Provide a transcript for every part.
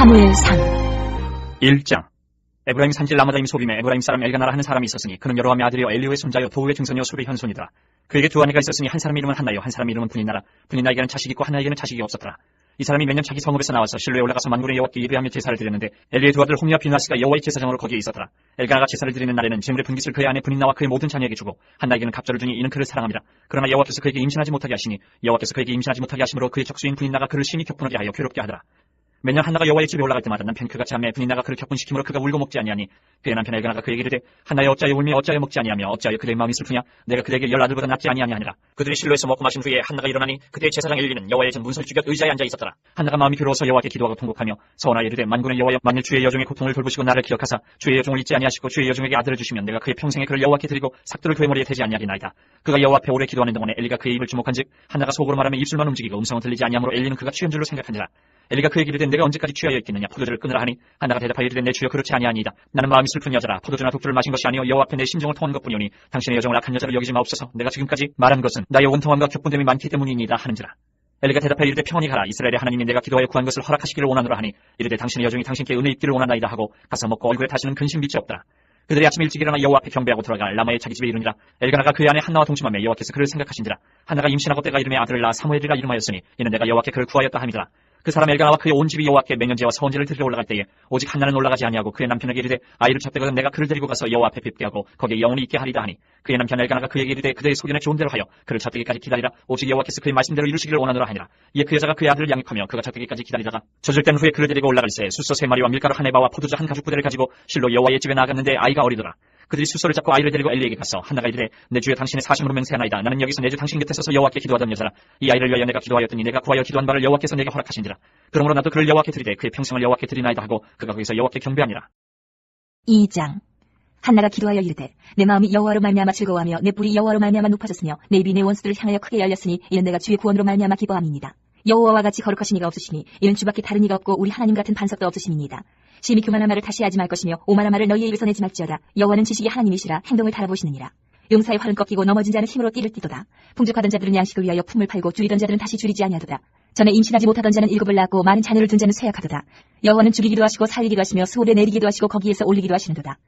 사무엘상 1장. 에브라임 산지 라마다임 소빔에 에브라임 사람 엘가나라 하는 사람이 있었으니 그는 여로함의 아들이요 엘리후의 손자요 도우의 증손이요 술의 현손이더라. 그에게 두 아내가 있었으니 한 사람 이름은 한나요 한 사람 이름은 분인나라. 분인나에게는 자식이 있고 한나에게는 자식이 없었더라. 이 사람이 매년 자기 성읍에서 나와서 실로에 올라가서 만군의 여호와께 예배하며 제사를 드렸는데 엘리의 두 아들 홈리와 비나스가 여호와의 제사장으로 거기에 있었더라. 엘가나가 제사를 드리는 날에는 제물의 분깃을 그의 아내 분인나와 그의 모든 자녀에게 주고 한나에게는 갑절을 주니 이는 그를 사랑함이라. 그러나 여호와께서 그에게 임신하지 못하게 하시니 여호와께서 그에게 임신하지 못하게 하심으로 그의 적수인 분인나가 그를 심히 격분하게 하여 괴롭게 하더라. 매년 한나가 여호와의 집에 올라갈 때마다 남편 그가 자매 분인나가 그를 격분시키므로 그가 울고 먹지 아니하니 그의 남편 엘가나가 그에게 이르되 한나여 어찌하여 울며 어찌하여 먹지 아니하며 어찌하여 그대의 마음이 슬프냐 내가 그대에게 10아들보다 낫지 아니하니라. 그들이 실로에서 먹고 마신 후에 한나가 일어나니 그대의 제사장 엘리는 여호와의 전 문설 주곁 의자에 앉아 있었더라. 한나가 마음이 괴로워서 여호와께 기도하고 통곡하며 서원하여 이르되 만군의 여호와여 만일 주의 여종의 고통을 돌보시고 나를 기억하사 주의 여종을 잊지 아니하시고 주의 여종에게 아들을 주시면 내가 그의 평생에 그를 여호와께 드리고 삭도를 그의 머리에 대지 아니하리나이다. 그가 여호와 앞에 오래 기도하는 동안에 엘리가 그의 입을 주목한즉 한나가 속으로 말하며 입술만 움직이고 음성은 들리지 아니하므로 엘리는 그가 취한 줄로 생각하니라. 엘리가 그에게 이르되 내가 언제까지 취하여 있겠느냐 포도주를 끊으라 하니 한나가 대답하여 이르되 내 주여 그렇지 아니하니이다. 나는 마음이 슬픈 여자라 포도주나 독주를 마신 것이 아니요 여호와 앞에 내 심정을 토한 것뿐이오니 당신의 여종을 악한 여자로 여기지 마옵소서. 내가 지금까지 말한 것은 나의 원통함과 격분됨이 많기 때문이니이다 하는지라. 엘리가 대답하여 이르되 평안히 가라. 이스라엘의 하나님이 내가 기도하여 구한 것을 허락하시기를 원하노라 하니 이르되 당신의 여종이 당신께 은혜 입기를 원하나이다 하고 가서 먹고 얼굴에 다시는 근심 빛이 없더라. 그들이 아침 일찍 일어나 여호와 앞에 경배하고 들어가 라마의 자기 집에 이르니라. 엘가나가 그의 아내 한나와 동침하며 여호와께서 그를 생각하신지라. 한나가 임신하고 때가 이름에 아들을 낳아 사무엘이라 이름하였으니 이는 내가 여호와께 그를 구하였다 함이더라. 그 사람 엘가나와 그의 온 집이 여호와께 맹년제와 서원제를 드리러 올라갈 때에 오직 한나는 올라가지 아니하고 그의 남편에게 이르되 아이를 잡되거든 내가 그를 데리고 가서 여호와 앞에 뵙게 하고 거기에 영원히 있게 하리다 하니 그의 남편 엘가나가 그에게 이르되 그대의 소견에 좋은 대로 하여 그를 잡되기까지 기다리라. 오직 여호와께서 그의 말씀대로 이루시기를 원하노라 하니라. 이에 그 여자가 그의 아들을 양육하며 그가 잡되기까지 기다리다가 젖을 땐 후에 그를 데리고 올라갈새 숫소 3마리와 밀가루 한 에바와 포도주 한 가죽 부대를 가지고 실로 여호와의 집에 나아갔는데 아이가 어리더라. 그들이 숫소를 잡고 아이를 데리고 엘리에게 가서 한나가 이르되 내 주여 당신의 사심으로 맹세하나이다. 나는 여기서 내 주 당신 곁에 서서 여호와께 기도하던 여자라. 이 아이를 위하여 내가 기도하였더니 내가 구하여 기도한 바를 여호와께서 내게 허락하신지라. 그러므로 나도 그를 여호와께 드리되 그의 평생을 여호와께 드리나이다 하고 그가 거기서 여호와께 경배하니라. 2장. 한나가 기도하여 이르되 내 마음이 여호와로 말미암아 즐거워하며 내 뿔이 여호와로 말미암아 높아졌으며 내 입이 내 원수들을 향하여 크게 열렸으니 이는 내가 주의 구원으로 말미암아 기뻐함이니이다. 여호와와 같이 거룩하신 이가 없으시니 이는 주밖에 다른 이가 없고 우리 하나님 같은 반석도 없으심이니이다. 심히 교만한 말을 다시 하지 말 것이며 오만한 말을 너희의 입에서 내지 말지어다. 여호와는 지식의 하나님이시라 행동을 달아보시느니라. 용사의 활은 꺾이고 넘어진 자는 힘으로 띠를 띠도다. 풍족하던 자들은 양식을 위하여 품을 팔고 줄이던 자들은 다시 줄이지 아니하도다. 전에 임신하지 못하던 자는 7을 낳고 많은 자녀를 둔 자는 쇠약하도다. 여호와는 죽이기도 하시고 살리기도 하시며 수월에 내리기도 하시고 거기에서 올리기도 하시는도다.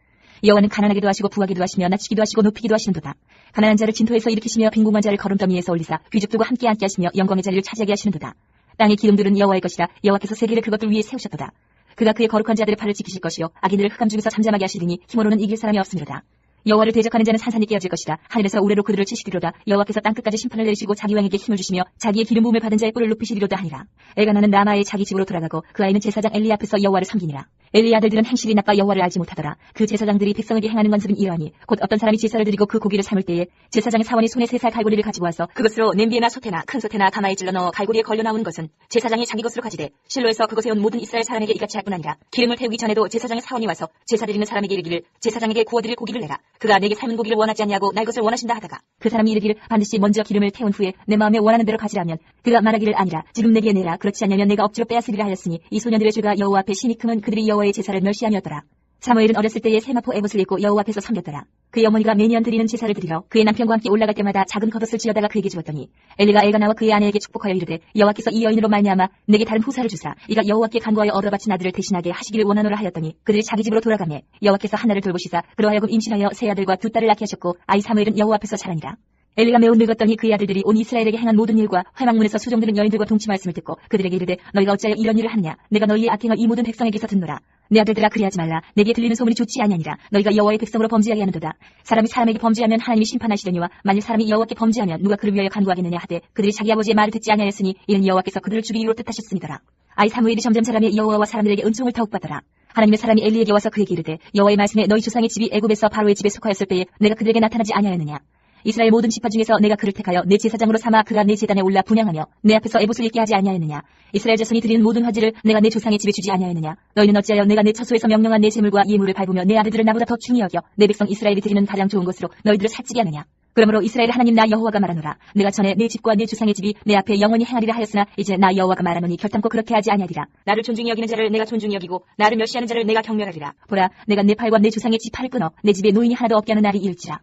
여호와는 가난하게도 하시고 부하게도 하시며 낮추기도 하시고 높이기도 하시는도다. 가난한 자를 진토에서 일으키시며 빈궁한 자를 거름더미에서 올리사 귀족들과 함께 앉게 하시며 영광의 자리를 차지하게 하시는도다. 땅의 기름들은 여호와의 것이라. 여호와께서 세계를 그것들 위에 세우셨도다. 그가 그의 거룩한 자들의 팔을 지키실 것이요 악인들을 흑암 중에서 잠잠하게 하시리니 힘으로는 이길 사람이 없음이로다. 여호와를 대적하는 자는 산산이 깨어질 것이다. 하늘에서 우레로 그들을 치시리로다. 여호와께서 땅끝까지 심판을 내리시고 자기 왕에게 힘을 주시며 자기의 기름 부음을 받은 자의 뿔을 높이시리로다 하니라. 엘가나는 라마의 자기 집으로 돌아가고 그 아이는 제사장 엘리 앞에서 여호와를 섬기니라. 엘리의 아들들은 행실이 나빠 여호와를 알지 못하더라. 그 제사장들이 백성에게 행하는 관습은 이러하니 곧 어떤 사람이 제사를 드리고 그 고기를 삶을 때에 제사장의 사원이 손에 3살 갈고리를 가지고 와서 그것으로 냄비에나 솥에나 큰 솥에나 가마에 찔러 넣어 갈고리에 걸려 나오는 것은 제사장이 자기 것으로 가지되 실로에서 그것에 온 모든 이스라엘 사람에게 이같이 할 뿐 아니라 기름을 태우기 전에도 제사장의 사원이 와서 제사 드리는 사람에게 이르기를 제사장에게 구워드릴 고기를 내라. 그가 내게 삶은 고기를 원하지 아니하고 날 것을 원하신다 하다가 그 사람이 이르기를 반드시 먼저 기름을 태운 후에 내 마음에 원하는 대로 가지라면 그가 말하기를 아니라 지금 내게 내라. 그렇지 않으면 내가 억지로 빼앗으리라 하였으니 이 소년들의 죄가 여호와 앞에 심히 크면 그들이 여호와의 제사를 멸시함이었더라. 사무엘은 어렸을 때에 세마포 에봇을 입고 여호와 앞에서 섬겼더라. 그의 어머니가 매년 드리는 제사를 드리러 그의 남편과 함께 올라갈 때마다 작은 겉옷을 지어다가 그에게 주었더니 엘리가 엘가나와 그의 아내에게 축복하여 이르되 여호와께서 이 여인으로 말미암아 내게 다른 후사를 주사 이가 여호와께 간구하여 얻어 바친 아들을 대신하게 하시기를 원하노라 하였더니 그들이 자기 집으로 돌아가매 여호와께서 한나를 돌보시사 그러하여금 임신하여 세 아들과 두 딸을 낳게 하셨고 아이 사무엘은 여호와 앞에서 자라니라. 엘리가 매우 늙었더니 그의 아들들이 온 이스라엘에게 행한 모든 일과 회막문에서 수종드는 여인들과 동침하였음을 듣고 그들에게 이르되 너희가 어찌하여 이런 일을 하느냐. 내가 너희의 악행을 이 모든 백성에게서 듣노라. 내 아들들아 그리하지 말라. 내게 들리는 소문이 좋지 아니하니라. 너희가 여호와의 백성으로 범죄하게 하는도다. 사람이 사람에게 범죄하면 하나님이 심판하시려니와 만일 사람이 여호와께 범죄하면 누가 그를 위하여 간구하겠느냐 하되 그들이 자기 아버지의 말을 듣지 아니하였으니 이는 여호와께서 그들을 죽이기로 뜻하셨음이더라. 아이 사무엘이 점점 자라며 여호와와 사람들에게 은총을 더욱 받더라. 하나님의 사람이 엘리에게 와서 그에게 이르되 여호와의 말씀에 너희 조상의 집이 애굽에서 바로의 집에 속하였을 때에 내가 그들에게 나타나지 아니하였느냐. 이스라엘 모든 지파 중에서 내가 그를 택하여 내 제사장으로 삼아 그가 내 제단에 올라 분향하며 내 앞에서 에봇을 입게 하지 아니하였느냐. 이스라엘 자손이 드리는 모든 화제를 내가 내 조상의 집에 주지 아니하였느냐. 너희는 어찌하여 내가 내 처소에서 명령한 내 제물과 예물을 밟으며 내 아들들을 나보다 더 중히 여겨 내 백성 이스라엘이 드리는 가장 좋은 것으로 너희들을 살찌게 하느냐. 그러므로 이스라엘 하나님 나 여호와가 말하노라. 내가 전에 내 집과 내 조상의 집이 내 앞에 영원히 행하리라 하였으나 이제 나 여호와가 말하노니 결단코 그렇게 하지 아니하리라. 나를 존중히 여기는 자를 내가 존중히 여기고 나를 멸시하는 자를 내가 경멸하리라. 보라 내가 내 팔과 내 조상의 집 팔을 끊어 내 집에 노인이 하나도 없게 하는 날이 이를지라.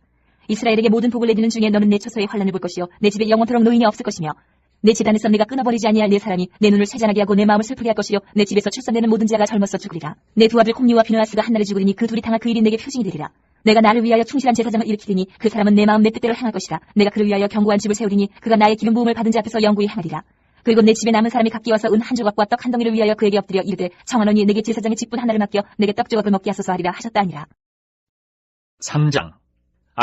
이스라엘에게 모든 복을 내리는 중에 너는 내 처소의 환난을 볼 것이요 내 집에 영원토록 노인이 없을 것이며 내 집안에서 내가 끊어버리지 아니할 네 사람이 내 눈을 세잔하게 하고 내 마음을 슬프게 할 것이요 내 집에서 출산되는 모든 자가 젊어서 죽으리라. 내 두 아들 홈리와 비느하스가 한날에 죽으리니 그 둘이 당할 그 일이 내게 표징이 되리라. 내가 나를 위하여 충실한 제사장을 일으키리니 그 사람은 내 마음 내 뜻대로 행할 것이라. 내가 그를 위하여 견고한 집을 세우리니 그가 나의 기름 부음을 받은 자 앞에서 영구히 행하리라. 그리고 내 집에 남은 사람이 각기 와서 은 한 조각과 떡 한 덩이를 위하여 그에게 엎드려 이르되 청하노니 내게 제사장의 직분 하나를 맡겨 내게 떡 조각을 먹게 하소서 하리라 하셨다 아니라. 3장.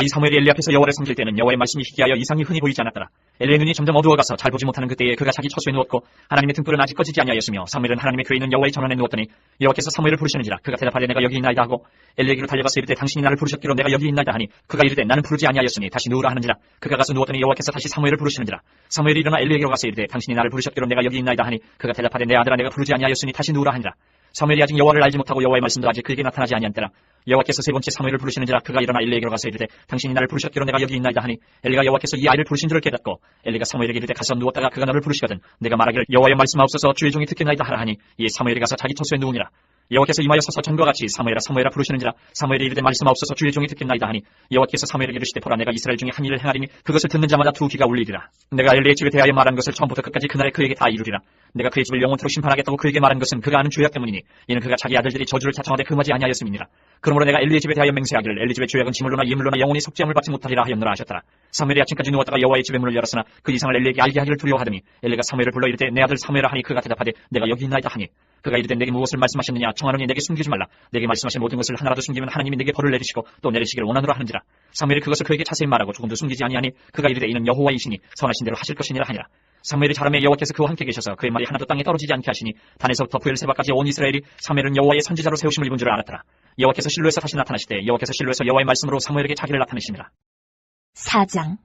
이 사무엘이 엘리 앞에서 여호와를 섬길 때는 여호와의 말씀이 희귀하여 이상이 흔히 보이지 않았더라. 엘리의 눈이 점점 어두워가서 잘 보지 못하는 그때에 그가 자기 처소에 누웠고 하나님의 등불은 아직 꺼지지 아니하였으며 사무엘은 하나님의 궤에 있는 여호와의 전원에 누웠더니 여호와께서 사무엘을 부르시는지라. 그가 대답하되 내가 여기 있나이다 하고 엘리에게로 달려가서 이르되 당신이 나를 부르셨기로 내가 여기 있나이다 하니 그가 이르되 나는 부르지 아니하였으니 다시 누우라 하는지라. 그가 가서 누웠더니 여호와께서 다시 사무엘을 부르시는지라. 사무엘이 일어나 엘리에게로 가서 이르되 당신이 나를 부르셨기로 내가 여기 있나이다 하니 그가 대답하되 내 아들아 내가 부르지 아니하였으니 다시 누우라 하니라. 사무엘이 아직 여호와를 알지 못하고 여호와의 말씀도 아직 그에게 나타나지 아니한 때라. 여호와께서 세 번째 사무엘을 부르시는지라. 그가 일어나 엘리에게로 가서 이르되 당신이 나를 부르셨기로 내가 여기 있나이다 하니 엘리가 여호와께서 이 아이를 부르신 줄을 깨닫고 엘리가 사무엘에게 이르되 가서 누웠다가 그가 너를 부르시거든 내가 말하기를 여호와의 말씀하옵소서 주의 종이 듣겠나이다 하라 하니 이에 사무엘이 가서 자기 처소에 누우니라. 여호와께서 임하여 서서 전과 같이 사무엘아 사무엘아 부르시는지라. 사무엘이 이르되 말씀하옵소서 주의 종이 듣겠나이다 하니 여호와께서 사무엘에게 이르시되 보라 내가 이스라엘 중에 한 일을 행하리니 그것을 듣는 자마다 두 귀가 울리리라. 내가 엘리의 집에 대하여 말한 것을 처음부터 끝까지 그날에 그에게 다 이루리라. 내가 그의 집을 영원토록 심판하겠다고 그에게 말한 것은 그가 아는 죄악 때문이니 이는 그가 자기 아들들이 저주를 자청하되 금하지 아니하였음이니라. 그러므로 내가 엘리의 집에 대하여 맹세하기를 엘리 집의 죄악은 지물로나 예물로나 영원히 속죄함을 받지 못하리라 하였노라 하셨더라. 사무엘이 아침까지 누웠다가 여호와의 집의 문을 열었으나 그 이상을 엘리에게 알게 하기를 두려워하더니 엘리가 사무엘을 불러 이르되 내 아들 사무엘아 하니 그가 대답하되 내가 여기 있나이다 하니 그가 이르되 내게 무엇을 말씀하셨느냐 청하노니 내게 숨기지 말라. 내게 말씀하신 모든 것을 하나라도 숨기면 하나님이 내게 벌을 내리시고 또 내리시기를 원하노라 하는지라. 사무엘이 그것을 그에게 자세히 말하고 조금도 숨기지 아니하니 그가 이르되 이는 여호와이시니 선하신 대로 하실 것이니라 하니라. 사무엘이 자라매 여호와께서 그와 함께 계셔서 그의 말이 하나도 땅에 떨어지지 않게 하시니 단에서부터 부엘세바까지 온 이스라엘이 사무엘은 여호와의 선지자로 세우심을 입은 줄을 알았더라. 여호와께서 실로에서 다시 나타나시되 여호와께서 실로에서 여호와의 말씀으로 사무엘에게 자기를 나타내시니라. 4장.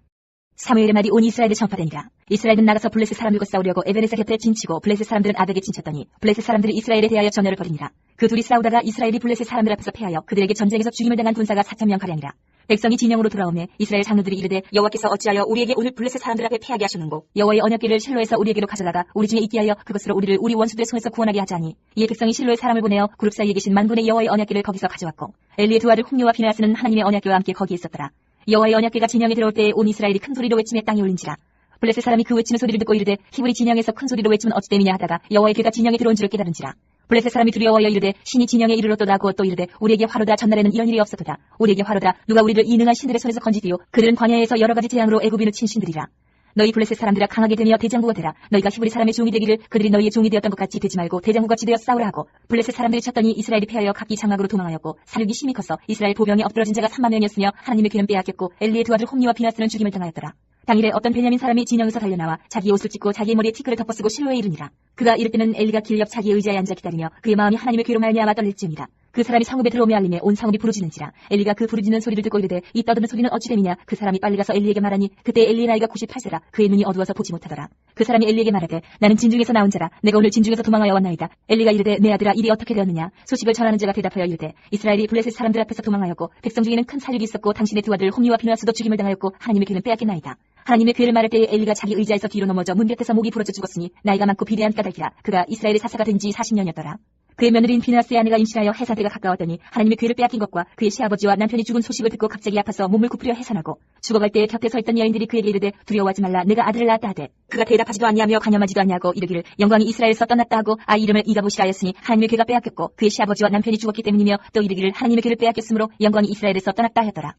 사무엘의 말이 온 이스라엘에 전파되니라. 이스라엘은 나가서 블레셋 사람들과 싸우려고 에베네사 곁에 진치고 블레셋 사람들은 아벡에 진쳤더니 블레셋 사람들이 이스라엘에 대하여 전열을 벌이니라. 그 둘이 싸우다가 이스라엘이 블레셋 사람들 앞에서 패하여 그들에게 전쟁에서 죽임을 당한 군사가 4,000명 가량이라. 백성이 진영으로 돌아오매 이스라엘 장로들이 이르되 여호와께서 어찌하여 우리에게 오늘 블레셋 사람들 앞에 패하게 하셨는고 여호와의 언약궤를 실로에서 우리에게로 가져다가 우리 중에 있게 하여 그것으로 우리를 우리 원수들의 손에서 구원하게 하자니 이에 백성이 실로에 사람을 보내어 그룹 사이에 계신 만군의 여호와의 언약궤를 거기서 가져왔고 엘리의 두 아들 홈리와 비느하스는 하나님의 언약궤와 함께 거기에 있었더라. 여호와의 언약궤가 진영에 들어올 때에 온 이스라엘이 큰 소리로 외침에 땅에 올린지라. 블레셋 사람이 그 외치는 소리를 듣고 이르되 히브리 진영에서 큰 소리로 외치면 어찌 됨이냐 하다가 여호와의 궤가 진영에 들어온 줄을 깨달은지라. 블레셋 사람이 두려워하여 이르되 신이 진영에 이르렀도다 하고 또 이르되 우리에게 화로다 전날에는 이런 일이 없었도다. 우리에게 화로다 누가 우리를 이 능한 신들의 손에서 건지디요. 그들은 광야에서 여러 가지 재앙으로 애굽인을 친 신들이라. 너희 블레셋 사람들아 강하게 되며 대장부가 되라. 너희가 히브리 사람의 종이 되기를 그들이 너희의 종이 되었던 것 같이 되지 말고 대장부같이 되어 싸우라 하고 블레셋 사람들이 쳤더니 이스라엘이 패하여 각기 장막으로 도망하였고 사륙이 심히 컸어. 이스라엘 보병에 엎드러진 자가 3만 명이었으며 하나님의 귀는 빼앗겼고 엘리의 두 아들 홈리와 비나스는 죽임을 당하였더라. 당일에 어떤 베냐민 사람이 진영에서 달려나와 자기의 옷을 찢고 자기의 머리에 티끌을 덮어쓰고 실로에 이르니라. 그가 이를 때는 엘리가 길 옆 자기의 의자에 앉아 기다리며 그의 마음이 하나님의 귀로 말미암아 떨릴지니라. 그 사람이 성읍에 들어오며 알림에 온 성읍이 부르짖는지라. 엘리가 그 부르짖는 소리를 듣고 이르되 이 떠드는 소리는 어찌 됨이냐. 그 사람이 빨리 가서 엘리에게 말하니 그때 엘리의 나이가 98세라. 그의 눈이 어두워서 보지 못하더라. 그 사람이 엘리에게 말하되 나는 진중에서 나온 자라. 내가 오늘 진중에서 도망하여 왔나이다. 엘리가 이르되 내 아들아 일이 어떻게 되었느냐. 소식을 전하는 자가 대답하여 이르되 이스라엘이 블레셋 사람들 앞에서 도망하였고 백성 중에는 큰 살육이 있었고 당신의 두 아들 홈리와 비느하스도 죽임을 당하였고 하나님의 귀는 빼앗겼나이다. 하나님의 괴를 말할 때에 엘리가 자기 의자에서 뒤로 넘어져 문 곁에서 목이 부러져 죽었으니 나이가 많고 비대한 까닭이라. 그가 이스라엘의 사사가 된 지 40년이었더라. 그의 며느리인 비느하스의 아내가 임신하여 해산 때가 가까웠더니 하나님의 괴를 빼앗긴 것과 그의 시아버지와 남편이 죽은 소식을 듣고 갑자기 아파서 몸을 굽히려 해산하고 죽어갈 때에 곁에 서 있던 여인들이 그에게 이르되 두려워하지 말라. 내가 아들을 낳았다 하되 그가 대답하지도 아니하며 가념하지도 아니하고 이르기를 영광이 이스라엘에서 떠났다 하고 아이 이름을 이가봇이라 하였으니 하나님의 괴가 빼앗겼고 그의 시아버지와 남편이 죽었기 때문이며 또 이르기를 하나님의 괴를 빼앗겼으므로 영광이 이스라엘에서 떠났다 하였더라.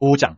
5장.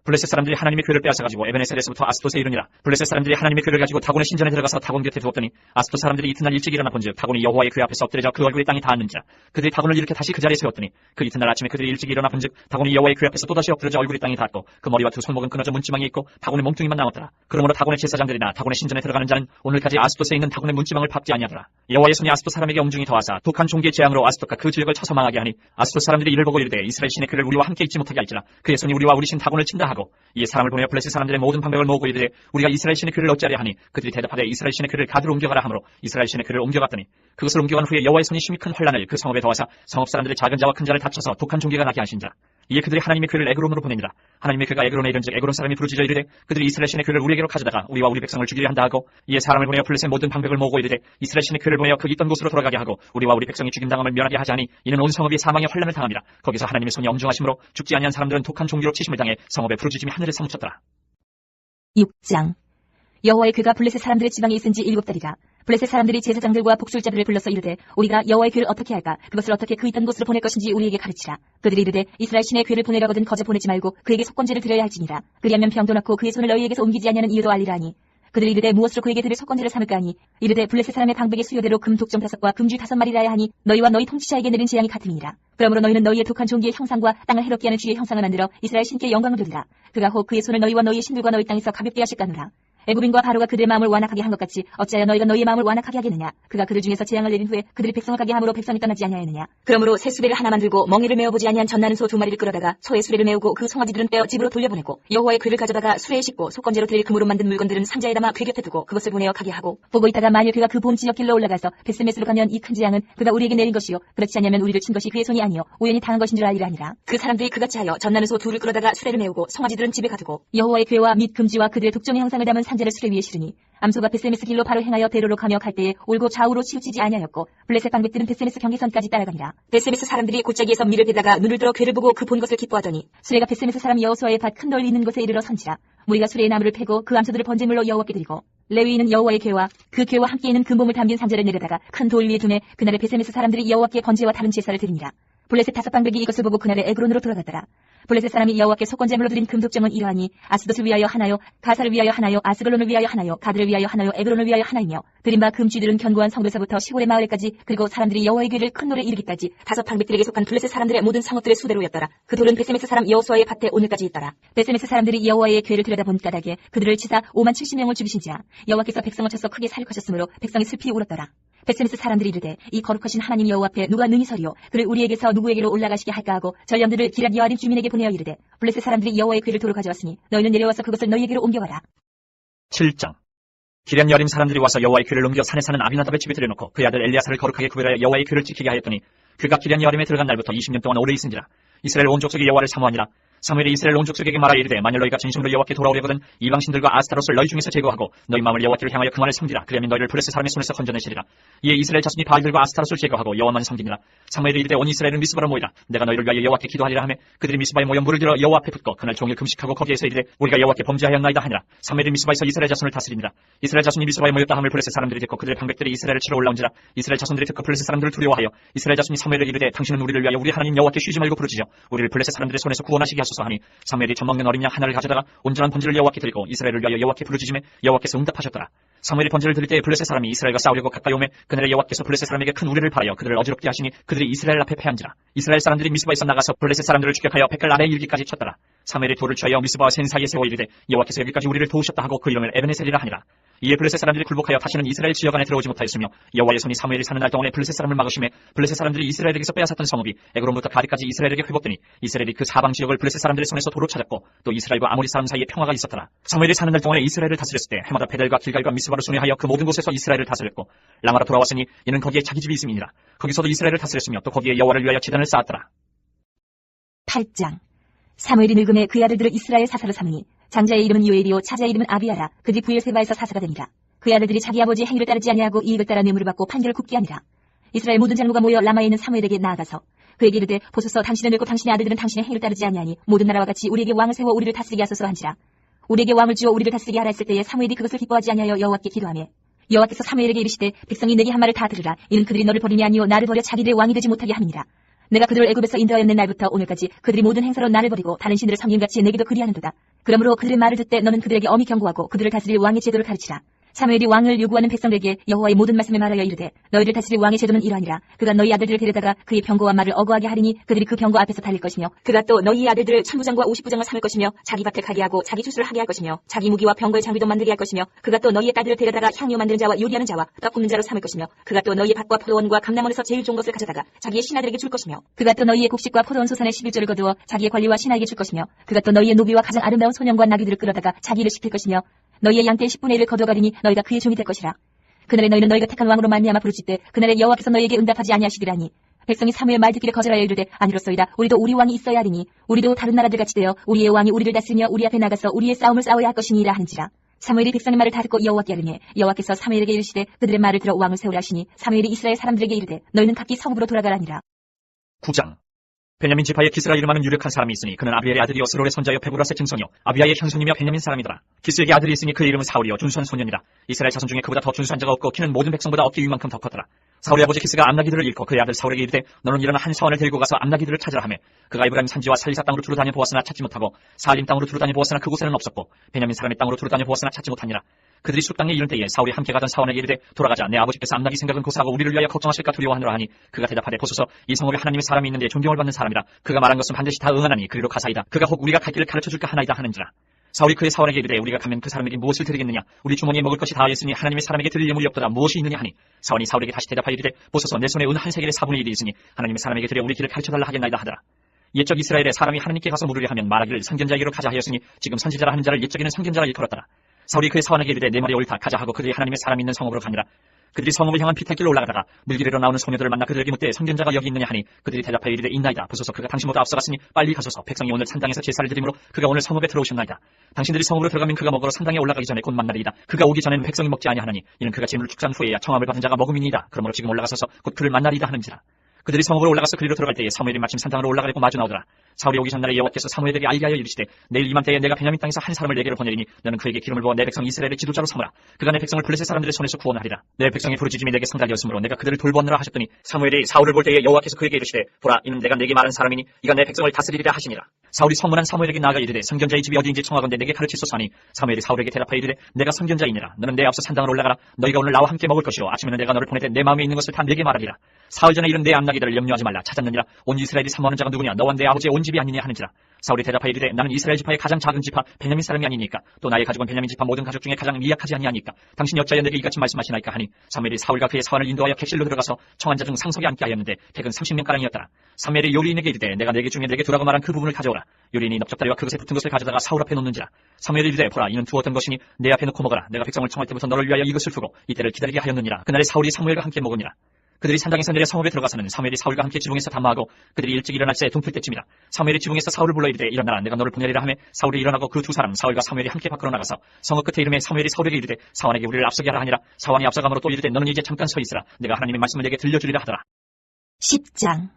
블레셋 사람들이 하나님의 궤를 빼앗아가지고 에베네셀에서부터 아스돗에 이르니라. 블레셋 사람들이 하나님의 궤를 가지고 다곤의 신전에 들어가서 다곤 곁에 두었더니 아스돗 사람들이 이튿날 일찍 일어나 본즉 다곤이 여호와의 궤 앞에서 엎드려져 그 얼굴이 땅에 닿았는지라. 그들이 다곤을 일으켜 다시 그 자리에 세웠더니 그 이튿날 아침에 그들이 일찍 일어나 본즉 다곤이 여호와의 궤 앞에서 또다시 엎드려져 얼굴이 땅에 닿았고 그 머리와 두 손목은 끊어져 문지방이 있고 다곤의 몸뚱이만 남았더라. 그러므로 다곤의 제사장들이나 다곤의 신전에 들어가는 자는 오늘까지 아스돗에 있는 다곤의 문지방을 밟지 아니하더라. 여호와의 손이 아스돗 사람에게 엄중히 더하사 독한 종기의 재앙으로 아스돗과 그 지역을 쳐서 망하게 하니 아스돗 사람들이 이를 보고 이르되 이스라엘 신의 궤를 우리와 함께 있지 못하게 할지라. 그의 손이 우리와 우리 신 다곤을 친다 하고 이에 사람을 보내어 블레셋 사람들의 모든 방백을 모으고 이르되 우리가 이스라엘 신의 궤를 어찌하려 하니 그들이 대답하되 이스라엘 신의 궤를 가드로 옮겨가라 하므로 이스라엘 신의 궤를 옮겨갔더니 그것을 옮겨간 후에 여호와의 손이 심히 큰 환란을 그 성읍에 더하사 성읍 사람들의 작은 자와 큰 자를 다쳐서 독한 종기가 나게 하신지라. 이에 그들이 하나님의 궤를 에그론으로 보내니라. 하나님의 궤가 에그론에 이른즉 에그론 사람이 부르짖어 이르되 그들이 이스라엘 신의 궤를 우리에게로 가져다가 우리와 우리 백성을 죽이려 한다 하고 이에 사람을 보내어 블레셋 모든 방백을 모으고 이르되 이스라엘 신의 궤를 보내어 그 있던 곳으로 돌아가게 하고 우리와 우리 백성이 죽임당함을 면하게 하자 하니 이는 온 성읍이 사망의 환란을 당함이라. 거기서 하나님의 손이 엄중하심으로 죽지 아니한 사람들은 독한 종기로 치심을 당해 성읍의 부르짖음이 하늘에 사무쳤더라. 6장. 여호와의 궤가 블레셋 사람들의 지방에 있은 지 7달이라. 블레셋 사람들이 제사장들과 복술자들을 불러서 이르되 우리가 여호와의 궤를 어떻게 할까? 그것을 어떻게 그 있던 곳으로 보낼 것인지 우리에게 가르치라. 그들이 이르되 이스라엘 신의 궤를 보내려거든 거저 보내지 말고 그에게 속건제를 드려야 할지니라. 그리하면 병도 낫고 그의 손을 너희에게서 옮기지 아니하는 이유도 알리라 하니 그들이 이르되 무엇으로 그에게 드릴 속건제를 삼을까 하니 이르되 블레셋 사람의 방백의 수요대로 금 독점 5과 금쥐 5마리라야 하니 너희와 너희 통치자에게 내린 재앙이 같음이니라. 그러므로 너희는 너희의 독한 종기의 형상과 땅을 해롭게 하는 쥐의 형상을 만들어 이스라엘 신께 영광을 돌리라. 그가 혹 그의 손을 너희와 너희의 신들과 너희 땅에서 가볍게 하실까노라. 애굽인과 바로가 그들의 마음을 완악하게 한 것 같이 어찌하여 너희가 너희의 마음을 완악하게 하겠느냐. 그가 그들 중에서 재앙을 내린 후에 그들이 백성을 가게 함으로 백성이 떠나지 아니하였느냐. 그러므로 새 수레를 하나 만들고 멍에를 메어보지 아니한 젖나는 소 2마리를 끌어다가 소의 수레를 메우고 그 송아지들은 떼어 집으로 돌려보내고 여호와의 궤를 가져다가 수레에 싣고 속건제로 드릴 금으로 만든 물건들은 상자에 담아 궤 곁에 두고 그것을 보내어 가게 하고 보고 있다가 만일 그가 그 본 지역 길로 올라가서 베스메스로 가면 이 큰 재앙은 그가 우리에게 내린 것이요 그렇지 않으면 우리를 친 것이 그의 손이 아니요 우연히 당한 것인 줄 알리라 하니라. 그 사람들이 그같이 하여 젖나는 소 2를 끌어다가 수레를 메우고 송아지들은 집에 가두고 여호와의 궤와 및 금지와 그들의 독종의 형상을 담은 상자를 수레 위에 실으니 암소가 베스메스 길로 바로 행하여 대로로 가며 갈 때에 올고 좌우로 치우치지 아니하였고 블레셋 방백들은 베스메스 경계선까지 따라가니라. 베스메스 사람들이 골짜기에서 밀을 베다가 눈을 들어 궤를 보고 그 본 것을 기뻐하더니 수레가 베스메스 사람 여호수아의 밭 큰 돌 있는 곳에 이르러 선지라. 무리가 수레의 나무를 패고 그 암소들을 번제물로 여호와께 드리고 레위인은 여호와의 궤와 그 궤와 함께 있는 금봉을 담긴 상자를 내려다가 큰 돌 위에 두매 그날에 베스메스 사람들이 여호와께 번제와 다른 제사를 드리니라. 블레셋 5방백이 이것을 보고 그날에 에브론으로 돌아갔더라. 블레셋 사람이 여호와께 속건제물로 드린 금독정은 이러하니 아스돗을 위하여 하나요, 가사를 위하여 하나요, 아스글론을 위하여 하나요, 가드를 위하여 하나요, 에브론을 위하여 하나이며 드린 바 금쥐들은 견고한 성도에서부터 시골의 마을에까지 그리고 사람들이 여호와의 궤를 큰 돌에 이르기까지 5방백들에게 속한 블레셋 사람들의 모든 상업들의 수대로였더라. 그 돌은 베스메스 사람 여호수아의 밭에 오늘까지 있더라. 베스메스 사람들이 여호와의 궤를 들여다본 까닭에 그들을 치사 5만 70명을 죽이신지라. 여호와께서 백성을 쳐서 크게 사륙하셨으므로 백성이 슬피 울었더라. 베스메스 사람들이 이르되 이 거룩하신 하나님 여호와 앞에 누가 능히 서리요 그를 우리에게서 누구에게로 올라가시게 할까 하고 전령들을 기럇 여아림 주민에게 보내어 이르되 블레셋 사람들이 여호와의 궤를 도로 가져왔으니 너희는 내려와서 그것을 너희에게로 옮겨와라. 7장. 기럇 여아림 사람들이 와서 여호와의 궤를 옮겨 산에 사는 아비나답의 집에 들여놓고 그의 아들 엘리야사를 거룩하게 구별하여 여호와의 궤를 지키게 하였더니 그가 기럇 여아림에 들어간 날부터 20년 동안 오래 있은지라. 이스라엘 온 족속이 여호와를 사모하니라. 사무엘이 이스라엘 온 족속에게 말하여 이르되 만일 너희가 진심으로 여호와께 돌아오려거든 이방신들과 아스타롯을 너희 중에서 제거하고 너희 마음을 여호와께를 향하여 그만을 섬기라. 그리하면 너희를 블레셋 사람의 손에서 건져내시리라. 이에 이스라엘 자손이 바알들과 아스타롯을 제거하고 여호와만 섬기니라. 사무엘이 이르되 온 이스라엘은 미스바로 모이라. 내가 너희를 위하여 여호와께 기도하리라 하매 그들이 미스바에 모여 물을 들어 여호와 앞에 붓고 그날 종일 금식하고 거기에서 이르되 우리가 여호와께 범죄하였나이다 하니라. 사무엘이 미스바에서 이스라엘 자손을 다스립니다. 이스라엘 자손이 미스바에 모였다 함을 블레셋 사람들이 듣고 그들의 방백들이 이스라엘을 치러 올라온지라. 이스라엘 자손들이 듣고 블레셋 사람들을 두려워하여 이스라엘 자손이 사무엘을 이르되 당신은 우리를 위하여 우리 하나님 여호와께 쉬지 말고 부르짖어 우리를 블레셋 사람들의 손에서 구원하시게 하소서 하니 사무엘이 젖먹는 어린 양 하나를 가져다가 온전한 번제를 여호와께 드리고 이스라엘을 위하여 여호와께 부르짖음에 여호와께서 응답하셨더라. 사무엘이 번제를 드릴 때에 블레셋 사람이 이스라엘과 싸우려고 가까이 오매 그날에 여호와께서 블레셋 사람에게 큰 우레를 발하여 그들을 어지럽게 하시니 그들이 이스라엘 앞에 패한지라. 이스라엘 사람들이 미스바에서 나가서 블레셋 사람들을 추격하여 백갈 아래 일기까지 쳤더라. 사무엘이 돌을 취하여 미스바와 센 사이에 세워 이르되 여호와께서 여기까지 우리를 도우셨다 하고 그 이름을 에베네셀이라 하니라. 이에 블레셋 사람들이 굴복하여 다시는 이스라엘 지역 안에 들어오지 못하였으며 여호와의 손이 사무엘이 사는 날 동안에 블레셋 사람을 막으심에 블레셋 사람들이 이스라엘에게서 빼앗았던 성읍이 에그론부터 가드까지 이스라엘에게 회복되니 이스라엘이 그 사방 지역을 블레셋 사람들의 손에서 도로 찾았고 또 이스라엘과 아모리 사람 사이에 평화가 있었더라. 사무엘이 사는 날 동안에 이스라엘을 다스렸을 때 해마다 베델과 길갈과 미스바로 순회하여 그 모든 곳에서 이스라엘을 다스렸고 라마로 돌아왔으니 이는 거기에 자기 집이 있음이니라. 거기서도 이스라엘을 다스렸으며 또 거기에 여호와를 위하여 제단을 쌓았더라. 8장. 사무엘이 늙음에 그의 아들들을 이스라엘 사사로 삼으니 장자의 이름은 요엘이요 차자의 이름은 아비야라. 그들이 부엘세바에서 사사가 되니라. 그의 아들들이 자기 아버지의 행위를 따르지 아니하고 이익을 따라 뇌물을 받고 판결을 굽게 하니라. 이스라엘 모든 장로가 모여 라마에 있는 사무엘에게 나아가서 그에게 이르되 보소서 당신은 늙고 당신의 아들들은 당신의 행위를 따르지 아니하니 모든 나라와 같이 우리에게 왕을 세워 우리를 다스리게 하소서 한지라. 우리에게 왕을 주어 우리를 다스리게 하라 했을 때에 사무엘이 그것을 기뻐하지 아니하여 여호와께 기도하며 여호와께서 사무엘에게 이르시되 백성이 내게 한 말을 다 들으라. 이는 그들이 너를 버림이 아니요 나를 버려 자기들의 왕이 되지 못하게 함이니라. 내가 그들을 애굽에서 인도하여 낸 날부터 오늘까지 그들이 모든 행사로 나를 버리고 다른 신들을 섬김같이 내게도 그리하는도다. 그러므로 그들의 말을 듣되 너는 그들에게 엄히 경고하고 그들을 다스릴 왕의 제도를 가르치라. 사무엘이 왕을 요구하는 백성들에게 여호와의 모든 말씀을 말하여 이르되 너희를 다스릴 왕의 제도는 이러하니라. 그가 너희 아들들을 데려다가 그의 병거와 말을 어거하게 하리니 그들이 그 병거 앞에서 달릴 것이며 그가 또 너희 아들들을 천부장과 50부장을 삼을 것이며 자기 밭을 가게 하고 자기 주술을 하게 할 것이며 자기 무기와 병거의 장비도 만들게 할 것이며 그가 또 너희의 딸들을 데려다가 향유 만드는 자와 요리하는 자와 떡 굽는 자로 삼을 것이며 그가 또 너희의 밭과 포도원과 감람원에서 제일 좋은 것을 가져다가 자기의 신하들에게 줄 것이며 그가 또 너희의 곡식과 포도원 소산의 11조를 거두어 자기의 관리와 신하에게 줄 것이며 그가 또 너희의 노비와 가장 아름다운 소년과 나귀들을 끌어다가 자기 일을 시킬 것이며 너희의 양떼의 10분의 1을 거둬가리니 너희가 그의 종이 될 것이라. 그날에 너희는 너희가 택한 왕으로 말미암아 부르짖되 그날에 여호와께서 너희에게 응답하지 아니하시리라니. 백성이 사무엘 말 듣기를 거절하여 이르되 아니로소이다. 우리도 우리 왕이 있어야 하리니 우리도 다른 나라들 같이 되어 우리의 왕이 우리를 다스리며 우리 앞에 나가서 우리의 싸움을 싸워야 할 것이니라 하는지라. 사무엘이 백성의 말을 다 듣고 여호와께 아뢰매 여호와께서 사무엘에게 이르시되 그들의 말을 들어 왕을 세우라 하시니 사무엘이 이스라엘 사람들에게 이르되 너희는 각기 성읍으로 돌아가라니라. 9장. 베냐민 지파에 기스라 이름하는 유력한 사람이 있으니 그는 아비엘의 아들이요 스롤의 손자여 베브라스의 증손이요 아비야의 현손이며 베냐민 사람이더라. 기스에게 아들이 있으니 그의 이름은 사울이요 준수한 소년이라. 이스라엘 자손 중에 그보다 더 준수한 자가 없고 키는 모든 백성보다 어깨 위만큼 더 컸더라. 사울의 아버지 기스가 암나기들을 잃고 그의 아들 사울에게 이르되 너는 일어나 한 사원을 데리고 가서 암나기들을 찾으라 하며 그가 에브라임 산지와 살리사 땅으로 두루 다녀 보았으나 찾지 못하고 사알림 땅으로 두루 다녀 보았으나 그곳에는 없었고 베냐민 사람의 땅으로 두루 다녀 보았으나 찾지 못하니라. 그들이 숲땅에 이른 때에 사울이 함께 가던 사원에게 이르되 돌아가자. 내 아버지께서 암나기 생각은 고사하고 우리를 위하여 걱정하실까 두려워하노라 하니 그가 대답하되 보소서 이 성읍에 하나님의 사람이 있는데 존경을 받는 사람이라. 그가 말한 것은 반드시 다 응하나니 그리로 가사이다. 그가 혹 우리가 갈 길을 가르쳐줄까 하나이다 하는지라. 사울이 그의 사원에게 이르되 우리가 가면 그 사람에게 무엇을 드리겠느냐. 우리 주머니에 먹을 것이 다 있으니 하나님의 사람에게 드릴 예물이 없도다. 무엇이 있느냐 하니 사원이 사울에게 다시 대답하여 이르되 보소서 내 손에 은 한 세겔의 4분의 1이 있으니 하나님의 사람에게 드려 우리 길을 가르쳐달라 하겠나이다 하더라. 옛적 이스라엘에 사람이 하나님께 가서 물으려 하면 말하기를 선견자에게로 가자 하였으니 지금 선지자라 하는 자를 옛적에는 선견자라 일컬었더라. 사울이 그의 사원에게 이르되 내 말이 옳다. 가자 하고 그들이 하나님의 사람이 있는 성읍으로 가니라. 그들이 성읍을 향한 피탈길로 올라가다가 물길에로 나오는 소녀들을 만나 그들에게 묻되 선견자가 여기 있느냐 하니 그들이 대답하여 이르되 있나이다. 보소서 그가 당신보다 앞서갔으니 빨리 가소서. 백성이 오늘 산당에서 제사를 드림으로 그가 오늘 성읍에 들어오셨나이다. 당신들이 성읍으로 들어가면 그가 먹으러 산당에 올라가기 전에 곧 만나리이다. 그가 오기 전에는 백성이 먹지 아니하나니 이는 그가 재물을 축산 후에야 청함을 받은 자가 먹음이니이다. 그러므로 지금 올라가서서 곧 그를 만나리이다 하는지라. 그들이 성읍으로 올라가서 그리로 들어갈 때에 사무엘이 마침 산당으로 올라가려고 마주 나오더라. 사울이 오기 전날에 여호와께서 사무엘에게 알게 하여 이르시되 내일 이맘때에 내가 베냐민 땅에서 한 사람을 내게로 보내리니 너는 그에게 기름을 부어 내 백성 이스라엘의 지도자로 삼으라. 그가 내 백성을 블레셋 사람들의 손에서 구원하리라. 내 백성의 부르짖음이 내게 상달되었으므로 내가 그들을 돌보느라 하셨더니 사무엘이 사울을 볼 때에 여호와께서 그에게 이르시되 보라 이는 내가 내게 말한 사람이니 이가 내 백성을 다스리리라 하시니라. 사울이 성문한 사무엘에게 나아가 이르되 선견자의 집이 어디인지 청하건대 내게 가르치소서 하니 사무엘이 사울에게 대답하여 이르되 내가 선견자이니라. 너는 내 앞서 산당으로 올라가라. 너희가 오늘 나와 함께 먹을 것이요 아침에는 내가 너를 보낼 때 내 마음에 있는 것을 다 내게 말하리라. 사흘 전에 이른 내 암나기들을 염려하지 말라. 찾았느니라. 온 이스라엘이 사모하는 자가 누구냐. 너와 내 아버지의 온 집이 아니냐 하는지라. 사울이 대답하여 이르되 나는 이스라엘 지파의 가장 작은 지파 베냐민 사람이 아니니까 또 나의 가족은 베냐민 지파 모든 가족 중에 가장 미약하지 아니하니까 당신이 어찌하여 내게 이같이 말씀하시나이까 하니 사무엘이 사울과 그의 사원을 인도하여 객실로 들어가서 청한 자 중 상석에 앉게 하였는데 객은 30명가량이었더라. 사무엘이 요리인에게 이르되 내가 네 개 중에 내게 두라고 말한 그 부분을 가져오라. 요리인이 넓적다리와 그것에 붙은 것을 가져다가 사울 앞에 놓는지라. 사무엘이 이르되 보라 이는 두었던 것이니 내 앞에 놓고 먹어라. 내가 백성을 청할 때부터 너를 위하여 이것을 두고 이때를 기다리게 하였느니라. 그날에 사울이 사무엘과 함께 먹으니라. 그들이 산당에서 내려 성읍에 들어가서는 사무엘이 사울과 함께 지붕에서 담화하고 그들이 일찍 일어날 새 동틀 때쯤이라. 사무엘이 지붕에서 사울을 불러 이르되 일어나라. 내가 너를 보내리라 하매 사울이 일어나고 그 두 사람 사울과 사무엘이 함께 밖으로 나가서 성읍 끝에 이름에 사무엘이 사울에게 이르되 사원에게 우리를 앞서게 하라 하니라. 사원이 앞서감으로 또 이르되 너는 이제 잠깐 서 있으라. 내가 하나님의 말씀을 내게 들려주리라 하더라. 10장.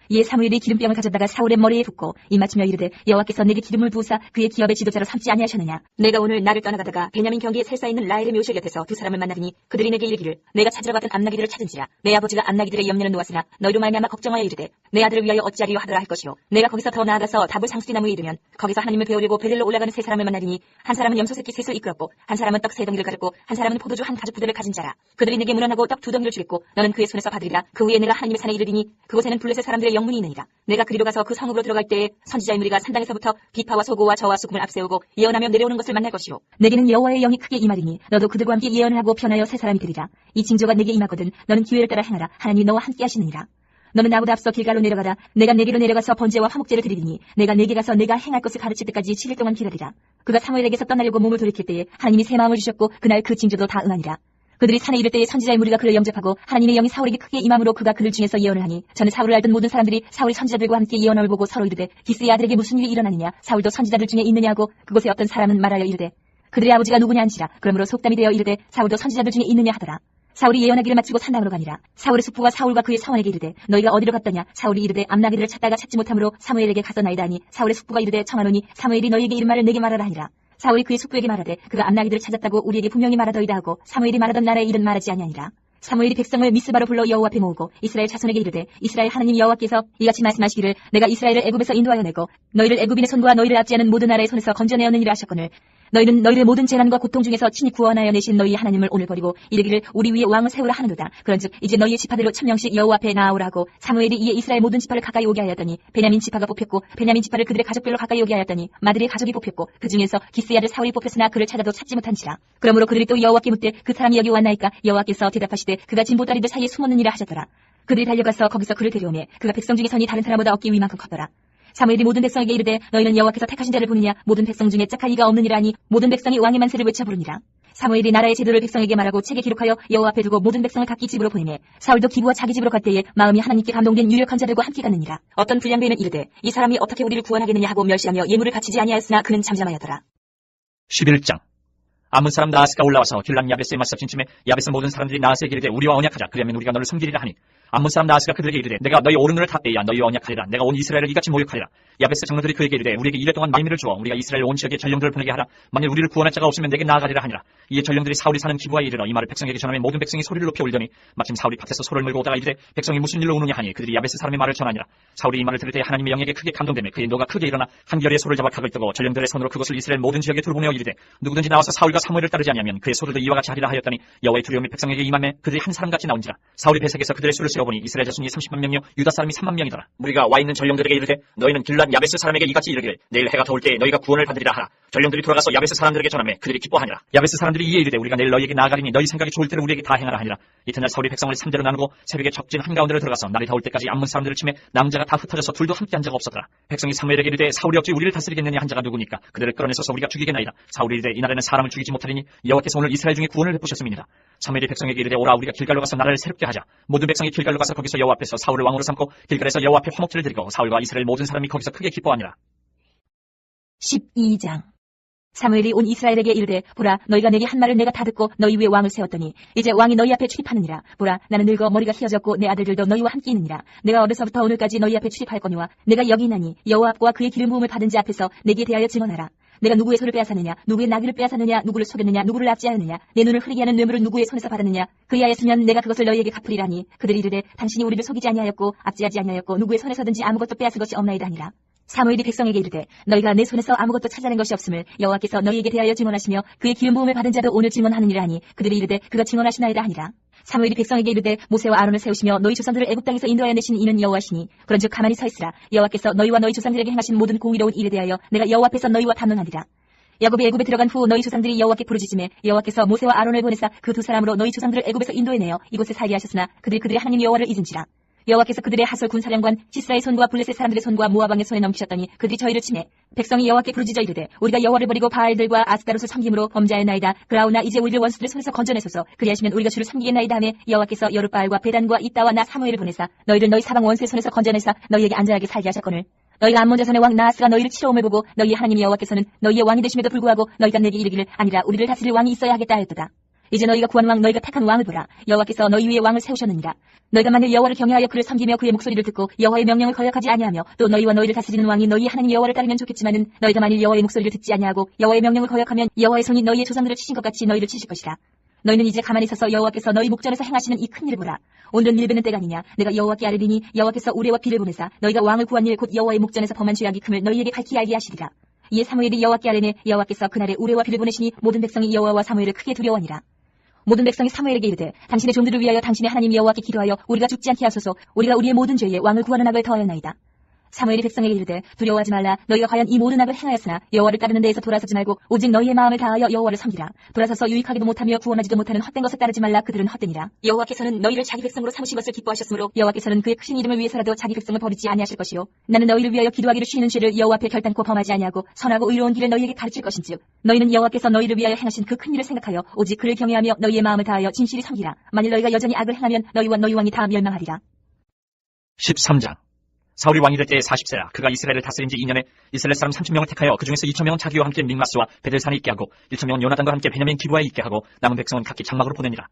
이에 사무엘이 기름병을 가져다가 사울의 머리에 붓고 입맞추며 이르되 여호와께서 내게 기름을 부으사 그의 기업의 지도자로 삼지 아니하셨느냐. 내가 오늘 나를 떠나가다가 베냐민 경기에 셀사 있는 라헬의 묘실 곁에서 두 사람을 만나더니 그들이 내게 이르기를 내가 찾으러 갔던 암나기들을 찾은지라. 내 아버지가 암나기들의 염려는 놓았으나 너희로 말미암아 걱정하여 이르되 내 아들을 위하여 어찌하리요 하더라 할 것이요. 내가 거기서 더 나아가서 다불 상수리나무에 이르면 거기서 하나님을 배우려고 베델로 올라가는 세 사람을 만나더니 한 사람은 염소 새끼 셋을 이끌었고 한 사람은 떡 세 덩이를 가졌고 한 사람은 포도주 한 가죽 부대를 가진 자라. 그들이 내게 문안하고 떡 두 덩이를 주겠고 너는 그의 손에서 받으리라. 그 후에 내가 하나님의 산에 이르리니 그곳에는 블레셋 사람들의 영문이 있느니라. 내가 그리로 가서 그 성읍으로 들어갈 때에 선지자의 무리가 산당에서부터 비파와 소고와 저와 수금을 앞세우고 예언하며 내려오는 것을 만날 것이요. 내게는 여호와의 영이 크게 임하리니 너도 그들과 함께 예언을 하고 편하여 세 사람이 되리라. 이 징조가 내게 임하거든 너는 기회를 따라 행하라. 하나님이 너와 함께 하시느니라. 너는 나보다 앞서 길갈로 내려가라. 내가 내게로 내려가서 번제와 화목제를 드리리니 내가 내게 가서 내가 행할 것을 가르칠 때까지 7일 동안 기다리라. 그가 사무엘에게서 떠나려고 몸을 돌이킬 때에 하나님이 새 마음을 주셨고 그날 그 징조도 다 응하니라. 그들이 산에 이를 때에 선지자의 무리가 그를 영접하고 하나님의 영이 사울에게 크게 임함으로 그가 그를 중에서 예언을 하니 전에 사울을 알던 모든 사람들이 사울이 선지자들과 함께 예언을 보고 서로 이르되 기스의 아들에게 무슨 일이 일어나느냐. 사울도 선지자들 중에 있느냐 하고 그곳에 어떤 사람은 말하여 이르되 그들의 아버지가 누구냐 한지라. 그러므로 속담이 되어 이르되 사울도 선지자들 중에 있느냐 하더라. 사울이 예언하기를 마치고 산당으로 가니라. 사울의 숙부가 사울과 그의 사원에게 이르되 너희가 어디로 갔더냐. 사울이 이르되 암나기들을 찾다가 찾지 못함으로 사무엘에게 갔었나이다 하니 사울의 숙부가 이르되 청하노니 사무엘이 너희에게 이른 말을 내게 말하라 하니라. 사울이 그의 숙부에게 말하되 그가 암나기들을 찾았다고 우리에게 분명히 말하더이다 하고 사무엘이 말하던 날에 일은 말하지 아니하니라. 사무엘이 백성을 미스바로 불러 여호와 앞에 모으고 이스라엘 자손에게 이르되 이스라엘 하나님 여호와께서 이같이 말씀하시기를 내가 이스라엘을 애굽에서 인도하여 내고 너희를 애굽인의 손과 너희를 압제하는 모든 나라의 손에서 건져내었느니라 하셨거늘 너희는 너희를 모든 재난과 고통 중에서 친히 구원하여 내신 너희 하나님을 오늘 버리고 이르기를 우리 위에 왕을 세우라 하는도다. 그런즉 이제 너희의 지파대로 1000명씩 여호와 앞에 나아오라고 사무엘이 이에 이스라엘 모든 지파를 가까이 오게 하였더니 베냐민 지파가 뽑혔고 베냐민 지파를 그들의 가족별로 가까이 오게 하였더니 마들의 가족이 뽑혔고 그 중에서 기스의 아들 사울이 뽑혔으나 그를 찾아도 찾지 못한지라. 그러므로 그들이 또 여호와께 묻되 그 사람이 여기 왔나이까. 여호와께서 대답하시되 그가 진보다리들 사이에 숨었느니라 하셨더라. 그들이 달려가서 거기서 그를 데려오매 그가 백성 중에 선이 다른 사람보다 어깨 위만큼 컸더라. 사무엘이 모든 백성에게 이르되 너희는 여호와께서 택하신 자를 부르냐. 모든 백성 중에 짝할 이가 없느니라 하니 모든 백성이 왕의 만세를 외쳐 부르니라. 사무엘이 나라의 제도를 백성에게 말하고 책에 기록하여 여호와 앞에 두고 모든 백성을 각기 집으로 보내매 사울도 기부와 자기 집으로 갈 때에 마음이 하나님께 감동된 유력한 자들과 함께 갔느니라. 어떤 불량배는 이르되 이 사람이 어떻게 우리를 구원하겠느냐 하고 멸시하며 예물을 바치지 아니하였으나 그는 잠잠하였더라. 11장. 암몬 사람 나하스가 올라와서 길람 야베스에 맞서 진침해 야베스 모든 사람들이 나하스에게 이르되 우리와 언약하자. 그리하면 우리가 너를 섬기리라 하니 암몬 사람 나하스가 그들에게 이르되 내가 너희 오른눈을 닫되야 너희와 언약하리라. 내가 온 이스라엘을 이같이 모욕하리라. 야베스 장로들이 그에게 이르되 우리에게 이래 동안 만민을 주어 우리가 이스라엘 온 지역에 전령들을 보내게 하라. 만일 우리를 구원할 자가 없으면 내게 나아가리라 하니라. 이에 전령들이 사울이 사는 기부하에 이르러 이 말을 백성에게 전하며 모든 백성이 소리를 높여 울더니 마침 사울이 밭에서 소를 물고 오다가 이르되 백성이 무슨 일로 우느냐 하니 그들이 야베스 사람의 말을 전하니라. 사울이 이 말을 들을 때 하나님의 영에게 크게 감동되며 그의 노가 크게 일어나 한결의 소를 잡아 각을 뜨고 전령들의 손으로 그것을 이스라엘 모든 지역에 둘보내어 이르되 누구든지 나와서 사울과 사무엘을 따르지 아니하면 그의 소들도 이와 같이 하리라 하였더니 여호와의 두려움이 백성에게 임하매 그들이 한 사람같이 나온지라. 사울이 배색에서 그들의 수를 세어보니 이스라엘 자손이 30만 명이요 유다 사람이 3만 명이더라. 우리가 와 있는 전령들에게 이르되 너희는 길랏 야베스 사람에게 이같이 이르기를 내일 해가 더울 때에 너희가 구원을 받으리라 하라. 전령들이 돌아가서 야베스 사람들에게 전하매 그들이 기뻐하니라. 야베스 사람들이 이에 이르되 우리가 내일 너희에게 나아가리니 너희 생각이 좋을 때를 우리에게 다 행하라 하니라. 이튿날 사울이 백성을 3대로 나누고 새벽에 적진 한가운데로 들어가서 날이 더울 때까지 암몬 사람들을 치매 남자가 다 흩어져서 둘도 함께 한 자가 없었더라. 백성이 사무엘에게 이르되 사울이 어찌 우리를 다스리겠느냐 한 자가 누구니까 그들을 끌어내서서 우리가 죽이겠나이다. 사울이 이르되 이날에는 사람을 죽이지 못하리니 여호와께서 오늘 이스라엘 중에 구원을 베푸셨음이니라. 사무엘이 백성에게 이르되 오라 우리가 길갈로 가서 나라를 새롭게 하자. 모든 백성이 길갈로 가서 거기서 여호와 앞에서 사울을 왕으로 삼고 길갈에서 여호와 앞에 화목제를 드리고 사울과 이스라엘 모든 사람이 거기서 크게 기뻐하니라. 12장. 사무엘이 온 이스라엘에게 이르되 보라 너희가 내게 한 말을 내가 다 듣고 너희 위에 왕을 세웠더니 이제 왕이 너희 앞에 출입하느니라. 보라 나는 늙어 머리가 휘어졌고 내 아들들도 너희와 함께 있느니라. 내가 어려서부터 오늘까지 너희 앞에 출입할거니와 내가 여기 있나니 여호와 앞과 그의 기름 부음을 받은 자 앞에서 내게 대하여 증언하라. 내가 누구의 소를 빼앗았느냐, 누구의 나귀를 빼앗았느냐, 누구를 속였느냐, 누구를 납치하였느냐, 내 눈을 흐리게 하는 뇌물을 누구의 손에서 받았느냐. 그리하였으면 내가 그것을 너희에게 갚으리라니. 그들이 이르되 당신이 우리를 속이지 아니하였고 압제하지 아니하였고 누구의 손에서든지 아무것도 빼앗은 것이 없나이다 하니라. 사무엘이 백성에게 이르되 너희가 내 손에서 아무것도 찾아낸 것이 없음을 여호와께서 너희에게 대하여 증언하시며 그의 기름 부음을 받은 자도 오늘 증언하느니라 하니 그들이 이르되 그가 증언하시나이다 하니라. 사무엘이 백성에게 이르되 모세와 아론을 세우시며 너희 조상들을 애굽 땅에서 인도하여 내신 이는 여호와시니 그런즉 가만히 서 있으라. 여호와께서 너희와 너희 조상들에게 행하신 모든 공의로운 일에 대하여 내가 여호와 앞에서 너희와 담론하리라. 야곱이 애굽에 들어간 후 너희 조상들이 여호와께 부르짖음에 여호와께서 모세와 아론을 보내사 그 두 사람으로 너희 조상들을 애굽에서 인도해내어 이곳에 살게 하셨으나 그들이 그들의 하나님 여호와를 잊은지라. 여호와께서 그들의 하솔 군사령관 시스라의 손과 블레셋 사람들의 손과 모압 왕의 손에 넘기셨더니 그들이 저희를 치매 백성이 여호와께 부르짖어 이르되 우리가 여호와를 버리고 바알들과 아스타롯을 섬김으로 범죄하였나이다. 그러나 이제 우리를 원수들의 손에서 건져내소서. 그리하시면 우리가 주를 섬기겠나이다 하매 여호와께서 여룻바알과 베단과 이따와 나 사무엘을 보내사 너희를 너희 사방 원수의 손에서 건져내사 너희에게 안전하게 살게 하셨거늘 너희가 암몬 자손의 왕 나하스가 너희를 치러 오을 보고 너희 하나님 여호와께서는 너희의 왕이 되심에도 불구하고 너희가 내게 이르기를 아니라 우리를 다스릴 왕이 있어야 하겠다 하였도다. 이제 너희가 구한 왕 너희가 택한 왕을 보라. 여호와께서 너희 위에 왕을 세우셨느니라. 너희가 만일 여호와를 경외하여 그를 섬기며 그의 목소리를 듣고 여호와의 명령을 거역하지 아니하며 또 너희와 너희를 다스리는 왕이 너희 하나님 여호와를 따르면 좋겠지만은 너희가 만일 여호와의 목소리를 듣지 아니하고 여호와의 명령을 거역하면 여호와의 손이 너희의 조상들을 치신 것 같이 너희를 치실 것이라. 너희는 이제 가만히 서서 여호와께서 너희 목전에서 행하시는 이 큰 일을 보라. 오늘은 일베는 때가 아니냐. 내가 여호와께 아뢰리니 여호와께서 우레와 비를 보내사 너희가 왕을 구한 일 곧 여호와의 목전에서 범한 죄악이 큼을 너희에게 밝히 알게 하시리라. 이에 사무엘이 여호와께 아뢰네 여호와께서 그날에 우레와 비를 보내시니 모든 백성이 여호와와 사무엘을 크게 두려워하니라. 모든 백성이 사무엘에게 이르되 당신의 종들을 위하여 당신의 하나님 여호와께 기도하여 우리가 죽지 않게 하소서. 우리가 우리의 모든 죄에 왕을 구하는 악을 더하였나이다. 사무엘이 백성에게 이르되 두려워하지 말라. 너희가 과연 이 모든 악을 행하였으나 여호와를 따르는 데에서 돌아서지 말고 오직 너희의 마음을 다하여 여호와를 섬기라. 돌아서서 유익하기도 못하며 구원하지도 못하는 헛된 것을 따르지 말라. 그들은 헛되니라. 여호와께서는 너희를 자기 백성으로 삼으신 것을 기뻐하셨으므로 여호와께서는 그의 크신 이름을 위해서라도 자기 백성을 버리지 아니하실 것이요 나는 너희를 위하여 기도하기를 쉬는 죄를 여호와 앞에 결단코 범하지 아니하고 선하고 의로운 길을 너희에게 가르칠 것인즉 너희는 여호와께서 너희를 위하여 행하신 그 큰 일을 생각하여 오직 그를 경외하며 너희의 마음을 다하여 진실히 섬기라. 만일 너희가 여전히 악을 행하면 너희와 너희 왕이 다 멸망하리라. 13장. 사울이 왕이 될 때에 40세라. 그가 이스라엘을 다스린 지 2년에 이스라엘 사람 30명을 택하여 그 중에서 2,000명은 자기와 함께 믹마스와 베델산에 있게 하고 1,000명은 요나단과 함께 베냐민 기부하에 있게 하고 남은 백성은 각기 장막으로 보내니라.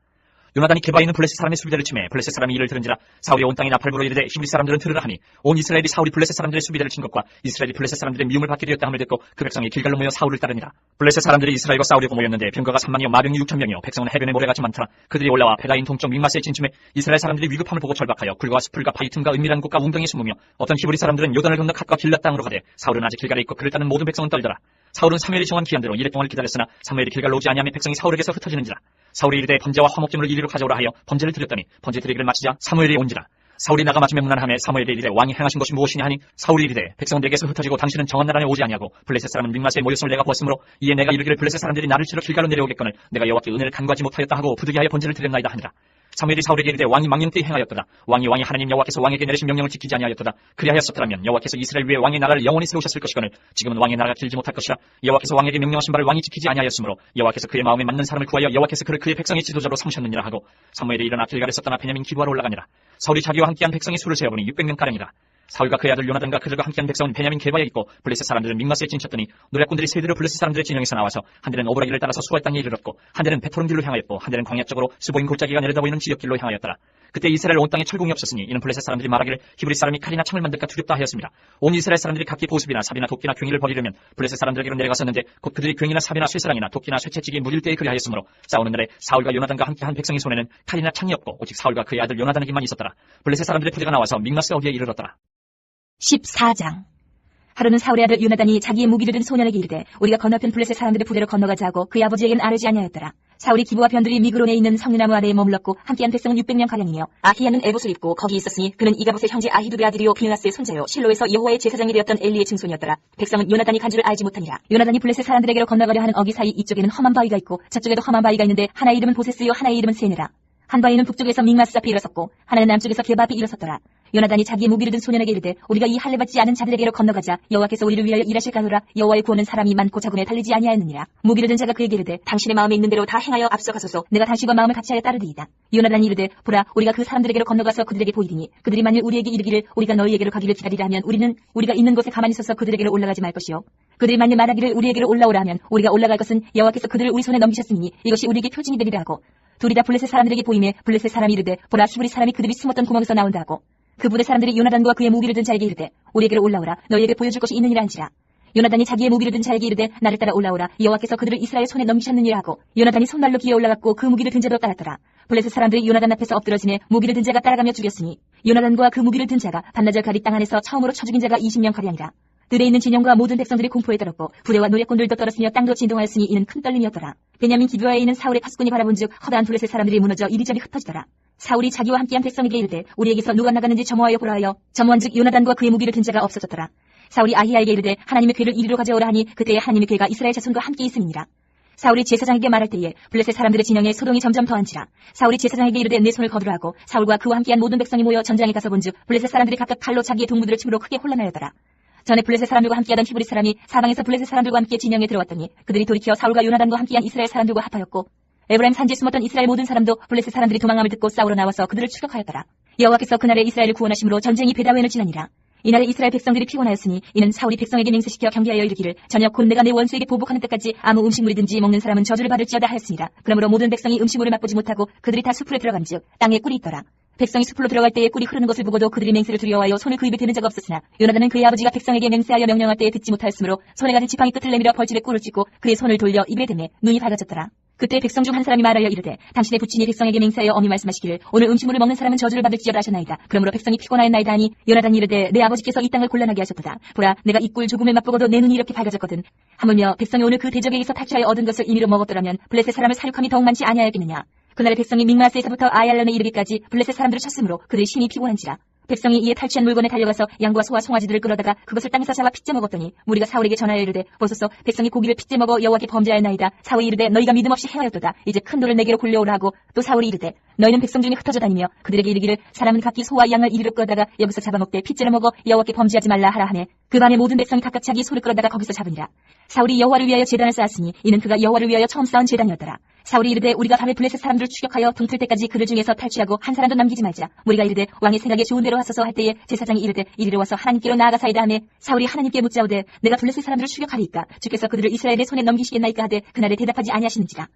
요나단이 게바에 있는 블레셋 사람의 수비대를 치매 블레셋 사람이 이를 들은지라. 사울이 온 땅에 나팔부로 이르되 히브리 사람들은 들으라 하니 온 이스라엘이 사울이 블레셋 사람들의 수비대를 친 것과 이스라엘이 블레셋 사람들의 미움을 받게 되었다 함을 듣고 그 백성이 길갈로 모여 사울을 따르니라. 블레셋 사람들이 이스라엘과 싸우려고 모였는데 병거가 3만이요 마병이 6,000명이요 백성은 해변의 모래같이 많더라. 그들이 올라와 베라인 동쪽 믹마스에 진침해 이스라엘 사람들이 위급함을 보고 절박하여 굴과 수풀과 바위 틈과 은밀한 곳과 웅덩이에 숨으며 어떤 히브리 사람들은 요단을 건너 갓과 길랏 땅으로 가되 사울은 아직 길갈에 있고 그를 따는 모든 백성은 떨더라. 사울은 사무엘이 정한 기한대로 이래 동안 기다렸으나 사무엘이 길갈로 오지 아니하며 백성이 사울에게서 흩어지는지라. 사울이 이르되 번제와 화목제물을 이리로 가져오라 하여 번제를 드렸더니 번제 드리기를 마치자 사무엘이 온지라. 사울이 나가 마침에 문안하며 사무엘이 이르되 왕이 행하신 것이 무엇이냐 하니 사울이 이르되 백성은 내게서 흩어지고 당신은 정한 나라에 오지 아니하고 블레셋 사람은 믹마스에 모였음을 내가 보았으므로 이에 내가 이르기를 블레셋 사람들이 나를 치러 길갈로 내려오겠거늘 내가 여호와께 은혜를 간구하지 못하였다 하고 부득이하여 번제를 드렸나이다 하니라. 사무엘이 사울에게 이르되 왕이 망령 때 행하였도다. 왕이 하나님 여호와께서 왕에게 내리신 명령을 지키지 아니하였도다. 그리하였었더라면 여호와께서 이스라엘 위에 왕의 나라를 영원히 세우셨을 것이거늘 지금은 왕의 나라가 길지 못할 것이라. 여호와께서 왕에게 명령하신 바를 왕이 지키지 아니하였으므로 여호와께서 그의 마음에 맞는 사람을 구하여 여호와께서 그를 그의 백성의 지도자로 삼으셨느니라 하고 사무엘이 일어나 길갈에서 떠나 베냐민 기부하러 올라가니라. 사울이 자기와 함께한 백성의 수를 세어보니 600명가량이라. 사울과 그의 아들 요나단과 그들과 함께한 백성은 베냐민 게바에 있고 블레셋 사람들은 믹마스에 진쳤더니 노략군들이 세대로 블레셋 사람들의 진영에서 나와서 한 대는 오브라기를 따라서 수알 땅에 이르렀고 한 대는 베토론 길로 향하였고 한 대는 광야 쪽으로 스보임 골짜기가 내려다보이는 지역길로 향하였더라. 그때 이스라엘 온 땅에 철공이 없었으니 이는 블레셋 사람들이 말하기를 히브리 사람이 칼이나 창을 만들까 두렵다 하였습니다. 온 이스라엘 사람들이 각기 보습이나 삽이나 도끼나 괭이를 버리려면 블레셋 사람들에게로 내려갔었는데 곧 그들이 괭이나 삽이나 쇠사랑이나 도끼나 쇠채찍이 무릴 때에 그리하였으므로 싸우는 날에 사울과 요나단과 함께한 백성의 손에는 칼이나 창이 없고 오직 사울과 그의 아들 요나단에게만 있었더라. 블레셋 사람들의 부대가 나와서 믹마스 어귀에 이르렀더라. 14장. 하루는 사울의 아들 요나단이 자기의 무기를 든 소년에게 이르되 우리가 건너편 블레셋 사람들의 부대로 건너가자 하고 그의 아버지에게는 아뢰지 아니하였더라. 사울이 기브와 변들이 미그론에 있는 성류나무 아래에 머물렀고 함께한 백성은 600명가량이며 아히야는 에봇을 입고 거기 있었으니 그는 이가봇의 형제 아히두의 아들이요 빌나스의 손자요 실로에서 여호와의 제사장이 되었던 엘리의 증손이었더라. 백성은 요나단이 간 줄을 알지 못하니라. 요나단이 블레셋 사람들에게로 건너가려 하는 어기 사이 이쪽에는 험한 바위가 있고 저쪽에도 험한 바위가 있는데 하나의 이름은 보세스요 하나의 이름은 세네라. 한 바위는 북쪽에서 믹마스 앞에 일어섰고 하나는 남쪽에서 게바 앞에 일어섰더라. 요나단이 자기의 무기를 든 소년에게 이르되 우리가 이 할례 받지 않은 자들에게로 건너가자. 여호와께서 우리를 위하여 일하실까노라. 여호와의 구원은 사람이 많고 적음에 달리지 아니하였느니라. 무기를 든 자가 그에게 이르되 당신의 마음에 있는 대로 다 행하여 앞서가소서. 내가 당신과 마음을 같이하여 따르리이다. 요나단이 이르되 보라 우리가 그 사람들에게로 건너가서 그들에게 보이리니 그들이 만일 우리에게 이르기를 우리가 너희에게로 가기를 기다리라 하면 우리는 우리가 있는 곳에 가만히 서서 그들에게로 올라가지 말 것이요 그들이 만일 말하기를 우리에게로 올라오라 하면 우리가 올라갈 것은 여호와께서 그들을 우리 손에 넘기셨으니 이것이 우리에게 표징이 되리라 하고 둘이 다 블레셋 사람들에게 보임에 블레셋 사람이 이르되 보라 히브리 사람이 그들이 숨었던 구멍에서 나온다 하고 그 부대 사람들이 요나단과 그의 무기를 든 자에게 이르되 우리에게로 올라오라 너희에게 보여줄 것이 있느니라 한지라. 요나단이 자기의 무기를 든 자에게 이르되 나를 따라 올라오라 여호와께서 그들을 이스라엘 손에 넘기셨느니라 하고 요나단이 손날로 기어 올라갔고 그 무기를 든 자도 따랐더라. 블레셋 사람들이 요나단 앞에서 엎드러지매 무기를 든 자가 따라가며 죽였으니 요나단과 그 무기를 든 자가 반나절 가리 땅 안에서 처음으로 쳐 죽인 자가 20명가량이라. 들에 있는 진영과 모든 백성들이 공포에 떨었고 부대와 노략군들도 떨었으며 땅도 진동하였으니 이는 큰 떨림이었더라. 베냐민 기브아에 있는 사울의 파수꾼이 바라본즉 허다한 블레셋 사람들이 무너져 이리저리 흩어지더라. 사울이 자기와 함께한 백성에게 이르되 우리에게서 누가 나가는지 점호하여 보라 하여 점호한즉 요나단과 그의 무기를 든 자가 없어졌더라. 사울이 아히야에게 이르되 하나님의 궤를 이리로 가져오라 하니 그때에 하나님의 궤가 이스라엘 자손과 함께 있음이니라. 사울이 제사장에게 말할 때에 블레셋 사람들의 진영에 소동이 점점 더한지라. 사울이 제사장에게 이르되 내 손을 거두라 하고 사울과 그와 함께한 모든 백성이 모여 전장에 가서 본즉 블레셋 사람들이 각각 칼로 자기의 동무들을 침으로 크게 혼란하였더라. 전에 블레셋 사람들과 함께하던 히브리 사람이 사방에서 블레셋 사람들과 함께 진영에 들어왔더니 그들이 돌이켜 사울과 요나단과 함께한 이스라엘 사람들과 합하였고 에브라임 산지에 숨었던 이스라엘 모든 사람도 블레셋 사람들이 도망함을 듣고 싸우러 나와서 그들을 추격하였더라. 여호와께서 그날에 이스라엘을 구원하심으로 전쟁이 베다웬을 지나니라. 이날에 이스라엘 백성들이 피곤하였으니 이는 사울이 백성에게 맹세시켜 경계하여 이르기를 저녁 곧 내가 내 원수에게 보복하는 때까지 아무 음식물이든지 먹는 사람은 저주를 받을지어다 하였습니다. 그러므로 모든 백성이 음식물을 맛보지 못하고 그들이 다 숲으로 들어간즉 땅에 꿀이 있더라. 백성이 숲으로 들어갈 때에 꿀이 흐르는 것을 보고도 그들이 맹세를 두려워하여 손을 그 입에 대는 자가 없었으나 요나단은 그의 아버지가 백성에게 맹세하여 명령할 때에 듣지 못하였으므로 손에 가진 지팡이 끝을 내밀어 벌집에 꿀을 찍고 그의 손을 돌려 입에 대매 눈이 밝아졌더라. 그때 백성 중 한 사람이 말하여 이르되 당신의 부친이 백성에게 맹세하여 엄히 말씀하시기를 오늘 음식물을 먹는 사람은 저주를 받을지어다 하셨나이다. 그러므로 백성이 피곤하였나이다 하니 요나단이 이르되 내 아버지께서 이 땅을 곤란하게 하셨도다. 보라 내가 이 꿀 조금을 맛보고도 내 눈이 이렇게 밝아졌거든. 하물며 백성이 오늘 그 대적에게서 탈취하여 얻은 것을 임의로 먹었더라면 블레셋 사람을 사육함이 더욱 많지 아니하였겠느냐. 그날에 백성이 믹마스에서부터 아얄론에 이르기까지 블레셋 사람들을 쳤으므로 그들의 심히 피곤한지라. 백성이 이에 탈취한 물건에 달려가서 양과 소와 송아지들을 끌어다가 그것을 땅에서 잡아 핏째 먹었더니 무리가 사울에게 전하여 이르되 보소서 백성이 고기를 핏째 먹어 여호와께 범죄하였나이다. 사울이 이르되 너희가 믿음 없이 행하였도다. 이제 큰 돌을 내게로 굴려오라 하고 또 사울이 이르되 너희는 백성 중에 흩어져 다니며 그들에게 이르기를 사람은 각기 소와 양을 이리로 끌어다가 여기서 잡아먹되 핏째를 먹어 여호와께 범죄하지 말라 하라 하매 그 밤에 모든 백성이 각각 자기 소를 끌어다가 거기서 잡으니라. 사울이 여호와를 위하여 제단을 쌓았으니 이는 그가 여호와를 위하여 처음 쌓은 제단이었더라. 사울이 이르되 우리가 밤에 블레셋 사람들을 추격하여 동틀 때까지 그들 중에서 탈취하고 한 사람도 남기지 말자. 우리가 이르되 왕의 생각에 좋은 대로 하소서 할 때에 제사장이 이르되 이리로 와서 하나님께로 나아가사이다 하매 사울이 하나님께 묻자오되 내가 블레셋 사람들을 추격하리이까 주께서 그들을 이스라엘의 손에 넘기시겠나이까 하되 그날에 대답하지 아니하시는지라.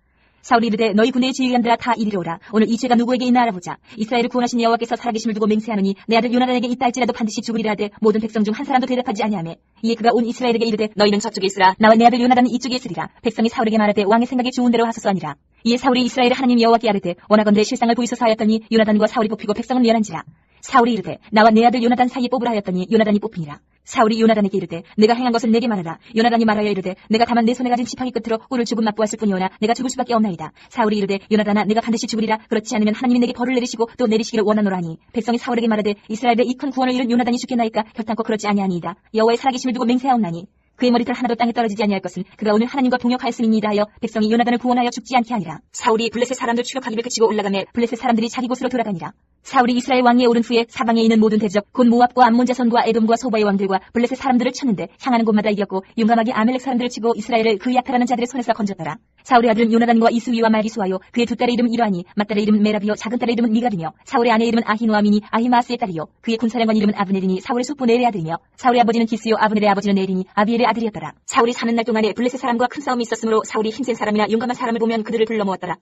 사울이 이르되 너희 군대의 지휘관들아 다 이리로 오라. 오늘 이 죄가 누구에게 있나 알아보자. 이스라엘을 구원하신 여호와께서 살아계심을 두고 맹세하노니 내 아들 요나단에게 있다 할지라도 반드시 죽으리라 하되 모든 백성 중 한 사람도 대답하지 아니하매 이에 그가 온 이스라엘에게 이르되 너희는 저쪽에 있으라. 나와 내 아들 요나단은 이쪽에 있으리라. 백성이 사울에게 말하되 왕의 생각에 좋은 대로 하소서 하니라. 이에 사울이 이스라엘의 하나님 여호와께 아뢰되 원하건대 실상을 보이소서 하였더니 요나단과 사울이 뽑히고 백성은 멸한지라. 사울이 이르되 나와 내 아들 요나단 사이에 뽑으라 하였더니 요나단이 뽑히니라. 사울이 요나단에게 이르되 내가 행한 것을 내게 말하라. 요나단이 말하여 이르되 내가 다만 내 손에 가진 지팡이 끝으로 꿀을 조금 맛보았을 뿐이오나 내가 죽을 수밖에 없나이다. 사울이 이르되 요나단아 내가 반드시 죽으리라. 그렇지 않으면 하나님이 내게 벌을 내리시고 또 내리시기를 원하노라니. 백성이 사울에게 말하되 이스라엘의 이 큰 구원을 이룬 요나단이 죽겠나이까 결단코 그렇지 아니하니이다. 여호와의 살아계심을 두고 맹세하옵나니 그의 머리털 하나도 땅에 떨어지지 아니할 것은 그가 오늘 하나님과 동역하였음이니이다 하여 백성이 요나단을 구원하여 죽지 않게 하니라. 사울이 블레셋 사람들 추격하기를 그치고 올라가매 블레셋 사람들이 자기 곳으로 돌아가니라. 사울이 이스라엘 왕위에 오른 후에 사방에 있는 모든 대적 곧 모압과 암몬 자손과 에돔과 소바의 왕들과 블레셋 사람들을 쳤는데 향하는 곳마다 이겼고 용감하게 아멜렉 사람들을 치고 이스라엘을 그 약탈하는 자들의 손에서 건졌더라. 사울의 아들은 요나단과 이스위와 말기수하요 그의 두 딸의 이름은 이러하니 맏딸의 이름은 메라비요 작은 딸의 이름은 미갈이며 사울의 아내의 이름은 아히노아미니 아히마스의 딸이요 그의 군사령관 이름은 아브넬이니 사울의 숙부 넬의 아들이며 사울의 아버지는 기스요 아브넬의 아버지는 넬이니 아비엘의 아들이었더라. 사울이 사는 날 동안에 블레셋 사람과 큰 싸움이 있었으므로 사울이 힘센 사람이나 용감한 사람을 보면 그들을 불러 모았더라.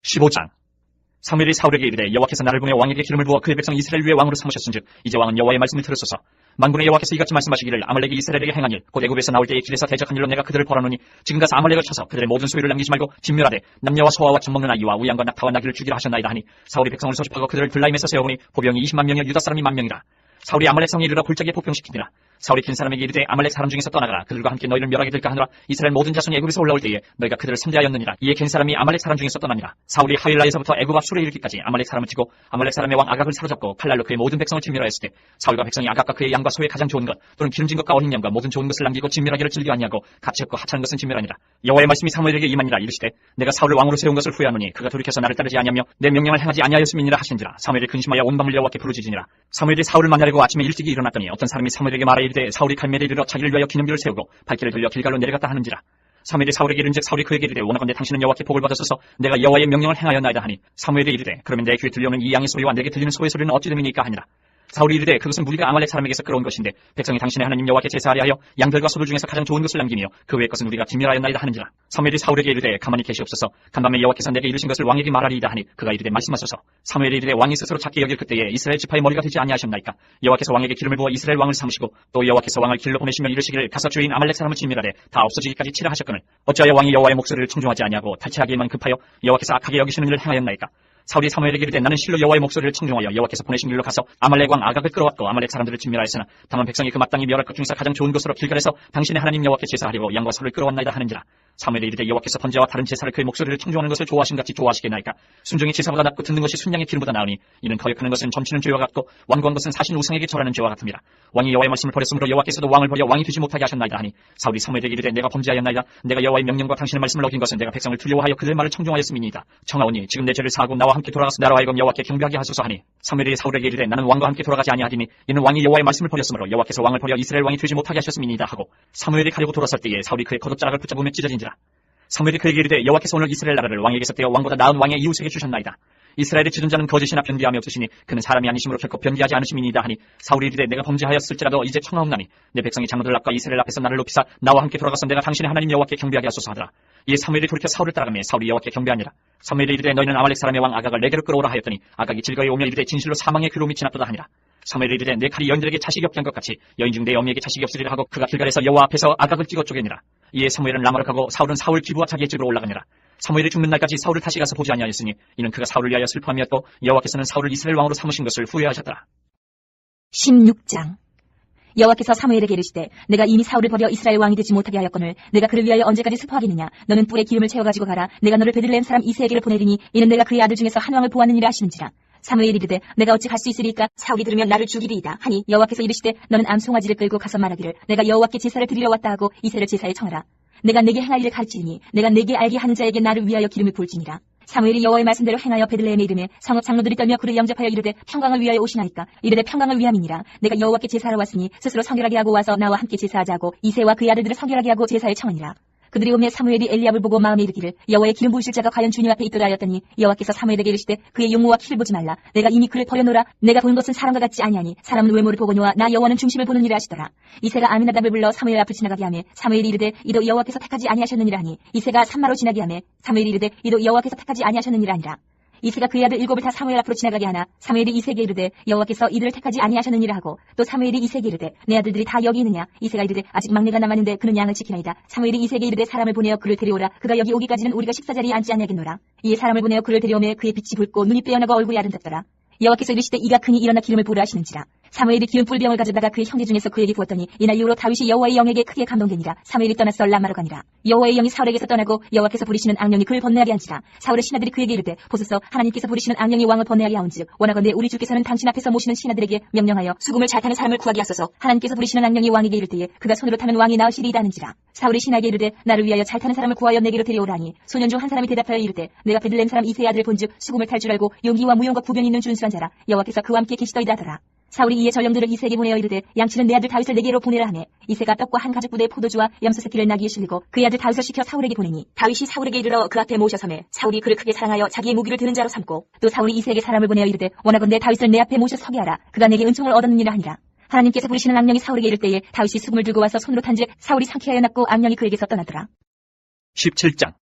15장. 사무엘이 사울에게 이르되 여호와께서 나를 보내 왕에게 기름을 부어 그의 백성 이스라엘 위에 왕으로 삼으셨은즉 이제 왕은 여호와의 말씀을 들으소서. 만군의 여호와께서 이같이 말씀하시기를 아말렉이 이스라엘에게 행한 일 곧 애굽에서 나올 때의 길에서 대적한 일로 내가 그들을 벌하노니 지금 가서 아말렉을 쳐서 그들의 모든 소유를 남기지 말고 진멸하되 남녀와 소아와 젖먹는 아이와 우양과 낙타와 나귀를 죽이라 하셨나이다 하니 사울이 백성을 소집하고 그들을 들라임에서 세워보니 보병이 20만 명이요 유다 사람이 1,000,000명이라. 사울이 아말렉 성에 이르러 골짜기에 폭병시키니라. 사울이 긴 사람에게 이르되 아말렉 사람 중에서 떠나가라. 그들과 함께 너희를 멸하게 될까 하노라. 이스라엘 모든 자손이 애굽에서 올라올 때에 너희가 그들을 삼대하였느니라. 이에 긴 사람이 아말렉 사람 중에서 떠나니라. 사울이 하윌라에서부터 애굽 앞 술에 이르기까지 아말렉 사람을 치고 아말렉 사람의 왕 아각을 사로잡고 칼날로 그의 모든 백성을 진멸하였을 때 사울과 백성이 아각과 그의 양과 소의 가장 좋은 것 또는 기름진 것과 어린 양과 모든 좋은 것을 남기고 진멸하기를 즐겨 아니하고 가치 없고 하찮은 것은 진멸하니라. 여호와의 말씀이 사무엘에게 임하니라. 이르시되 내가 사울을 왕으로 세운 것을 후회하노니 그가 돌이켜서 나를 따르지 아니하며 내 명령을 행하지 아니하였음이니라 하신지라. 사무엘이 근심하여 온 밤을 여호와께 부르짖으니라. 사무엘이 사울을 만나려고 아침에 일찍이 일어났더니 어떤 사람이 사무엘에게 말하 이르되 사울이 갈멜에 이르러 자기를 위하여 기념비를 세우고 발길을 돌려 길갈로 내려갔다 하는지라. 사무엘이 사울에게 이른즉 사울이 그에게 이르되 원하건대 당신은 여호와께 복을 받으소서. 내가 여호와의 명령을 행하였나이다 하니 사무엘이 이르되 그러면 내 귀에 들려오는 이 양의 소리와 내게 들리는 소의 소리는 어찌 됨이니까 하니라. 사울이 이르되 그것은 무리가 아말렉 사람에게서 끌어온 것인데 백성이 당신의 하나님 여호와께 제사하려 하여 양들과 소들 중에서 가장 좋은 것을 남기며 그 외의 것은 우리가 진멸하였나이다 하는지라. 사무엘이 사울에게 이르되 가만히 계시옵소서. 간밤에 여호와께서 내게 이르신 것을 왕에게 말하리이다 하니 그가 이르되 말씀하소서. 사무엘이 이르되 왕이 스스로 작게 여길 그때에 이스라엘 지파의 머리가 되지 아니하셨나이까. 여호와께서 왕에게 기름을 부어 이스라엘 왕을 삼으시고 또 여호와께서 왕을 길로 보내시며 이르시기를 가서 주인 아말렉 사람을 진멸하되 다 없어지기까지 치라 하셨거늘 어찌하여 왕이 여호와의 목소리를 청종하지 아니하고 탈취하기에만 급하여 여호와께서 악하게 여기시는 일을 행하였나이까. 사울이 사무엘에게 이르되 나는 실로 여호와의 목소리를 청종하여 여호와께서 보내신 길로 가서 아말렉 왕 아각을 끌어왔고 아말렉 사람들을 진멸하였으나 다만 백성이 그 마땅히 멸할 것 중에서 가장 좋은 것으로 길갈에서 당신의 하나님 여호와께 제사하려고 양과 소를 끌어왔나이다 하는지라. 사무엘이 이르되 여호와께서 번제와 다른 제사를 그의 목소리를 청종하는 것을 좋아하신 같이 좋아하시겠나이까. 순종이 제사보다 낫고 듣는 것이 순양의 기름보다 나으니 이는 거역하는 것은 점치는 죄와 같고 완고한 것은 사신 우상에게 절하는 죄와 같습니다. 왕이 여호와의 말씀을 버렸으므로 여호와께서도 왕을 버려 왕이 되지 못하게 하셨나이다 하니 사울이 사무엘에게 이르되 내가 범죄하였나이다. 내가 여호와의 명령과 당신의 말씀을 어긴 것은 내가 백성을 두려워하여 그들의 말을 청종하였음이니이다. 청하오니 지금 내 죄를 사하고 나와 함께 돌아가서 나로 하여금 여호와께 경배하게 하소서 하니 사무엘이 사울에게 이르되 나는 왕과 함께 돌아가지 아니하리니 이는 왕이 여호와의 말씀을 버렸으므로 여호와께서 왕을 버려 이스라엘 왕이 되지 못하게 하셨음이니이다 하고 사무엘이 가려고 돌아설 때에 사울이 그의 겉옷자락을 붙잡으며 찢어진지라. 사무엘이 그에게 이르되 여호와께서 오늘 이스라엘 나라를 왕에게서 떼어 왕보다 나은 왕의 이웃에게 주셨나이다. 이스라엘의 지존자는 거짓이나 변비함이 없으시니 그는 사람이 아니심으로 결코 변비하지 않으심이니이다 하니 사울이 이르되 내가 범죄하였을지라도 이제 청하옵나니 내 백성이 장로들 앞과 이스라엘 앞에서 나를 높이사 나와 함께 돌아가서 내가 당신의 하나님 여호와께 경배하게 하소서 하더라. 이에 사무엘이 돌이켜 사울을 따라가며 사울이 여호와께 경배하니라. 사무엘이 이르되 너희는 아말렉 사람의 왕 아각을 내게로 끌어오라 하였더니 아각이 질거에 오며 이르되 진실로 사망의 귀로 밑이 나도다 하니라. 사무엘이 이르되 내 칼이 여인들에게 자식이 없게 한 것 같이 여인 중 내 어미에게 자식이 없으리라 하고 그가 길갈에서 여호와 앞에서 아각을 찍어 쪼개니라. 이에 사무엘은 라마를 가고 사울은 사울 기부와 자기의 집으로 올라가니라. 사무엘이 죽는 날까지 사울을 다시 가서 보지 아니하였으니 이는 그가 사울을 위하여 슬퍼함이었고 여호와께서는 사울을 이스라엘 왕으로 삼으신 것을 후회하셨더라. 16장. 여호와께서 사무엘에게 이르시되 내가 이미 사울을 버려 이스라엘 왕이 되지 못하게 하였거늘 내가 그를 위하여 언제까지 슬퍼하겠느냐. 너는 뿔에 기름을 채워가지고 가라. 내가 너를 베들레헴 사람 이새에게로 보내리니 이는 내가 그의 아들 중에서 한 왕을 보았느니라 하시는지라. 사무엘이 이르되 내가 어찌 갈 수 있으리까. 사울이 들으면 나를 죽이리이다 하니 여호와께서 이르시되 너는 암송아지를 끌고 가서 말하기를 내가 여호와께 제사를 드리러 왔다 하고 이새를 제사에 청하라. 내가 내게 행할 일을 가르치니 내가 내게 알게 하는 자에게 나를 위하여 기름을 부을지니라. 사무엘이 여호와의 말씀대로 행하여 베들레헴에 이르매 성읍 장로들이 떨며 그를 영접하여 이르되 평강을 위하여 오시나이까. 이르되 평강을 위함이니라. 내가 여호와께 제사하러 왔으니 스스로 성결하게 하고 와서 나와 함께 제사하자 하고 이새와 그의 아들들을 성결하게 하고 제사에 청하니라. 그들이 오매 사무엘이 엘리압을 보고 마음에 이르기를 여호와의 기름 부으실 자가 과연 주님 앞에 있더라 하였더니 여호와께서 사무엘에게 이르시되 그의 용모와 키를 보지 말라. 내가 이미 그를 버려놓으라. 내가 보는 것은 사람과 같지 아니하니 사람은 외모를 보거니와 나 여호와는 중심을 보는 일을 하시더라. 이새가 아미나답을 불러 사무엘 앞을 지나가게 하매 사무엘이 이르되 이도 여호와께서 택하지 아니하셨느니라 하니 이새가 산마로 지나게 하매 사무엘이 이르되 이도 여호와께서 택하지 아니하셨느니라 하니라. 이새가 그의 아들 7을 다 사무엘 앞으로 지나가게 하나 사무엘이 이새에게 이르되 여호와께서 이들을 택하지 아니하셨느니라 하고 또 사무엘이 이새에게 이르되 내 아들들이 다 여기 있느냐. 이새가 이르되 아직 막내가 남았는데 그는 양을 지키나이다. 사무엘이 이새에게 이르되 사람을 보내어 그를 데려오라. 그가 여기 오기까지는 우리가 식사자리에 앉지 아니하겠노라. 이에 사람을 보내어 그를 데려오매 그의 빛이 붉고 눈이 빼어나고 얼굴이 아름답더라. 여호와께서 이르시되 이가 크니 일어나 기름을 부으라 하시는지라. 사무엘이 기운 뿔병을 가져다가 그의 형제 중에서 그에게 부었더니 이날 이후로 다윗이 여호와의 영에게 크게 감동되니라. 사무엘이 떠나서 라마로 가니라. 여호와의 영이 사울에게서 떠나고 여호와께서 부리시는 악령이 그를 번뇌하게 한지라. 사울의 신하들이 그에게 이르되 보소서 하나님께서 부리시는 악령이 왕을 번뇌하게 하온즉 원하건대 우리 주께서는 당신 앞에서 모시는 신하들에게 명령하여 수금을 잘 타는 사람을 구하게 하소서. 하나님께서 부리시는 악령이 왕에게 이를 때에 그가 손으로 타면 왕이 나으시리이다 하는지라. 사울이 신하에게 이르되 나를 위하여 잘 타는 사람을 구하여 내게로 데려오라니 소년 중 한 사람이 대답하여 이르되 내가 베들레헴 사람 이새의 아들을 본즉 수금을 탈 줄 알고 용기와 무용과 구변이 있는 준수한 자라. 여호와께서 그와 함께 계시더이다 하더라. 사울이 이에 전령들을 이새에게 보내어 이르되 양치는 내 아들 다윗을 내게로 보내라 하매 이새가 떡과 한 가죽 부대의 포도주와 염소 새끼를 나귀에 실리고 그의 아들 다윗을 시켜 사울에게 보내니 다윗이 사울에게 이르러 그 앞에 모셔서매 사울이 그를 크게 사랑하여 자기의 무기를 드는 자로 삼고 또 사울이 이새에게 사람을 보내어 이르되 원하건대 다윗을 내 앞에 모셔 서게 하라. 그가 내게 은총을 얻었느니라 하니라. 하나님께서 부리시는 악령이 사울에게 이를 때에 다윗이 수금을 들고 와서 손으로 탄즉 사울이 상쾌하여 났고 악령이 그에게서 떠나더라. 17장.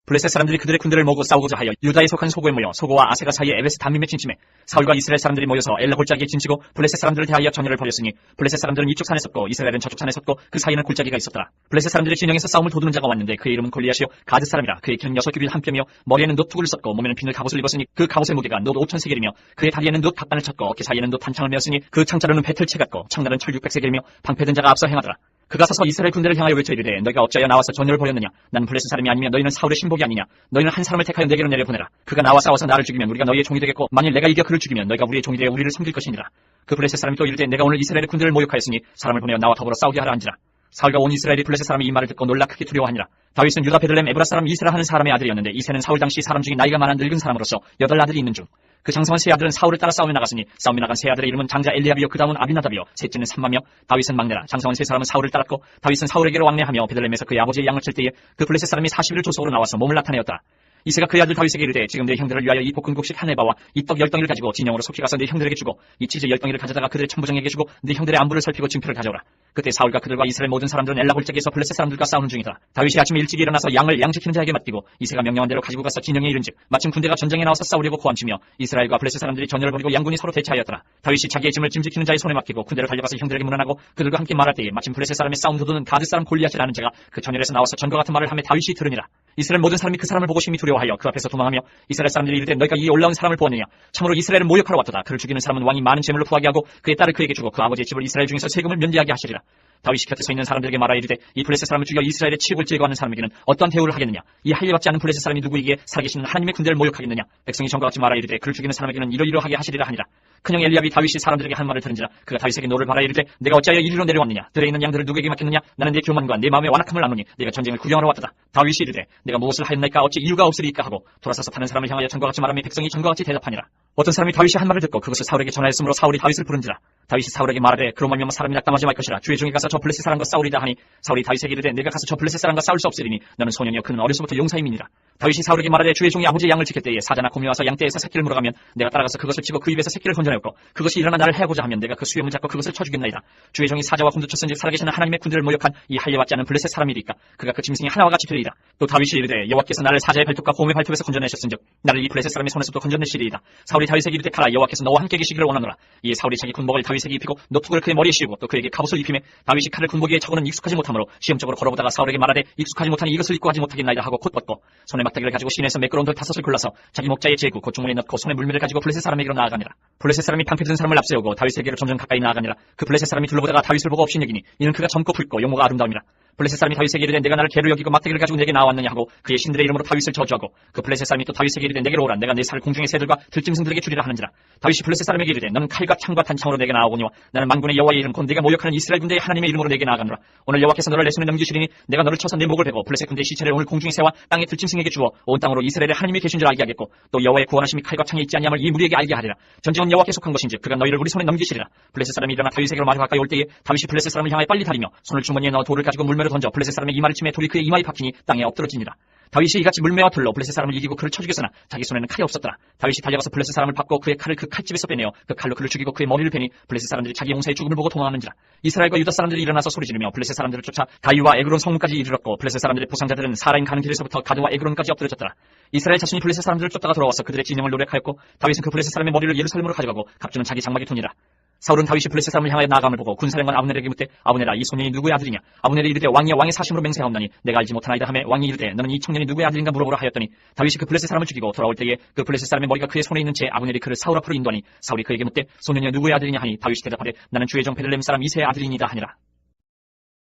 블레셋 사람들이 그들의 군대를 모으고 싸우고자 하여 유다에 속한 소고에 모여 소고와 아세가 사이에 에베스 담밈에 진침해 사울과 이스라엘 사람들이 모여서 엘라 골짜기에 진치고 블레셋 사람들을 대하여 전열을 벌였으니 블레셋 사람들은 이쪽 산에 섰고 이스라엘은 저쪽 산에 섰고 그 사이에는 골짜기가 있었더라. 블레셋 사람들이 진영에서 싸움을 도두는 자가 왔는데 그의 이름은 골리앗이요 가드 사람이라. 그의 키는 6규빗 한 뼘이요 머리에는 놋 투구를 썼고 몸에는 비늘 갑옷을 입었으니 그 갑옷의 무게가 놋 5,000세겔이며 그의 다리에는 놋 각반을 쳤고 어깨 사이에는 놋 단창을 메었으니 그 창자로는 배틀채 같고 창날은 철 600세겔이며 방패든 자가 앞서 행하더라. 그가 서서 이스라엘 군대를 향하여 외쳐 이르되 너희가 어찌하여 나와서 전열을 벌였느냐. 나는 블레셋 사람이 아니며 너희는 사울의 신복이 아니냐. 너희는 한 사람을 택하여 내게로 내려보내라. 그가 나와 싸워서 나를 죽이면 우리가 너희의 종이 되겠고 만일 내가 이겨 그를 죽이면 너희가 우리의 종이 되어 우리를 섬길 것이니라. 그 블레셋 사람이 또 이르되 내가 오늘 이스라엘의 군대를 모욕하였으니 사람을 보내어 나와 더불어 싸우게 하라 한지라. 사울과 온 이스라엘이 블레셋 사람이 이 말을 듣고 놀라 크게 두려워하니라. 다윗은 유다 베들레헴 에브라 사람 이세라 하는 사람의 아들이었는데 이세는 사울 당시 사람 중에 나이가 많은 늙은 사람으로서 8아들이 있는 중 그 장성한 세 아들은 사울을 따라 싸움에 나갔으니 싸움에 나간 세 아들의 이름은 장자 엘리압이요 그 다음은 아비나답이요 셋째는 삼마며 다윗은 막내라. 장성한 세 사람은 사울을 따랐고 다윗은 사울에게로 왕래하며 베들레헴에서 그의 아버지의 양을 칠 때에 그 블레셋 사람이 40일 조속으로 나와서 몸을 나타내었더라. 이새가 그의 아들 다윗에게 이르되 지금 내 형들을 위하여 이 볶음국식 한 에바와 이 떡 10덩이를 가지고 진영으로 속히 가서 내 형들에게 주고 이 치즈 10덩이를 가져다가 그들의 천부장에게 주고 네 형들의 안부를 살피고 증표를 가져오라. 그때 사울과 그들과 이스라엘 모든 사람들은 엘라 골짜기에서 블레셋 사람들과 싸우는 중이다. 다윗이 아침에 일찍 일어나서 양을 양지키는 자에게 맡기고 이새가 명령한 대로 가지고 가서 진영에 이른즉 마침 군대가 전쟁에 나와서 싸우려고 고함치며 이스라엘과 블레셋 사람들이 전열을 벌이고 양군이 서로 대치하였더라. 다윗이 자기의 짐을 짐지키는 자의 손에 맡기고 군대를 달려가서 형들에게 문안하고 그들과 함께 말할 때에 마침 블레셋 사람의 싸움 도두는 가드 사람 골리앗이라는 자가 그 전열에서 나와서 전과 같은 말을 하며 다윗이 들으니라. 이스라엘 모든 사람이 그 사람을 보고 심히 두려워하여 그 앞에서 도망하며 이스라엘 사람들이 이르되 너희가 이 올라온 사람을 보았느냐. 참으로 이스라엘을 모욕하러 왔도다. 그를 죽이는 사람은 왕이 많은 재물로 구하게 하고 그의 딸을 그에게 주고 그 아버지의 집을 이스라엘 중에서 세금을 면제하게 하시리라. 다윗이 곁에 서 있는 사람들에게 말하 이르되 이 블레셋 사람을 죽여 이스라엘의 치욕을 제거하는 사람에게는 어떠한 대우를 하겠느냐. 이 할례받지 않은 블레셋 사람이 누구이기에 살아계시는 하나님의 군대를 모욕하겠느냐. 백성이 전과 같이 말하 이르되 그를 죽이는 사람에게는 이러이러하게 하시리라 하니라. 큰형 엘리압이 다윗이 사람들에게 한 말을 들은지라 그가 다윗에게 노를 바라 이르되 내가 어찌하여 이리로 내려왔느냐. 들에 있는 양들을 누구에게 맡겼느냐. 나는 내 교만과 내 마음의 완악함을 아노니 내가 전쟁을 구경하러 왔도다. 다윗이 이르되 내가 무엇을 하였나이까 어찌 이유가 없으리이까 하고 돌아서서 타는 사람을 향하여 전과 같이 말하며 백성이 전과 같이 대답하니라. 어떤 사람이 다윗이 한 말을 듣고 그것을 사울에게 전하였으므로 사울이 다윗을 부른지라. 다윗이 사울에게 말하되 그로 말미암아 사람이 낙담하지 말 것이라. 주의 종이 가서 저 블레셋 사람과 싸우리다 하니 사울이 다윗에게 이르되 내가 가서 저 블레셋 사람과 싸울 수 없으리니 너는 소년이요 그는 어려서부터 용사임이니라. 다윗이 사울에게 말하되 주의 종이 아버지의 양을 지킬 때에 사자나 곰이 와서 양떼에서 새끼를 물어가면 내가 따라가서 그것을 치고 그 입에서 새끼를 건져내었고 그것이 일어나 나를 해하고자 하면 내가 그 수염을 잡고 그것을 쳐 죽였나이다. 주의 종이 사자와 곰도 쳤은즉 살아계시는 하나님의 군대를 모욕한 이 할례받지 않은 블레셋 사람이리까. 그가 그 짐승이 하나와 같이 되리이다. 또 다윗이 이르되 여호와께서 나를 사자의 발톱과 곰의 발톱에서 건져내셨은즉 나를 이 블레셋 사람의 손에서도 건져내시리이다. 사울이 다윗에게 이르되 가라 여호와께서 너와 함께 계시기를 원하노라. 이에 사울이 자기 군복을 다윗에게 입히고 노투구를 그의 머리에 씌우고 또 그에게 갑옷을 입히매 다윗이 칼을 군복에 차고는 익숙하지 못하므로 시험적으로 걸어보다가 사울에게 말하되 익숙하지 못하니 이것을 입고 하지 못하겠나이다 하고 곧 벗고 손에 막대기를 가지고 시내에서 매끄러운 돌 5을 골라서 자기 목자의 제구 곧 주머니에 넣고 손에 물매를 가지고 블레셋 사람에게로 나아가니라. 블레셋 사람이 방패 든 사람을 앞세우고 다윗에게로 점점 가까이 나아가니라. 그 블레셋 사람이 둘러보다가 다윗을 보고 업신여기니 이는 그가 젊고 붉고 용모가 아름다움이라. 블레셋 사람이 다윗에게 이르되 내가 나를 개로 여기고 막대기를 가지고 내게 나왔느냐 하고 그의 신들의 이름으로 다윗을 저주하고 그 블레셋 사람이 또 다윗에게 이르되 내게로 오라. 내가 내 살을 공중의 새들과 들짐승들에게 주리라 하는지라. 다윗이 블레셋 사람에게 이르되 너는 칼과 창과 단창으로 내게 나아오니와 나는 만군의 여호와의 이름 곧 네가 모욕하는 이스라엘 군대의 하나님의 이름으로 내게 나아가노라. 오늘 여호와께서 너를 내 손에 넘기시리니 내가 너를 쳐서 내 목을 베고 블레셋 군대의 시체를 오늘 공중의 새와 땅의 들짐승에게 주어 온 땅으로 이스라엘의 하나님이 계신 줄 알게 하겠고 또 여호와의 구원하심이 칼과 창에 있지 아니함을 이 무리에게 알게 하리라. 전쟁은 여호와께 속한 것인즉 그가 너희를 우리 손에 넘기시리라. 블레셋 사람이 일어나 다윗에게로 마주 가까이 올 때에 다윗이 블레셋 사람을 향하여 빨리 달리며 손을 주머니에 넣어 돌을 가지고 물매로 던져 블레셋 사람의 이마를 치매 돌이 그의 이마에 박히니 땅에 엎드러지니라. 다윗이 이같이 물매와 돌로 블레셋 사람을 이기고 그를 쳐 죽였으나 자기 손에는 칼이 없었더라. 다윗이 달려가서 블레셋 사람을 밟고 그의 칼을 그 칼집에서 빼내어 그 칼로 그를 죽이고 그의 머리를 베니 블레셋 사람들이 자기 용사의 죽음을 보고 도망하는지라. 이스라엘과 유다 사람들이 일어나서 소리지르며 블레셋 사람들을 쫓아 다윗과 에그론 성문까지 이르렀고 블레셋 사람들의 부상자들은 사라임 가는 길에서부터 가드와 에그론까지 엎드러졌더라. 이스라엘 자신이 블레셋 사람들을 쫓다가 돌아와서 그들의 진영을 노력하였고 다윗은 그 블레셋 사람의 머리를 예루살렘으로 가져가고 갑주는 자기 장막에 두니라. 사울은 다윗이 블레셋 사람을 향하여 나아감을 보고 군사령관 아브넬에게 묻되 아브넬아 이 소년이 누구의 아들이냐? 아브넬이 이르되 왕이여 왕의 사심으로 맹세하옵나니 내가 알지 못하나이다 하매 왕이 이르되 너는 이 청년이 누구의 아들인가 물어보라 하였더니 다윗이 그 블레셋 사람을 죽이고 돌아올 때에 그 블레셋 사람의 머리가 그의 손에 있는 채 아브넬이 그를 사울 앞으로 인도하니 사울이 그에게 묻되 소년이여 누구의 아들이냐 하니 다윗이 대답하되 나는 주의 종 베들레헴 사람 이새의 아들이니이다 하니라.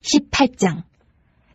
18장.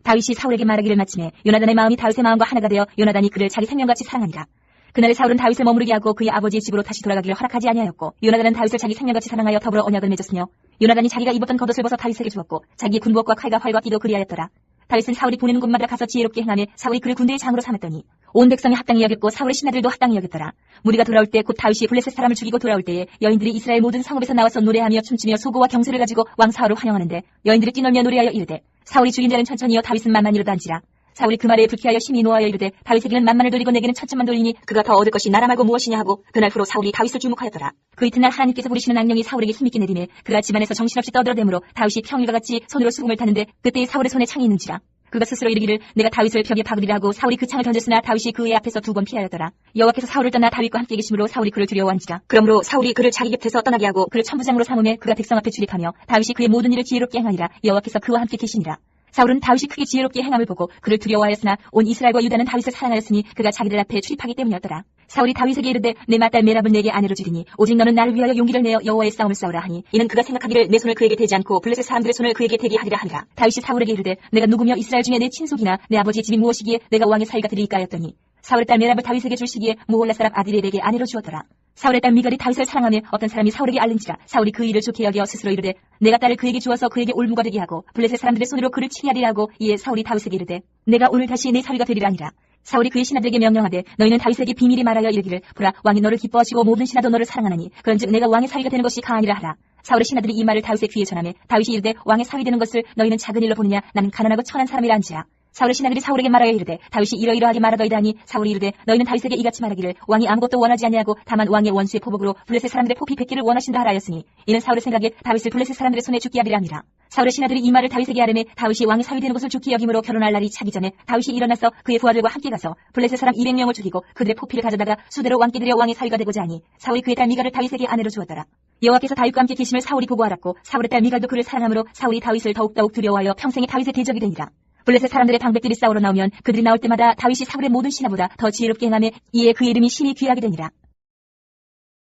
다윗이 사울에게 말하기를 마침에 요나단의 마음이 다윗의 마음과 하나가 되어 요나단이 그를 자기 생명같이 사랑하니라. 그날에 사울은 다윗을 머무르게 하고 그의 아버지의 집으로 다시 돌아가기를 허락하지 아니하였고 요나단은 다윗을 자기 생명같이 사랑하여 더불어 언약을 맺었으며 요나단이 자기가 입었던 겉옷을 벗어 다윗에게 주었고 자기의 군복과 칼과 활과 띠도 그리하였더라. 다윗은 사울이 보내는 곳마다 가서 지혜롭게 행하며 사울이 그를 군대의 장으로 삼았더니 온 백성이 합당히 여겼고 사울의 신하들도 합당히 여겼더라. 무리가 돌아올 때 곧 다윗이 블레셋 사람을 죽이고 돌아올 때에 여인들이 이스라엘 모든 성읍에서 나와서 노래하며 춤추며 소고와 경수를 가지고 왕 사울을 환영하는데 여인들이 뛰놀며 노래하여 이르되 사울이 죽인 자는 천천히요 다윗은 만만히로도 한지라. 사울이 그 말에 불쾌하여 심히 노하여 이르되 다윗에게는 만만을 돌리고 내게는 천천만 돌리니 그가 더 얻을 것이 나라 말고 무엇이냐 하고 그날 후로 사울이 다윗을 주목하였더라. 그 이튿날 하나님께서 부리시는 악령이 사울에게 힘있게 내리매 그가 집안에서 정신없이 떠들어대므로 다윗이 평일과 같이 손으로 수금을 타는데 그때에 사울의 손에 창이 있는지라. 그가 스스로 이르기를 내가 다윗을 벽에 박으리라 하고 사울이 그 창을 던졌으나 다윗이 그의 앞에서 2번 피하였더라. 여호와께서 사울을 떠나 다윗과 함께 계심으로 사울이 그를 두려워한지라. 그러므로 사울이 그를 자기 곁에서 떠나게 하고 그를 천부장으로 삼음에 그가 백성 앞에 출입하며 다윗이 그의 모든 일을 지혜롭게 행하니라. 여호와께서 그와 함께 계시니라. 사울은 다윗이 크게 지혜롭게 행함을 보고 그를 두려워하였으나 온 이스라엘과 유다는 다윗을 사랑하였으니 그가 자기들 앞에 출입하기 때문이었더라. 사울이 다윗에게 이르되 내 맏딸 메랍을 내게 아내로 주리니 오직 너는 나를 위하여 용기를 내어 여호와의 싸움을 싸우라 하니 이는 그가 생각하기를 내 손을 그에게 대지 않고 블레셋 사람들의 손을 그에게 대게 하리라 하니라. 다윗이 사울에게 이르되 내가 누구며 이스라엘 중에 내 친속이나 내 아버지의 집이 무엇이기에 내가 왕의 사위가 되리이까 하였더니 사울의 딸 메랍을 다윗에게 줄 시기에 무홀라 사람 아디렐에게 아내로 주었더라. 사울의 딸 미갈이 다윗을 사랑하며 어떤 사람이 사울에게 알른지라. 사울이 그 일을 좋게 여겨 스스로 이르되 내가 딸을 그에게 주어서 그에게 올무가 되게 하고 블레셋 사람들의 손으로 그를 치게 하리라 하고 이에 사울이 다윗에게 이르되 내가 오늘 다시 내 사위가 되리라 하니라. 사울이 그의 신하들에게 명령하되 너희는 다윗에게 비밀히 말하여 이르기를 보라 왕이 너를 기뻐하시고 모든 신하도 너를 사랑하나니 그런즉 내가 왕의 사위가 되는 것이 가하니라 하라. 사울의 신하들이 이 말을 다윗의 귀에 전하매 다윗이 이르되 왕의 사위 되는 것을 너희는 작은 일로 보느냐 나는 가난하고 천한 사람이라 한지라. 사울의 신하들이 사울에게 말하여 이르되 다윗이 이러이러하게 말하더이다 하니 사울이 이르되 너희는 다윗에게 이같이 말하기를 왕이 아무것도 원하지 아니하고 다만 왕의 원수의 포복으로 블레셋 사람들의 포피 100개를 원하신다 하라 하였으니 이는 사울의 생각에 다윗을 블레셋 사람들의 손에 죽게 하리라 함이라. 사울의 신하들이 이 말을 다윗에게 하려매 다윗이 왕의 사위 되는 것을 좋게 여김으로 결혼할 날이 차기 전에 다윗이 일어나서 그의 부하들과 함께 가서 블레셋 사람 200명을 죽이고 그들의 포피를 가져다가 수대로 왕께 드려 왕의 사위가 되고자 하니 사울이 그의 딸 미갈을 다윗에게 아내로 주었더라. 여호와께서 다윗과 함께 계심을 사울이 보고 알았고 사울의 딸 미갈도 그를 사랑하므로 사울이 다윗을 더욱더욱 두려워하여 평생에 다윗의 대적이 되니라. 블레셋 사람들의 방백들이 싸우러 나오면 그들이 나올 때마다 다윗이 사울의 모든 신하보다 더 지혜롭게 행하며 이에 그의 이름이 심히 귀하게 되니라.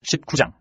19장.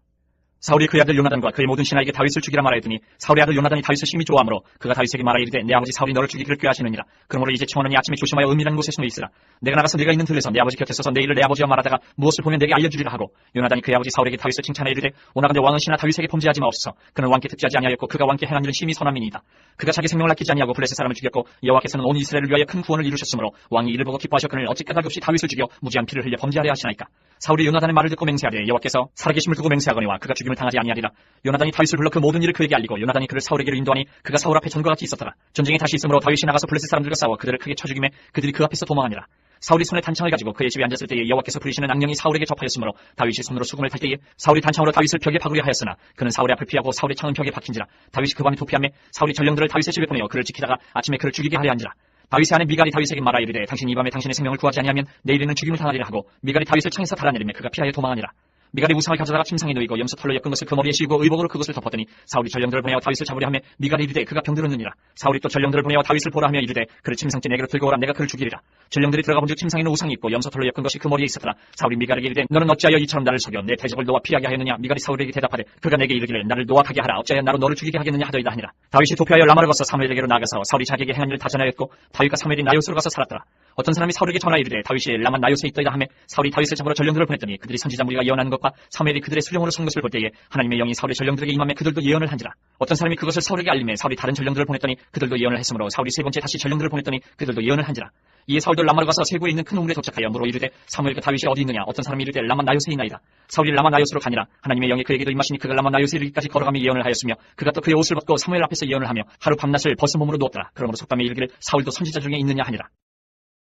사울이 그의 아들 요나단과 그의 모든 신하에게 다윗을 죽이라 말하였더니 사울의 아들 요나단이 다윗을 심히 좋아하므로 그가 다윗에게 말하여 이르되 내 아버지 사울이 너를 죽이기를 꾀하시느니라. 그러므로 이제 청하노니 아침에 조심하여 은밀한 곳에 숨어 있으라. 내가 나가서 네가 있는 들에서 내 아버지 곁에 서서 내 일을 내 아버지와 말하다가 무엇을 보면 내게 알려주리라 하고 요나단이 그의 아버지 사울에게 다윗을 칭찬하여 이르되 오나간대 왕은 신하 다윗에게 범죄하지 마옵소서. 그는 왕께 특지하지 아니하였고 그가 왕께 행한 일은 심히 선함이니이다. 그가 자기 생명을 아끼지 아니하고 블레셋 사람을 죽였고 여호와께서는 온 이스라엘을 위하여 큰 구원을 이루셨으므로 왕이 이를 보고 기뻐하셔 그를 어찌 까닭 없이 다윗을 죽여 무지한 피를 흘려 범죄하려 하시나이까. 사울이 요나단의 말을 듣고 맹세하되 여호와께서 살아계심을 두고 맹세하거니와 그가 죽임을 당하지 아니하리라. 요나단이 다윗을 불러 그 모든 일을 그에게 알리고 요나단이 그를 사울에게로 인도하니 그가 사울 앞에 전과 같이 있었더라. 전쟁이 다시 있으므로 다윗이 나가서 블레셋 사람들과 싸워 그들을 크게 쳐 죽이매 그들이 그 앞에서 도망하니라. 사울이 손에 단창을 가지고 그의 집에 앉았을 때에 여호와께서 부리시는 악령이 사울에게 접하였으므로 다윗이 손으로 수금을 탈 때에 사울이 단창으로 다윗을 벽에 박으려 하였으나 그는 사울의 앞을 피하고 사울의 창은 벽에 박힌지라. 다윗이 그 밤에 도피하매 사울이 전령들을 다윗의 집에 보내어 그를 지키다가 아침에 그를 죽이게 하려 한지라. 다윗의 아내 미갈이 다윗에게 말하여 이르되 당신이 이 밤에 당신의 생명을 구하지 아니하면 내일에는 죽임을 당하리라 하고 미갈이 다윗을 창에서 달아내리매 그가 피하여 도망하니라. 미갈이 우상을 가져다가 침상에 놓이고 염소 털로 엮은 것을 그 머리에 씌우고 의복으로 그것을 덮었더니 사울이 전령들을 보내어 다윗을 잡으려 하며 미갈이 이르되 그가 병들었느니라. 사울이 또 전령들을 보내어 다윗을 보라 하며 이르되 그를 침상째 내게로 들고 오라 내가 그를 죽이리라. 전령들이 들어가 본즉 침상에는 우상이 있고 염소 털로 엮은 것이 그 머리에 있었더라. 사울이 미갈에게 이르되 너는 어찌하여 이처럼 나를 속여 내 대적을 너와 피하게 하였느냐. 미갈이 사울에게 대답하되 그가 내게 이르기를 나를 너와 가게 하라. 어찌하여 나로 너를 죽이게 하겠느냐 하더이다 하니라. 다윗이 도피하여 라마를 거쳐 사무엘에게로 나가서 사울이 자기에게 행한 일을 다 전하였고 다윗과 사무엘이 나요스로 가서 살았더라. 어떤 사람이 사울에게 전하여 이르되 다윗이 라마 나요스에 있더이다 하매 사울이 다윗을 잡으러 전령들을 보냈더니 그들이 선지자 무리가 예언하는 것과 사무엘이 그들의 수령으로 선 것을 볼 때에 하나님의 영이 사울의 전령들에게 임하매 그들도 예언을 한지라. 어떤 사람이 그것을 사울에게 알림해 사울이 다른 전령들을 보냈더니 그들도 예언을 했으므로 사울이 세 번째 다시 전령들을 보냈더니 그들도 예언을 한지라. 이에 사울도 라마로 가서 세구에 있는 큰 우물에 도착하여 물어 이르되 사무엘과 다윗이 어디 있느냐. 어떤 사람이 이르되 라마 나요스에 있나이다. 사울이 라마 나요스로 가니라. 하나님의 영이 그에게도 임하시니 그가 라마 나요스에 이르기까지 걸어가며 예언을 하였으며 그가 또 그의 옷을 벗고 사무엘 앞에서 예언을 하며 하루 밤낮을 벗은 몸으로 누웠더라. 그러므로 속담에 이르기를 사울도 선지자 중에 있느냐 하니라.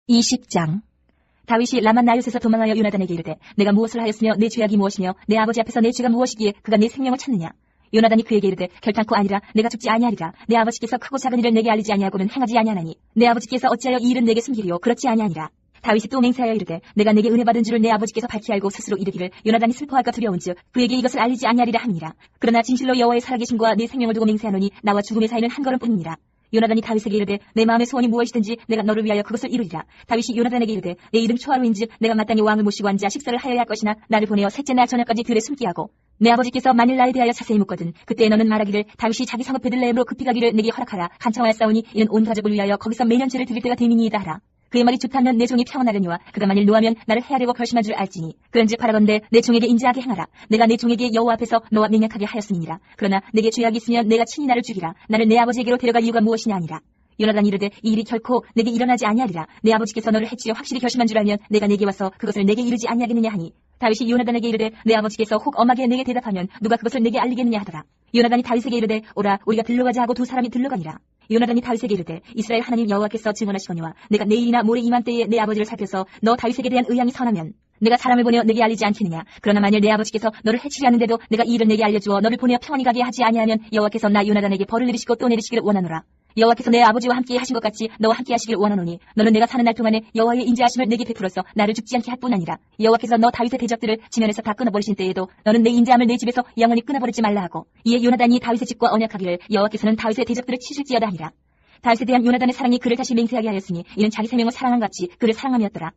20장. 다윗이 라마 나요스에서 도망하여 요나단에게 이르되 내가 무엇을 하였으며 내 죄악이 무엇이며 내 아버지 앞에서 내 죄가 무엇이기에 그가 내 생명을 찾느냐. 요나단이 그에게 이르되 결단코 아니라 내가 죽지 아니하리라. 내 아버지께서 크고 작은 일을 내게 알리지 아니하고는 행하지 아니하나니 내 아버지께서 어찌하여 이 일은 내게 숨기리요. 그렇지 아니하니라. 다윗이 또 맹세하여 이르되 내가 내게 은혜 받은 줄을 내 아버지께서 밝히 알고 스스로 이르기를 요나단이 슬퍼할까 두려운즉 그에게 이것을 알리지 아니하리라 함이니라. 그러나 진실로 여호와의 살아계심과 내 생명을 두고 맹세하노니 나와 죽음의 사이는 한 걸음뿐이니라. 요나단이 다윗에게 이르되 내 마음의 소원이 무엇이든지 내가 너를 위하여 그것을 이루리라. 다윗이 요나단에게 이르되 내 이름 초하루인즉 내가 마땅히 왕을 모시고 앉아 식사를 하여야 할 것이나 나를 보내어 셋째 날 저녁까지 들에 숨게 하고 내 아버지께서 만일 나에 대하여 자세히 묻거든 그때 너는 말하기를 다윗이 자기 성읍 베들레헴으로 급히 가기를 내게 허락하라. 간청하였사오니 이는 온 가족을 위하여 거기서 매년 죄를 드릴 때가 되미니이다 하라. 그의 말이 좋다면 내 종이 평안하려니와 그가 만일 노하면 나를 해하려고 결심한 줄 알지니 그런즉 바라건대 내 종에게 인자하게 행하라. 내가 내 종에게 여호와 앞에서 너와 맹약하게 하였음이니라. 그러나 내게 죄악이 있으면 내가 친히 나를 죽이라. 나를 내 아버지에게로 데려갈 이유가 무엇이냐 아니라. 요나단이 이르되 이 일이 결코 내게 일어나지 아니하리라. 내 아버지께서 너를 해치려 확실히 결심한 줄 알면 내가 내게 와서 그것을 내게 이르지 아니하겠느냐 하니 다윗이 요나단에게 이르되 내 아버지께서 혹 엄하게 내게 대답하면 누가 그것을 내게 알리겠느냐 하더라. 요나단이 다윗에게 이르되 오라 우리가 들러가자 하고 두 사람이 들러가니라. 요나단이 다윗에게 이르되 이스라엘 하나님 여호와께서 증언하시거니와 내가 내일이나 모레 이맘때에 내 아버지를 살펴서 너 다윗에게 대한 의향이 선하면 내가 사람을 보내어 내게 알리지 않겠느냐. 그러나 만일 내 아버지께서 너를 해치려 하는데도 내가 이 일을 내게 알려주어 너를 보내어 평안히 가게 하지 아니하면 여호와께서 나 요나단에게 벌을 내리시고 또 내리시기를 원하노라. 여호와께서 내 아버지와 함께 하신 것 같이 너와 함께 하시길 원하노니 너는 내가 사는 날 동안에 여호와의 인자하심을 내게 베풀어서 나를 죽지 않게 할 뿐 아니라 여호와께서 너 다윗의 대적들을 지면에서 다 끊어버리신 때에도 너는 내 인자함을 내 집에서 영원히 끊어버리지 말라 하고 이에 요나단이 다윗의 집과 언약하기를 여호와께서는 다윗의 대적들을 치실지어다 하니라. 다윗에 대한 요나단의 사랑이 그를 다시 맹세하게 하였으니 이는 자기 생명을 사랑한 같이 그를 사랑함이었더라.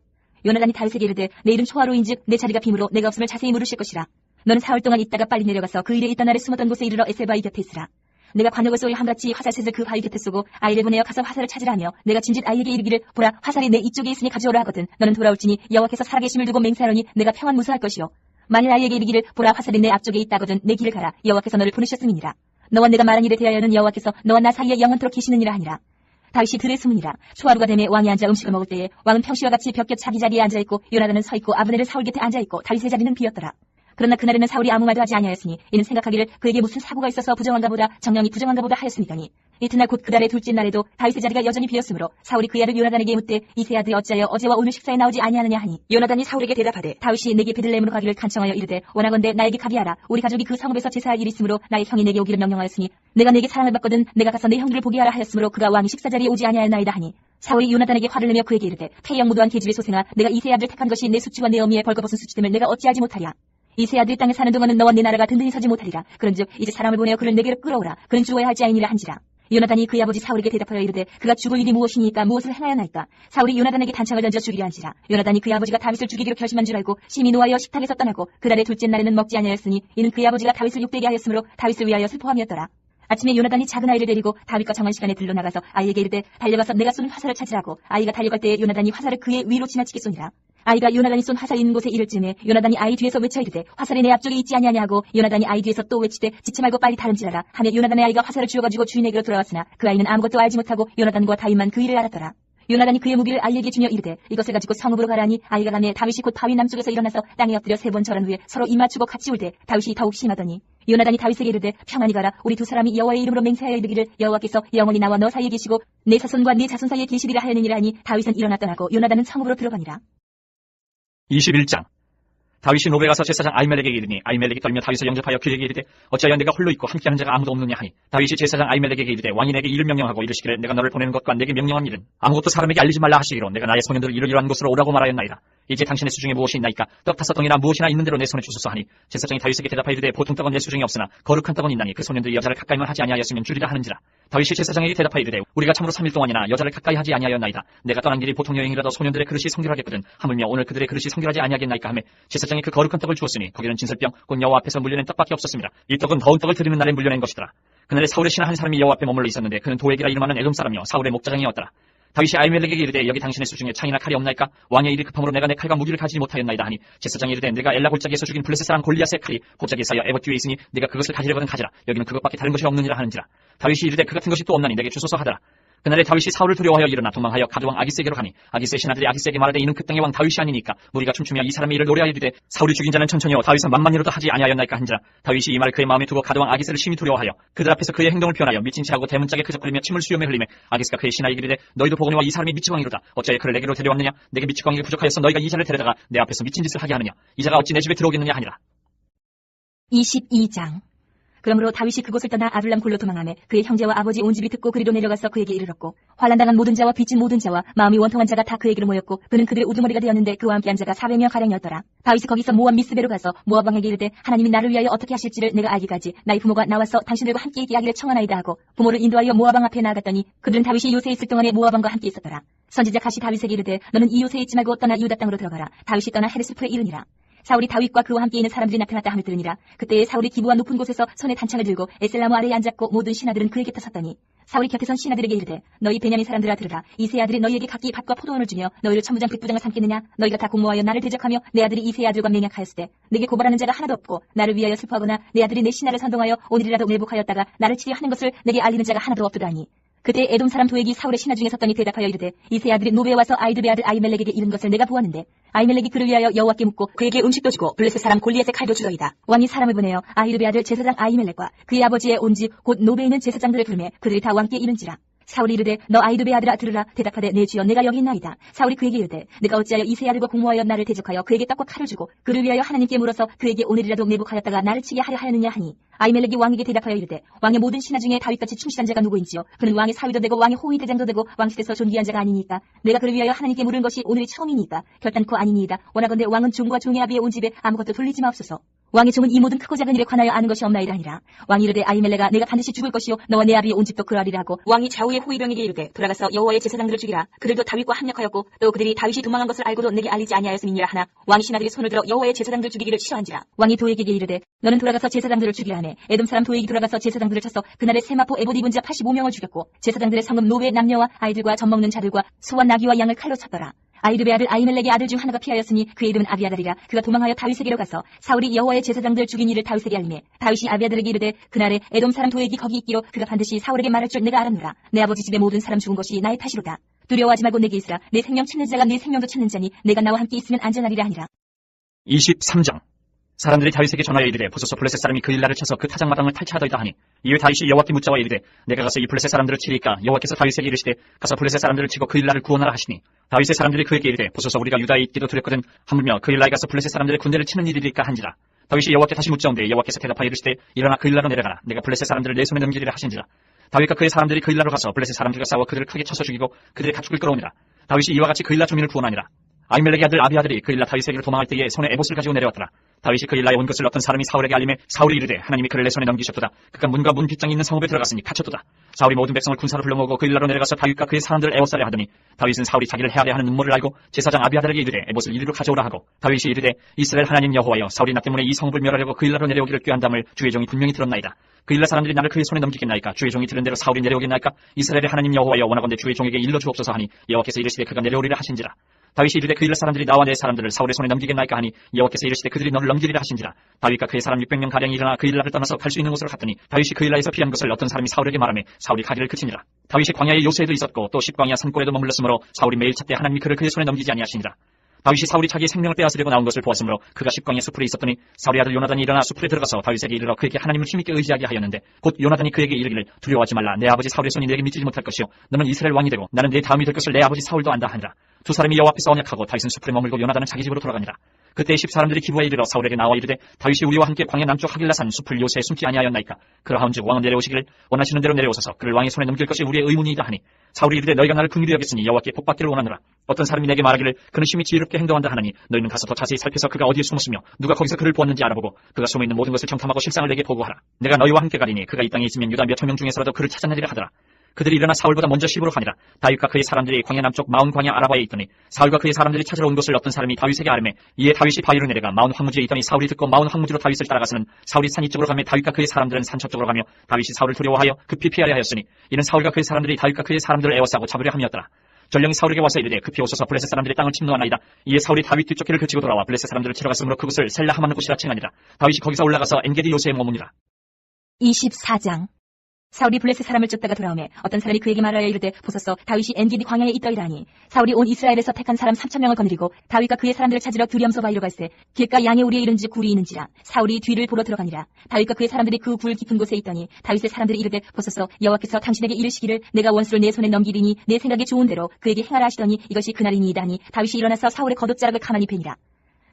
요나단이 다윗에게 이르되 내 이름 초하루인즉 내 자리가 빔으로 내가 없음을 자세히 물으실 것이라. 너는 사흘 동안 있다가 빨리 내려가서 그 일에 있던 날에 숨었던 곳에 이르러 에셀바위 곁에 있으라. 내가 관역을 쏘여 함같이 화살셋을 그 바위 곁에 쏘고 아이를 보내어 가서 화살을 찾으라 하며 내가 진짓 아이에게 이르기를 보라 화살이 내 이쪽에 있으니 가져오라 하거든 너는 돌아올지니 여호와께서 살아계심을 두고 맹세하노니 내가 평안 무사할 것이요 만일 아이에게 이르기를 보라 화살이 내 앞쪽에 있다거든 내 길을 가라 여호와께서 너를 보내셨음이니라. 너와 내가 말한 일에 대하여는 여호와께서 너와 나 사이에 영원토록 계시느니라 하니라. 다윗이 들에 숨으니라. 초하루가 되매 왕이 앉아 음식을 먹을 때에 왕은 평시와 같이 벽곁 자기 자리에 앉아있고 요나단은 서있고 아브넬은 사울 곁에 앉아있고 다윗의 자리는 비었더라. 그러나 그날에는 사울이 아무 말도 하지 아니하였으니 이는 생각하기를 그에게 무슨 사고가 있어서 부정한가 보다 정령이 부정한가 보다 하였음이더니 이튿날 곧 그달의 둘째 날에도 다윗의 자리가 여전히 비었으므로 사울이 그 아들 요나단에게 묻되 이 세 아들이 어찌하여 어제와 오늘 식사에 나오지 아니하느냐 하니 요나단이 사울에게 대답하되 다윗이 내게 베들레헴으로 가기를 간청하여 이르되 원하건대 나에게 가게 하라. 우리 가족이 그 성읍에서 제사할 일이 있으므로 나의 형이 내게 오기를 명령하였으니 내가 내게 사랑을 받거든 내가 가서 내 형들을 보게 하라 하였으므로 그가 왕이 식사 자리에 오지 아니하였나이다 하니 사울이 요나단에게 화를 내며 그에게 이르되 폐영 무도한 계집의 소생아 내가 이 세 아들 택한 것이 내 수치와 내 어미의 벌거벗은 수치됨을 내가 어찌하지 못하랴. 이 세 아들이 땅에 사는 동안은 너와 내 나라가 든든히 서지 못하리라. 그런즉 이제 사람을 보내어 그를 내게로 끌어오라. 그는 죽어야 할 자이니라 한지라. 요나단이 그의 아버지 사울에게 대답하여 이르되 그가 죽을 일이 무엇이니까 무엇을 행하였나이까. 사울이 요나단에게 단창을 던져 죽이려 한지라. 요나단이 그의 아버지가 다윗을 죽이기로 결심한 줄 알고 심히 노하여 식탁에서 떠나고 그달의 둘째 날에는 먹지 아니하였으니 이는 그의 아버지가 다윗을 욕되게 하였으므로 다윗을 위하여 슬퍼함이었더라. 아침에 요나단이 작은 아이를 데리고 다윗과 정한 시간에 들러 나가서 아이에게 이르되 달려가서 내가 쏜 화살을 찾으라고. 아이가 달려갈 때에 요나단이 화살을 그의 위로 지나치게 쏘니라. 아이가 요나단이 쏜 화살이 있는 곳에 이를 즈음에 요나단이 아이 뒤에서 외쳐 이르되 화살이 내 앞쪽에 있지 아니하냐 하고 요나단이 아이 뒤에서 또 외치되 지체 말고 빨리 다름질하라 하며 요나단의 아이가 화살을 쥐어가지고 주인에게로 돌아왔으나 그 아이는 아무것도 알지 못하고 요나단과 다윗만 그 일을 알았더라. 요나단이 그의 무기를 아이에게 주며 이르되 이것을 가지고 성읍으로 가라니 아이가 가매 다윗이 곧 바위 남쪽에서 일어나서 땅에 엎드려 3번 절한 후에 서로 입 맞추고 같이 울되 다윗이 더욱 심하더니 요나단이 다윗에게 이르되 평안히 가라. 우리 두 사람이 여호와의 이름으로 맹세하여 이르기를 여호와께서 영원히 나와 너 사이에 계시고 내 자손과 네 자손 사이에 계시리라 하였느니라 하니 다윗은 일어나 떠나고 요나단은 성읍으로 들어가니라. 21장. 다윗이 노베 가서 제사장 아히멜렉에게 이르니 아히멜렉이 떨며 다윗을 영접하여 그에게 이르되 어찌하여 내가 홀로 있고 함께하는 자가 아무도 없느냐 하니 다윗이 제사장 아히멜렉에게 이르되 왕이 내게 이를 명령하고 이르시기를 내가 너를 보내는 것과 내게 명령한 일은 아무것도 사람에게 알리지 말라 하시기로 내가 나의 소년들을 이러이러한 곳으로 오라고 말하였나이다. 이제 당신의 수중에 무엇이 있나이까 떡 5덩이나 무엇이나 있는 대로 내 손에 주소서 하니 제사장이 다윗에게 대답하여 이르되 보통 떡은 내 수중에 없으나 거룩한 떡은 있나니 그 소년들이 여자를 가까이만 하지 아니하였으면 주리라 하는지라. 다윗이 제사장에게 대답하여 이르되 우리가 참으로 3일 동안이나 여자를 가까이 하지 아니하였나이다. 내가 떠난 길이 보통 여행이라도 소년들의 그릇이 성결하겠거든 하물며 오늘 그들의 그릇이 성결하지 아니하겠나이까 하며 제사장이 그 거룩한 떡을 주었으니 거기는 진설병 곧 여호와 앞에서 물려낸 떡밖에 없었습니다. 이 떡은 더운 떡을 드리는 날에 물려낸 것이더라. 그날에 사울의 신하 한 사람이 여호와 앞에 머물러 있었는데 그는 도액이라 이름하는 에돔 사람이요 사울의 목자장이었더라. 다윗이 아히멜렉에게 이르되 여기 당신의 수중에 창이나 칼이 없나이까. 왕의 일이 급함으로 내가 내 칼과 무기를 가지지 못하였나이다 하니 제사장이 이르되 내가 엘라 골짜기에서 죽인 블레셋 사람 골리앗의 칼이 골짜기에 쌓여 에봇 뒤에 있으니 네가 그것을 가지려거든 가지라. 여기는 그것밖에 다른 것이 없느니라 하는지라. 다윗이 이르되 그 같은 것이 또 없나니 내게 주소서 하더라. 그날에 다윗이 사울을 두려워하여 일어나 도망하여 가드왕 아기스에게로 가니 아기스의 신하들이 아기스에게 말하되 이는 그 땅의 왕 다윗이 아니니까 무리가 춤추며 이 사람의 일을 노래하여 이르되 사울이 죽인 자는 천천히요 다윗은 만만이로도 하지 아니하였나이까 한지라. 다윗이 이 말을 그의 마음에 두고 가드왕 아기스를 심히 두려워하여 그들 앞에서 그의 행동을 표현하여 미친 체하고 대문짝에 그적거리며 침을 수염에 흘리매 아기스가 그의 신하에게 이르되 너희도 보거니와 이 사람이 미치광이로다. 어찌하여 그를 내게로 데려왔느냐. 내게 미치광이가 부족하여서 너희가 이 자를 데려다가 내 앞에서 미친 짓을 하게 하느냐. 이 자가 어찌 내 집에 들어오겠느냐 하니라. 22장. 그러므로 다윗이 그곳을 떠나 아둘람 굴로 도망하며 그의 형제와 아버지 온 집이 듣고 그리로 내려가서 그에게 이르렀고 환난당한 모든 자와 빚진 모든 자와 마음이 원통한 자가 다 그에게로 모였고 그는 그들의 우두머리가 되었는데 그와 함께한 자가 400명 가량이었더라. 다윗이 거기서 모압 미스베로 가서 모압 왕에게 이르되 하나님이 나를 위하여 어떻게 하실지를 내가 알기까지 나의 부모가 나와서 당신들과 함께 있게 하기를 청하나이다 하고 부모를 인도하여 모압 왕 앞에 나아갔더니 그들은 다윗이 요새에 있을 동안에 모압 왕과 함께 있었더라. 선지자 갓이 다윗에게 이르되 너는 이 요새에 있지 말고 떠나 유다 땅으로 들어가라. 다윗이 떠나 헤르스풀에 이르니라. 사울이 다윗과 그와 함께 있는 사람들이 나타났다 함을 들으니라. 그때에 사울이 기브와 높은 곳에서 손에 단창을 들고 에셀나무 아래에 앉았고 모든 신하들은 그에게 탔었더니 사울이 곁에 선 신하들에게 이르되 너희 베냐민 사람들아 들으라. 이세 아들이 너희에게 각기 밭과 포도원을 주며 너희를 천부장 백부장을 삼겠느냐. 너희가 다 공모하여 나를 대적하며 내 아들이 이세 아들과 맹약하였으되 내게 고발하는 자가 하나도 없고 나를 위하여 슬퍼하거나 내 아들이 내 신하를 선동하여 오늘이라도 매복하였다가 나를 치려 하는 것을 내게 알리는 자가 하나도 없도다니. 그때 에돔 사람 도액이 사울의 신하 중에 섰더니 대답하여 이르되 이세 아들이 노베에 와서 아이두베 아들 아이멜렉에게 이른 것을 내가 보았는데 아이멜렉이 그를 위하여 여호와께 묻고 그에게 음식도 주고 블레셋 사람 골리앗의 칼도 주더이다. 왕이 사람을 보내어 아이두베 아들 제사장 아이멜렉과 그의 아버지의 온 집 곧 노베에 있는 제사장들을 부르매 그들이 다 왕께 이른지라. 사울이 이르되 너 아이두베 아들아 들으라. 대답하되 내 주여 내가 여기 있나이다. 사울이 그에게 이르되 내가 어찌하여 이세 아들과 공모하여 나를 대적하여 그에게 떡과 칼을 주고 그를 위하여 하나님께 물어서 그에게 오늘이라도 매복하였다가 나를 치게 하려 하였느냐 하니 아이멜렉이 왕에게 대답하여 이르되 왕의 모든 신하 중에 다윗같이 충실한 자가 누구인지요. 그는 왕의 사위도 되고 왕의 호위 대장도 되고 왕실에서 존귀한 자가 아니니까 내가 그를 위하여 하나님께 물은 것이 오늘이 처음이니까 결단코 아니니이다. 원하건대 왕은 종과 종의 아비의 온 집에 아무것도 돌리지 마옵소서. 왕의 종은 이 모든 크고 작은 일에 관하여 아는 것이 없나이다 하니라. 왕이 이르되 아이멜렉아 내가 반드시 죽을 것이요 너와 내 아비의 온 집도 그러하리라 하고 왕이 좌우의 호위병에게 이르되 돌아가서 여호와의 제사장들을 죽이라. 그들도 다윗과 합력하였고 또 그들이 다윗이 도망한 것을 알고도 내게 알리지 아니하였음이니라 하나 왕이 신하들이 손을 들어 여호와의 제사장들 죽이기를 싫어한지라. 왕이 도액에게 이르되 너는 돌아가서 제사장들을 죽이라 하매 에돔 사람 도액이 돌아가서 제사장들을 쳐서 그날에 세마포 에봇 입은 자 85명을 죽였고 제사장들의 성읍 노베 남녀와 아이들과 젖 먹는 자들과 소와 나귀와 양을 칼로 쳤더라. 아이두베 아들 아이멜렉의 아들 중 하나가 피하였으니 그의 이름은 아비아달이라. 그가 도망하여 다윗에게로 가서 사울이 여호와의 제사장들 죽인 일을 다윗에게 알리매 다윗이 아비아달에게 이르되 그날에 에돔 사람 도액이 거기 있기로 그가 반드시 사울에게 말할 줄 내가 알았노라. 내 아버지 집의 모든 사람 죽은 것이 나의 탓이로다. 두려워하지 말고 내게 있으라. 내 생명 찾는 자가 내 생명도 찾는 자니 내가 나와 함께 있으면 안전하리라 하니라. 23장. 사람들이 다윗에게 전하여 이르되 보소서 블레셋 사람이 그 일날을 쳐서 그 타작마당을 탈취하더이다 하니 이에 다윗이 여호와께 묻자와 이르되 내가 가서 이 블레셋 사람들을 치리까. 여호와께서 다윗에게 이르시되 가서 블레셋 사람들을 치고 그 일날을 구원하라 하시니 다윗의 사람들이 그에게 이르되 보소서 우리가 유다에 있기도 두렵거든 하물며 그 일날에 가서 블레셋 사람들의 군대를 치는 일이리까 한지라. 다윗이 여호와께 다시 묻자온데 여호와께서 대답하여 이르시되 일어나 그 일날로 내려가라. 내가 블레셋 사람들을 내 손에 넘기리라 하신지라. 다윗과 그의 사람들이 그 일날로 가서 블레셋 사람들과 싸워 그들을 크게 쳐서 죽이고 그들의 가축을 끌어오니라. 다윗이 이와 같이 그 일날 주민을 구원하니라. 아히멜렉의 아들 아비아들이 그 일날 다윗에게로 도망할 때에 손에 에봇을 가지고 내려왔더라. 다윗이 그 일날에 온 것을 어떤 사람이 사울에게 알림해 사울이 이르되 하나님이 그를 내 손에 넘기셨도다. 그가 문과 문 빗장이 있는 성읍에 들어갔으니 갇혔도다. 사울이 모든 백성을 군사로 불러모으고 그 일날로 내려가서 다윗과 그의 사람들을 애워싸려 하더니 다윗은 사울이 자기를 해하려 하는 음모를 알고 제사장 아비아달에게 이르되 에봇을 이리로 가져오라 하고 다윗이 이르되 이스라엘 하나님 여호와여 사울이 나 때문에 이 성읍을 멸하려고 그 일날로 내려오기를 꾀한담을 주의 종이 분명히 들었나이다. 그 일날 사람들이 나를 그의 손에 넘기겠나이까. 주의 종이 들은 대로 사울이 내려오겠나이까. 이스라엘의 하나님 여호와여 원하건대 주의 종에게 일러 주옵소서 하니 여호와께서 이르시되 그가 내려오리라 하신지라. 다윗이 이르되 그 일날 사람들이 나와 내 사람들을 사울의 손에 넘기겠나이까 하니 여호와께서 이르시되 그들이 너를 넘기리라 하신지라. 다윗과 그의 사람 600명 가량이 일어나 그 일날을 떠나서 갈 수 있는 곳으로 갔더니 다윗이 그 일날에서 피한 것을 어떤 사람이 사울에게 말하며 사울이 가기를 그치니라. 다윗이 광야의 요새에도 있었고 또 십광야 산골에도 머물렀으므로 사울이 매일 찾되 하나님이 그를 그의 손에 넘기지 아니하시니라. 다윗이 사울이 자기의 생명을 빼앗으려고 나온 것을 보았으므로 그가 십광야 수풀에 있었더니 사울의 아들 요나단이 일어나 수풀에 들어가서 다윗에게 이르러 그에게 하나님을 힘있게 의지하게 하였는데 곧 요나단이 그에게 이르기를 두려워하지 말라. 내 아버지 사울의 손이 내게 미치지 못할 것이요 너는 이스라엘 왕이 되고 나는 내 다음이 될 것을 내 아버지 사울도 안다 하니라. 두 사람이 여호와 앞에서 언약하고 다윗은 수풀에 머물고 요나단은 자기 집으로 돌아가니라. 그때 10사람들이 기부에 이르러 사울에게 나와 이르되 다윗이 우리와 함께 광야 남쪽 하길라산 수풀 요새에 숨지 아니하였나이까. 그러하온즉 왕은 내려오시기를 원하시는 대로 내려오소서 그를 왕의 손에 넘길 것이 우리의 의문이이다 하니 사울이 이르되 너희가 나를 긍휼히 여겼으니 여호와께 복받기를 원하노라. 어떤 사람이 내게 말하기를 그는 심히 지혜롭게 행동한다 하나니 너희는 가서 더 자세히 살펴서 그가 어디에 숨었으며 누가 거기서 그를 보았는지 알아보고 그가 숨어있는 모든 것을 정탐하고 실상을 내게 보고하라. 내가 너희와 함께 가리니 그가 이 땅에 있으면 유다 몇 천 명 중에서라도 그를 찾아내리라 하더라. 그들이 일어나 사울보다 먼저 시부로 가니라. 다윗과 그의 사람들이 광야 남쪽 마온 광야 아라바에 있더니 사울과 그의 사람들이 찾으러 온 것을 어떤 사람이 다윗에게 아뢰매 이에 다윗이 바위로 내려가 마온 황무지에 있더니 사울이 듣고 마온 황무지로 다윗을 따라가서는 사울이 산 이쪽으로 가며 다윗과 그의 사람들은 산처 쪽으로 가며 다윗이 사울을 두려워하여 급히 피하려 하였으니 이는 사울과 그의 사람들이 다윗과 그의 사람들을 애워싸고 잡으려 함이었더라. 전령이 사울에게 와서 이르되 급히 오소서 블레셋 사람들이 땅을 침노하나이다. 이에 사울이 다윗 뒷쫓기를 그치고 돌아와 블레셋 사람들을 치러 갔으므로 그곳을 셀라 하마는 곳이라 칭하니라. 다윗이 거기서 올라가서 엔게디 요새에 머무니라. 24장. 사울이 블레셋 사람을 쫓다가 돌아오매 어떤 사람이 그에게 말하여 이르되 보소서 다윗이 엔게디 광야에 있더이라 하니 사울이 온 이스라엘에서 택한 사람 3,000명을 거느리고 다윗과 그의 사람들을 찾으러 두리엄소 바위로 갈새 길가 양의 우리에 이른지 굴이 있는지라. 사울이 뒤를 보러 들어가니라. 다윗과 그의 사람들이 그 굴 깊은 곳에 있더니 다윗의 사람들이 이르되 보소서 여호와께서 당신에게 이르시기를 내가 원수를 내 손에 넘기리니 내 생각에 좋은 대로 그에게 행하라 하시더니 이것이 그날이니이다 하니 다윗이 일어나서 사울의 겉옷자락을 가만히 베니라.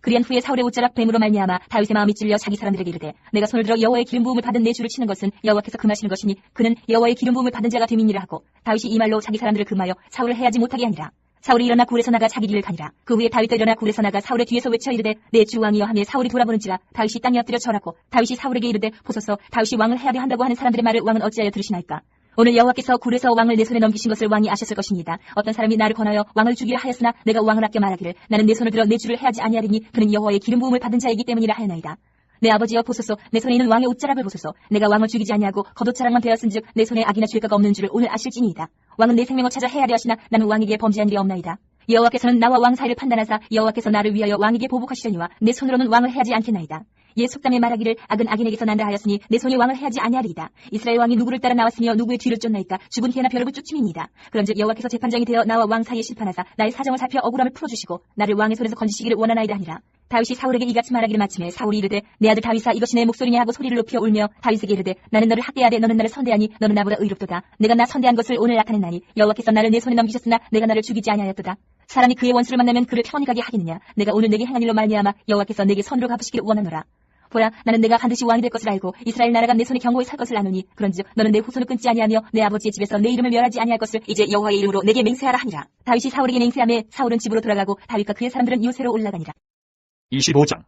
그리한 후에 사울의 옷자락 뱀으로 말미암아 다윗의 마음이 찔려 자기 사람들에게 이르되 내가 손을 들어 여호와의 기름 부음을 받은 내 주를 치는 것은 여호와께서 금하시는 것이니 그는 여호와의 기름 부음을 받은 자가 됨이니라 하고 다윗이 이 말로 자기 사람들을 금하여 사울을 해하지 못하게 하니라. 사울이 일어나 굴에서 나가 자기 길을 가니라. 그 후에 다윗도 일어나 굴에서 나가 사울의 뒤에서 외쳐 이르되 내 주 왕이여 하며 사울이 돌아보는지라 다윗이 땅에 엎드려 절하고 다윗이 사울에게 이르되 보소서 다윗이 왕을 해하게 한다고 하는 사람들의 말을 왕은 어찌하여 들으시나이까. 오늘 여호와께서 굴에서 왕을 내 손에 넘기신 것을 왕이 아셨을 것입니다. 어떤 사람이 나를 권하여 왕을 죽이려 하였으나 내가 왕을 아껴 말하기를 나는 내 손을 들어 내 주를 해하지 아니하리니 그는 여호와의 기름 부음을 받은 자이기 때문이라 하였나이다. 내 아버지여 보소서 내 손에 있는 왕의 옷자락을 보소서 내가 왕을 죽이지 아니하고 겉옷자락만 되었은즉 내 손에 악이나 죄가가 없는 줄을 오늘 아실지니이다. 왕은 내 생명을 찾아 해하려 하시나 나는 왕에게 범죄한 일이 없나이다. 여호와께서는 나와 왕 사이를 판단하사 여호와께서 나를 위하여 왕에게 보복하시려니와 내 손으로는 왕을 해하지 않겠나이다. 예 속담에 말하기를 악은 악인에게서 난다 하였으니 내 손이 왕을 해하지 아니하리이다. 이스라엘 왕이 누구를 따라 나왔으며 누구의 뒤를 쫓나이까. 죽은 개나 벼룩을 쫓음이니이다. 그런즉 여호와께서 재판장이 되어 나와 왕 사이에 심판하사 나의 사정을 살펴 억울함을 풀어주시고 나를 왕의 손에서 건지시기를 원하나이다 하니라. 다윗이 사울에게 이같이 말하기를 마침에 사울이 이르되 내 아들 다윗아 이것이 내 목소리냐 하고 소리를 높여 울며 다윗에게 이르되 나는 너를 학대하되 너는 나를 선대하니 너는 나보다 의롭도다. 내가 나 선대한 것을 오늘 나타냈나니 여호와께서 나를 내 손에 넘기셨으나 내가 나를 죽이지 아니하였도다. 사람이 그의 원수를 만나면 그를 평안히 가게 하겠느냐. 내가 오늘 내게 행한 일로 말미암아 여호와께서 내게 선으로 갚으시기를 원하노라. 보라 나는 내가 반드시 왕이 될 것을 알고 이스라엘 나라가 내 손에 경고히 살 것을 아노니 그런즉 너는 내 후손을 끊지 아니하며 내 아버지의 집에서 내 이름을 멸하지 아니할 것을 이제 여호와의 이름으로 내게 맹세하라 하니라. 다윗이 사울에게 맹세하며 사울은 집으로 돌아가고 다윗과 그의 사람들은 요새로 올라가니라. 25장.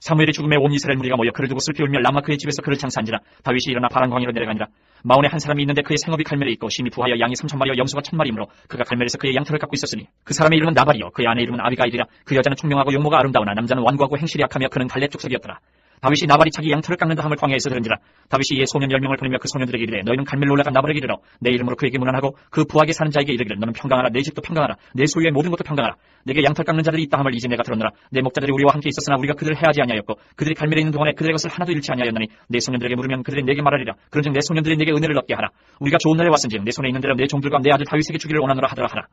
사무엘의 죽음에 온 이스라엘 무리가 모여 그를 두고 슬피 울며 라마 그의 집에서 그를 장사한지라. 다윗이 일어나 바란광야로 내려가니라. 마온에 한 사람이 있는데 그의 생업이 갈멜에 있고 심히 부하여 양이 3,000마리와 염소가 1,000마리이므로 그가 갈멜에서 그의 양털을 갖고 있었으니 그 사람의 이름은 나발이요 그의 아내 이름은 아비가일이라. 그 여자는 총명하고 용모가 아름다우나 남자는 완고하고 행실이 약하며 그는 갈렙 족속이었더라. 다윗이 나발이 자기 양털을 깎는다 함을 광야에서 들은지라. 다윗이 이에 소년 10명을 보내며 그 소년들에게 이르되 너희는 갈멜로 올라가 나발에게 이르러 내 이름으로 그에게 문안하고 그 부하게 사는 자에게 이르기를 너는 평강하라. 내 집도 평강하라. 내 소유의 모든 것도 평강하라. 내게 양털 깎는 자들이 있다 함을 이제 내가 들었노라. 내 목자들이 우리와 함께 있었으나 우리가 그들을 해하지 아니하였고 그들이 갈멜에 있는 동안에 그들의 것을 하나도 잃지 아니하였나니 내 소년들에게 물으면 그들이 내게 말하리라. 그런즉 내 소년들이 내게 은혜를 얻게 하라. 우리가 좋은 날에 왔은즉 내 손에 있는 대로 내 종들과 내 아들 다윗에게 주기를 원하노라 하더라 하라.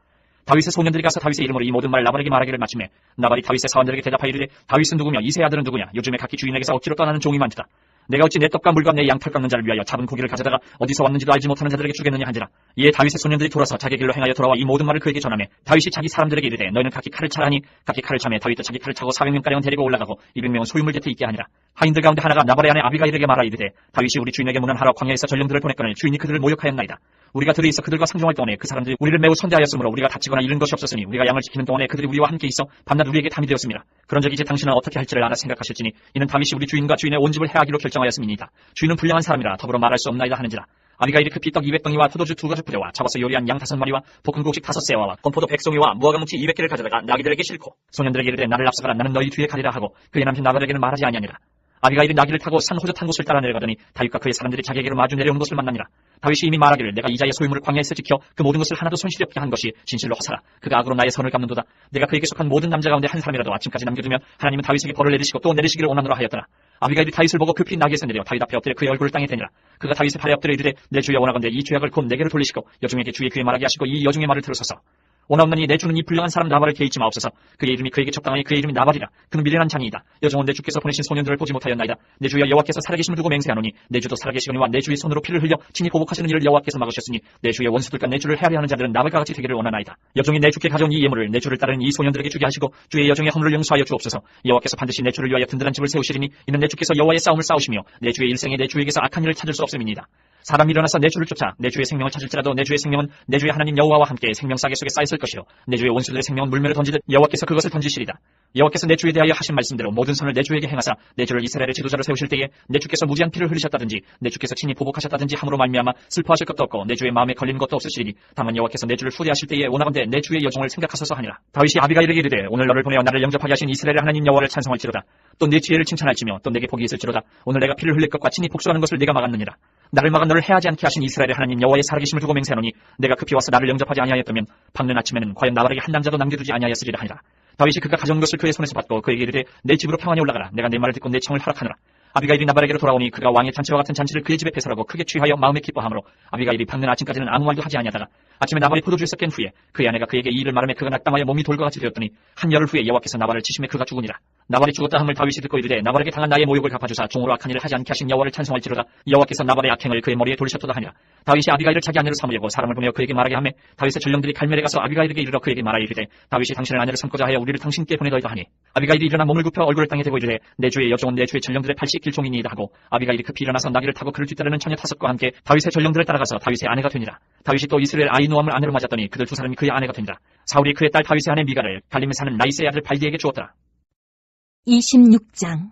다윗의 소년들이 가서 다윗의 이름으로 이 모든 말 나발에게 말하기를 마침에 나발이 다윗의 사원들에게 대답하여 이르되 다윗은 누구며 이새의 아들은 누구냐. 요즘에 각기 주인에게서 억지로 떠나는 종이 많도다. 내가 어찌 내 떡과 물과 내 양털 깎는 자를 위하여 잡은 고기를 가져다가 어디서 왔는지도 알지 못하는 자들에게 주겠느냐 한지라. 이에 다윗의 소년들이 돌아서 자기 길로 행하여 돌아와 이 모든 말을 그에게 전하매 다윗이 자기 사람들에게 이르되 너희는 각기 칼을 차라니 각기 칼을 차매 다윗도 자기 칼을 차고 400명가량은 데리고 올라가고 200명은 소유물 곁에 있게 하니라. 하인들 가운데 하나가 나발의 아내 아비가일에게 말하 이르되 다윗이 우리 주인에게 문안하러 광야에서 전령들을 보냈거늘 주인이 그들을 모욕하였나이다. 우리가 들에 있어 그들과 상종할 동안에 그 사람들이 우리를 매우 선대하였으므로 우리가 다치거나 잃은 것이 없었으니 우리가 양을 지키는 동안에 그들이 우리와 함께 있어 밤낮 우리에게 담이 되었습니다. 그런즉 이제 당신은 어떻게 할지를 알아 생각하실지니 이는 다윗이 우리 주인과 주인의 온 집을 해하기로 결정하였음이니이다. 주인은 불량한 사람이라 더불어 말할 수 없나이다 하는지라. 아비가일이 급히 떡 200덩이와 포도주 2가죽 부대와 잡아서 요리한 양 5마리와 볶은 곡식 5세와와 건포도 100송이와 무화과 뭉치 200개를 가져다가 나귀들에게 싣고 소년들에게 이르되 나를 앞서가라. 나는 너희 뒤에 가리라 하고 그의 남편 나발에게는 말하지 아니하니라. 아비가일이 나귀를 타고 산 호젓한 곳을 따라 내려가더니 다윗과 그의 사람들이 자기에게로 마주 내려온 것을 만나니라. 다윗이 이미 말하기를 내가 이자의 소유물을 광야에서 지켜 그 모든 것을 하나도 손실이 없게 한 것이 진실로 허사라. 그가 악으로 나의 선을 갚는도다. 내가 그에게 속한 모든 남자 가운데 한 사람이라도 아침까지 남겨두면 하나님은 다윗에게 벌을 내리시고 또 내리시기를 원하노라 하였더라. 아비가일이 다윗을 보고 급히 나귀에서 내려 다윗 앞에 엎드려 그의 얼굴을 땅에 대니라. 그가 다윗의 발에 엎드려 이르되 내 주여 원하건대 이 죄악을 곧 내게로 돌리시고 여종에게 주의 귀에 말하게 하시고 이 여종의 말을 들으소서. 원하옵나니 내 주는 이 불량한 사람 나발을 개의치 마옵소서. 그의 이름이 그에게 적당하니 그의 이름이 나발이라. 그는 미련한 장이이다. 여종은 내 주께서 보내신 소년들을 보지 못하였나이다. 내 주여 여호와께서 살아계심을 두고 맹세하노니 내 주도 살아계시거니와 내 주의 손으로 피를 흘려 친히 보복하시는 일을 여호와께서 막으셨으니 내 주의 원수들과 내 주를 헤아려 하는 자들은 나발과 같이 되기를 원하나이다. 여종이 내 주께 가져온 이 예물을 내 주를 따르는 이 소년들에게 주게 하시고 주의 여종의 허물을 용서하여 주옵소서. 여호와께서 반드시 내 주를 위하여 든든한 집을 세우시리니 이는 내 주께서 여호와의 싸움을 싸우시며 내 주의 일생에 내 주에게서 악한 일을 찾을 수 없음이니이다. 사람이 일어나서 내 주를 쫓아 내 주의 생명을 찾을지라도 내 주의 생명은 내 주의 하나님 여호와와 함께 생명싸개 속에 쌓였을 것이요 내 주의 원수들의 생명은 물매로 던지듯 여호와께서 그것을 던지시리다. 여호와께서 내 주에 대하여 하신 말씀대로 모든 선을 내 주에게 행하사 내 주를 이스라엘의 지도자로 세우실 때에 내 주께서 무지한 피를 흘리셨다든지 내 주께서 친히 보복하셨다든지 함으로 말미암아 슬퍼하실 것도 없고 내 주의 마음에 걸리는 것도 없으시리니 다만 여호와께서 내 주를 후대하실 때에 원하건대 내 주의 여종을 생각하소서 하니라. 다윗이 아비가일에게 이르되 오늘 너를 보내어 나를 영접하게 하신 이스라엘의 하나님 여호와를 찬송할지로다. 또 내 지혜를 칭찬할지며 또 내게 복이 있을지로다. 오늘 내가 피를 흘릴 것과 친히 복수하는 것을 내가 막았느니라. 나를 막아 너를 해하지 않게 하신 이스라엘의 하나님 여호와의 살아계심을 두고 맹세하노니 내가 급히 와서 나를 영접하지 아니하였다면 밝는 아침에는 과연 나발에게 한 남자도 남겨두지 아니하였으리라 하니라. 다윗이 그가 가져온 것을 그의 손에서 받고 그에게 이르되 내 집으로 평안히 올라가라. 내가 내 말을 듣고 내 청을 허락하노라. 아비가일이 나발에게로 돌아오니 그가 왕의 잔치와 같은 잔치를 그의 집에 배설하고 크게 취하여 마음에 기뻐하므로 아비가일이 밝는 아침까지는 아무 말도 하지 아니하다가 아침에 나발이 포도주에서 깬 후에 그의 아내가 그에게 이 일을 말하며 그가 낙담하여 몸이 돌과 같이 되었더니 한 열흘 후에 여호와께서 나발을 치심에 그가 죽으니라. 나발이 죽었다 함을 다윗이 듣고 이르되 나발에게 당한 나의 모욕을 갚아주사 종으로 악한 일을 하지 않게 하신 여호와를 찬송할지로다. 여호와께서 나발의 악행을 그의 머리에 돌리셨도다 하니라. 다윗이 아비가일을 자기 아내로 삼으려고 사람을 보내어 그에게 말하게 하매 다윗의 전령들이 갈멜에 가서 아비가일에게 이르러 그에게 말하여 이르되 다윗이 당신을 아내로 삼고자 하여 우리를 당신께 보내더이다 하니 아비가일이 일어나 몸을 굽혀 얼굴을 땅에 대고 이르되 내 주의 여종은 내 주의 전령들의 80길종이니이다 하고 아비가일이 급히 일어나서 나귀를 타고 그를 뒤따르는 처녀 5과 함께 다윗의 전령들을 따라가서 다윗의 아내가 되니라. 다윗이 또 이스라엘 아히노암을 아내로 맞았더니 그들 두 사람이 그의 아내가 되니라. 사울이 그의 딸 다윗의 아내 미가를 갈림에 사는 나이스의 아들 발디에게 주었더라. 26장.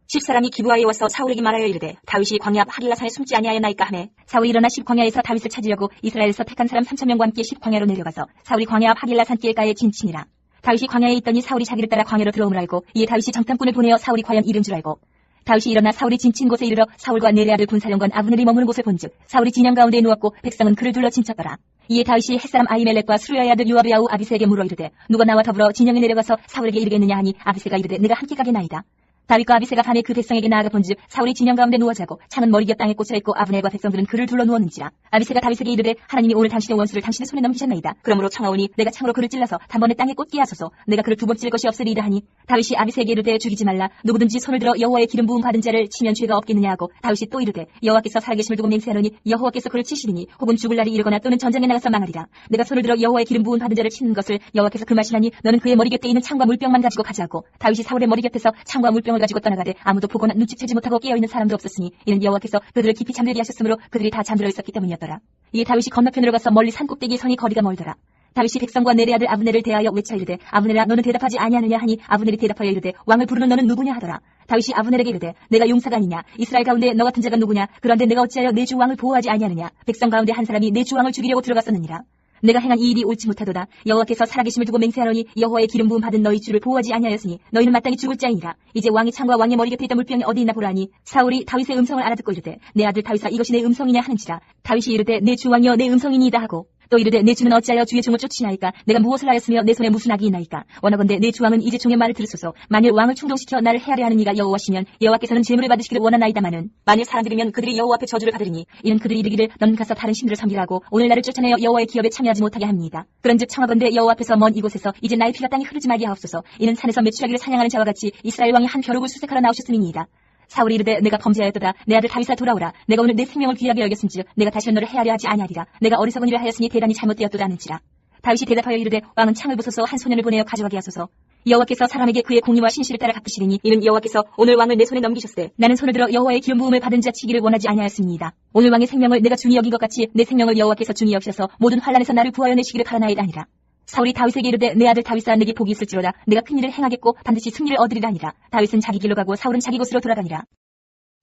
10사람이 기브아에 와서 사울에게 말하여 이르되 다윗이 광야 하길라산에 숨지 아니하였나이까 하매 사울이 일어나 10광야에서 다윗을 찾으려고 이스라엘에서 택한 사람 3,000명과 함께 10광야로 내려가서 사울이 광야 하길라산 길가에 진친이라. 다윗이 광야에 있더니 사울이 자기를 따라 광야로 들어옴을 알고 이에 다윗이 정탐꾼을 보내어 사울이 과연 이른 줄 알고 다윗이 일어나 사울이 진친 곳에 이르러 사울과 네레 아들 군사령관 아브넬이 머무는 곳을 본즉 사울이 진영 가운데에 누웠고 백성은 그를 둘러 진쳤더라. 이에 다윗이 햇사람 아히멜렉과 수르야의 아들 요압의 아우 아비새에게 물어 이르되 누가 나와 더불어 진영에 내려가서 사울에게 이르겠느냐 하니 아비새가 이르되 내가 함께 가겠나이다. 다윗과 아비새가 밤에 그 백성에게 나아가 본즉 사울이 진영 가운데 누워 자고 차는 머리곁 땅에 꽂혀 있고 아브넬과 백성들은 그를 둘러 누웠는지라. 아비새가 다윗에게 이르되 하나님이 오늘 당신의 원수를 당신의 손에 넘기셨나이다. 그러므로 청하오니 내가 창으로 그를 찔러서 단번에 땅에 꽂게 하소서. 내가 그를 두 번 찔 것이 없으리이다 하니 다윗이 아비새에게 이르되 죽이지 말라. 누구든지 손을 들어 여호와의 기름 부음 받은 자를 치면 죄가 없겠느냐 하고 다윗이 또 이르되 여호와께서 살아계심을 두고 맹세하노니 여호와께서 그를 치시리니 혹은 죽을 날이 이르거나 또는 전쟁에 나가서 망하리라. 내가 손을 들어 여호와의 기름 부음 받은 자를 치는 것을 여호와께서 금하시나니 너는 그의 머리 곁에 있는 창과 물병만 가지고 가자고. 다윗이 사울의 머리 곁에서 창과 물병을 가지고 떠나가되 아무도 보거나 눈치채지 못하고 깨어있는 사람도 없었으니 이는 여호와께서 그들을 깊이 잠들게 하셨으므로 그들이 다 잠들어 있었기 때문이었더라. 이에 다윗이 건너편으로 가서 멀리 산 꼭대기에 서니 거리가 멀더라. 다윗이 백성과 네레 아들 아브넬을 대하여 외쳐 이르되 아브넬아 너는 대답하지 아니하느냐 하니 아브넬이 대답하여 이르되 왕을 부르는 너는 누구냐 하더라. 다윗이 아브넬에게 이르되 내가 용사가 아니냐 이스라엘 가운데 너 같은 자가 누구냐 그런데 내가 어찌하여 내 주 왕을 보호하지 아니하느냐 백성 가운데 한 사람이 내 주 왕을 죽이려고 들어갔었느니라. 내가 행한 이 일이 옳지 못하도다. 여호와께서 살아계심을 두고 맹세하노니 여호와의 기름 부음 받은 너희 주를 보호하지 아니하였으니 너희는 마땅히 죽을 자이니라. 이제 왕이 창과 왕의 머리 곁에 있던 물병이 어디 있나 보라니 사울이 다윗의 음성을 알아듣고 이르되 내 아들 다윗아 이것이 내 음성이냐 하는지라. 다윗이 이르되 내 주 왕이여 내 음성이니이다 하고 또 이르되 내 주는 어찌하여 주의 종을 쫓으시나이까 내가 무엇을 하였으며 내 손에 무슨 악이 있나이까. 원하건대 내 주 왕은 이제 종의 말을 들으소서. 만일 왕을 충동시켜 나를 해하려 하는 이가 여호와시면 여호와께서는 재물을 받으시기를 원하나이다마는 만일 사람들이면 그들이 여호와 앞에 저주를 받으리니 이는 그들이 이르기를 너는 가서 다른 신들을 섬기라고 오늘 나를 쫓아내어 여호와의 기업에 참여하지 못하게 합니다. 그런즉 청하건대 여호와 앞에서 먼 이곳에서 이제 나의 피가 땅에 흐르지 말게 하옵소서. 이는 산에서 메추라기를 사냥하는 자와 같이 이스라엘 왕이 한 벼룩을 수색하러 나오셨음이니이다. 사울이 이르되 내가 범죄하였도다. 내 아들 다윗아 돌아오라. 내가 오늘 내 생명을 귀하게 여겼은즉 내가 다시는 너를 해하려 하지 아니하리라. 내가 어리석은 일을 하였으니 대단히 잘못되었도다 하는지라. 다윗이 대답하여 이르되 왕은 창을 부숴서 한 소년을 보내어 가져가게 하소서. 여호와께서 사람에게 그의 공의와 신실을 따라 갚으시리니 이는 여호와께서 오늘 왕을 내 손에 넘기셨으되 나는 손을 들어 여호와의 기름 부음을 받은 자 치기를 원하지 아니하였습니다. 오늘 왕의 생명을 내가 중히 여긴 것 같이 내 생명을 여호와께서 중히 여기셔서 모든 환난에서 나를 구하여 내시기를 바라나이다 하니라. 사울이 다윗에게 이르되 내 아들 다윗아 내게 복이 있을지로다. 내가 큰 일을 행하겠고 반드시 승리를 얻으리라 하니라. 다윗은 자기 길로 가고 사울은 자기 곳으로 돌아가니라.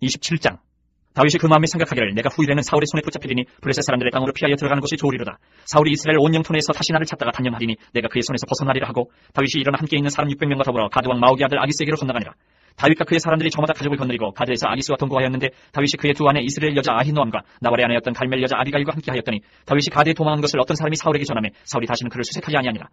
27장. 다윗이 그 마음에 생각하기를 내가 후일에는 사울의 손에 붙잡히리니 블레셋 사람들의 땅으로 피하여 들어가는 것이 좋으리로다. 사울이 이스라엘 온 영토내에서 다시 나를 찾다가 단념하리니 내가 그의 손에서 벗어나리라 하고 다윗이 일어나 함께 있는 사람 600명과 더불어 가드왕 마옥의 아들 아기스에게로 건너가니라. 다윗과 그의 사람들이 저마다 가족을 건너리고 가드에서 아기스와 동거하였는데 다윗이 그의 두 아내 이스라엘 여자 아히노암과 나발의 아내였던 갈멜 여자 아비가일과 함께 하였더니 다윗이 가드에 도망한 것을 어떤 사람이 사울에게 전하매 사울이 다시는 그를 수색하지 아니하니라.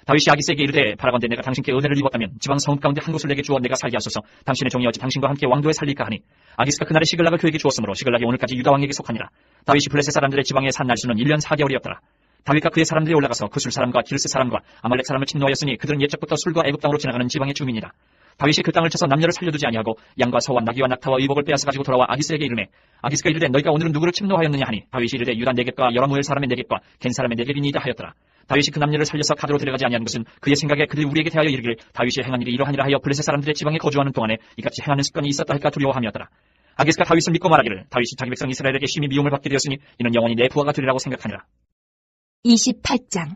다윗이 아기스에게 이르되 바라건대 내가 당신께 은혜를 입었다면 지방 성읍 가운데 한 곳을 내게 주어 내가 살게 하소서. 당신의 종이 어찌 당신과 함께 왕도에 살릴까 하니 아기스가 그날의 시글락을 그에게 주었으므로 시글락이 오늘까지 유다 왕에게 속하니라. 다윗이 블레셋 사람들의 지방에 산 날수는 1년 4개월이었더라. 다윗과 그의 사람들이 올라가서 그술 사람과 기르스 사람과 아말렉 사람을 침노하였으니 그들은 옛적부터 술과 애굽 땅으로 지나가는 지방의 주민이라. 다윗이 그 땅을 쳐서 남녀를 살려두지 아니하고 양과 소와 나귀와 낙타와 의복을 빼앗아 가지고 돌아와 아기스에게 이르매 아기스가 이르되 너희가 오늘은 누구를 침노하였느냐 하니 다윗이 이르되 유다 네겝과 여라무엘 사람의 네겝과 겐 사람의 네겝이니이다 하였더라. 다윗이 그 남녀를 살려서 가드로 데려가지 아니한 것은 그의 생각에 그들이 우리에게 대하여 이르기를 다윗이 행한 일이 이러하니라 하여 블레셋 사람들의 지방에 거주하는 동안에 이같이 행하는 습관이 있었다 할까 두려워함이었더라. 아기스가 다윗을 믿고 말하기를 다윗이 자기 백성 이스라엘에게 심히 미움을 받게 되었으니 이는 영원히 내 부하가 되리라고 생각하니라. 28장.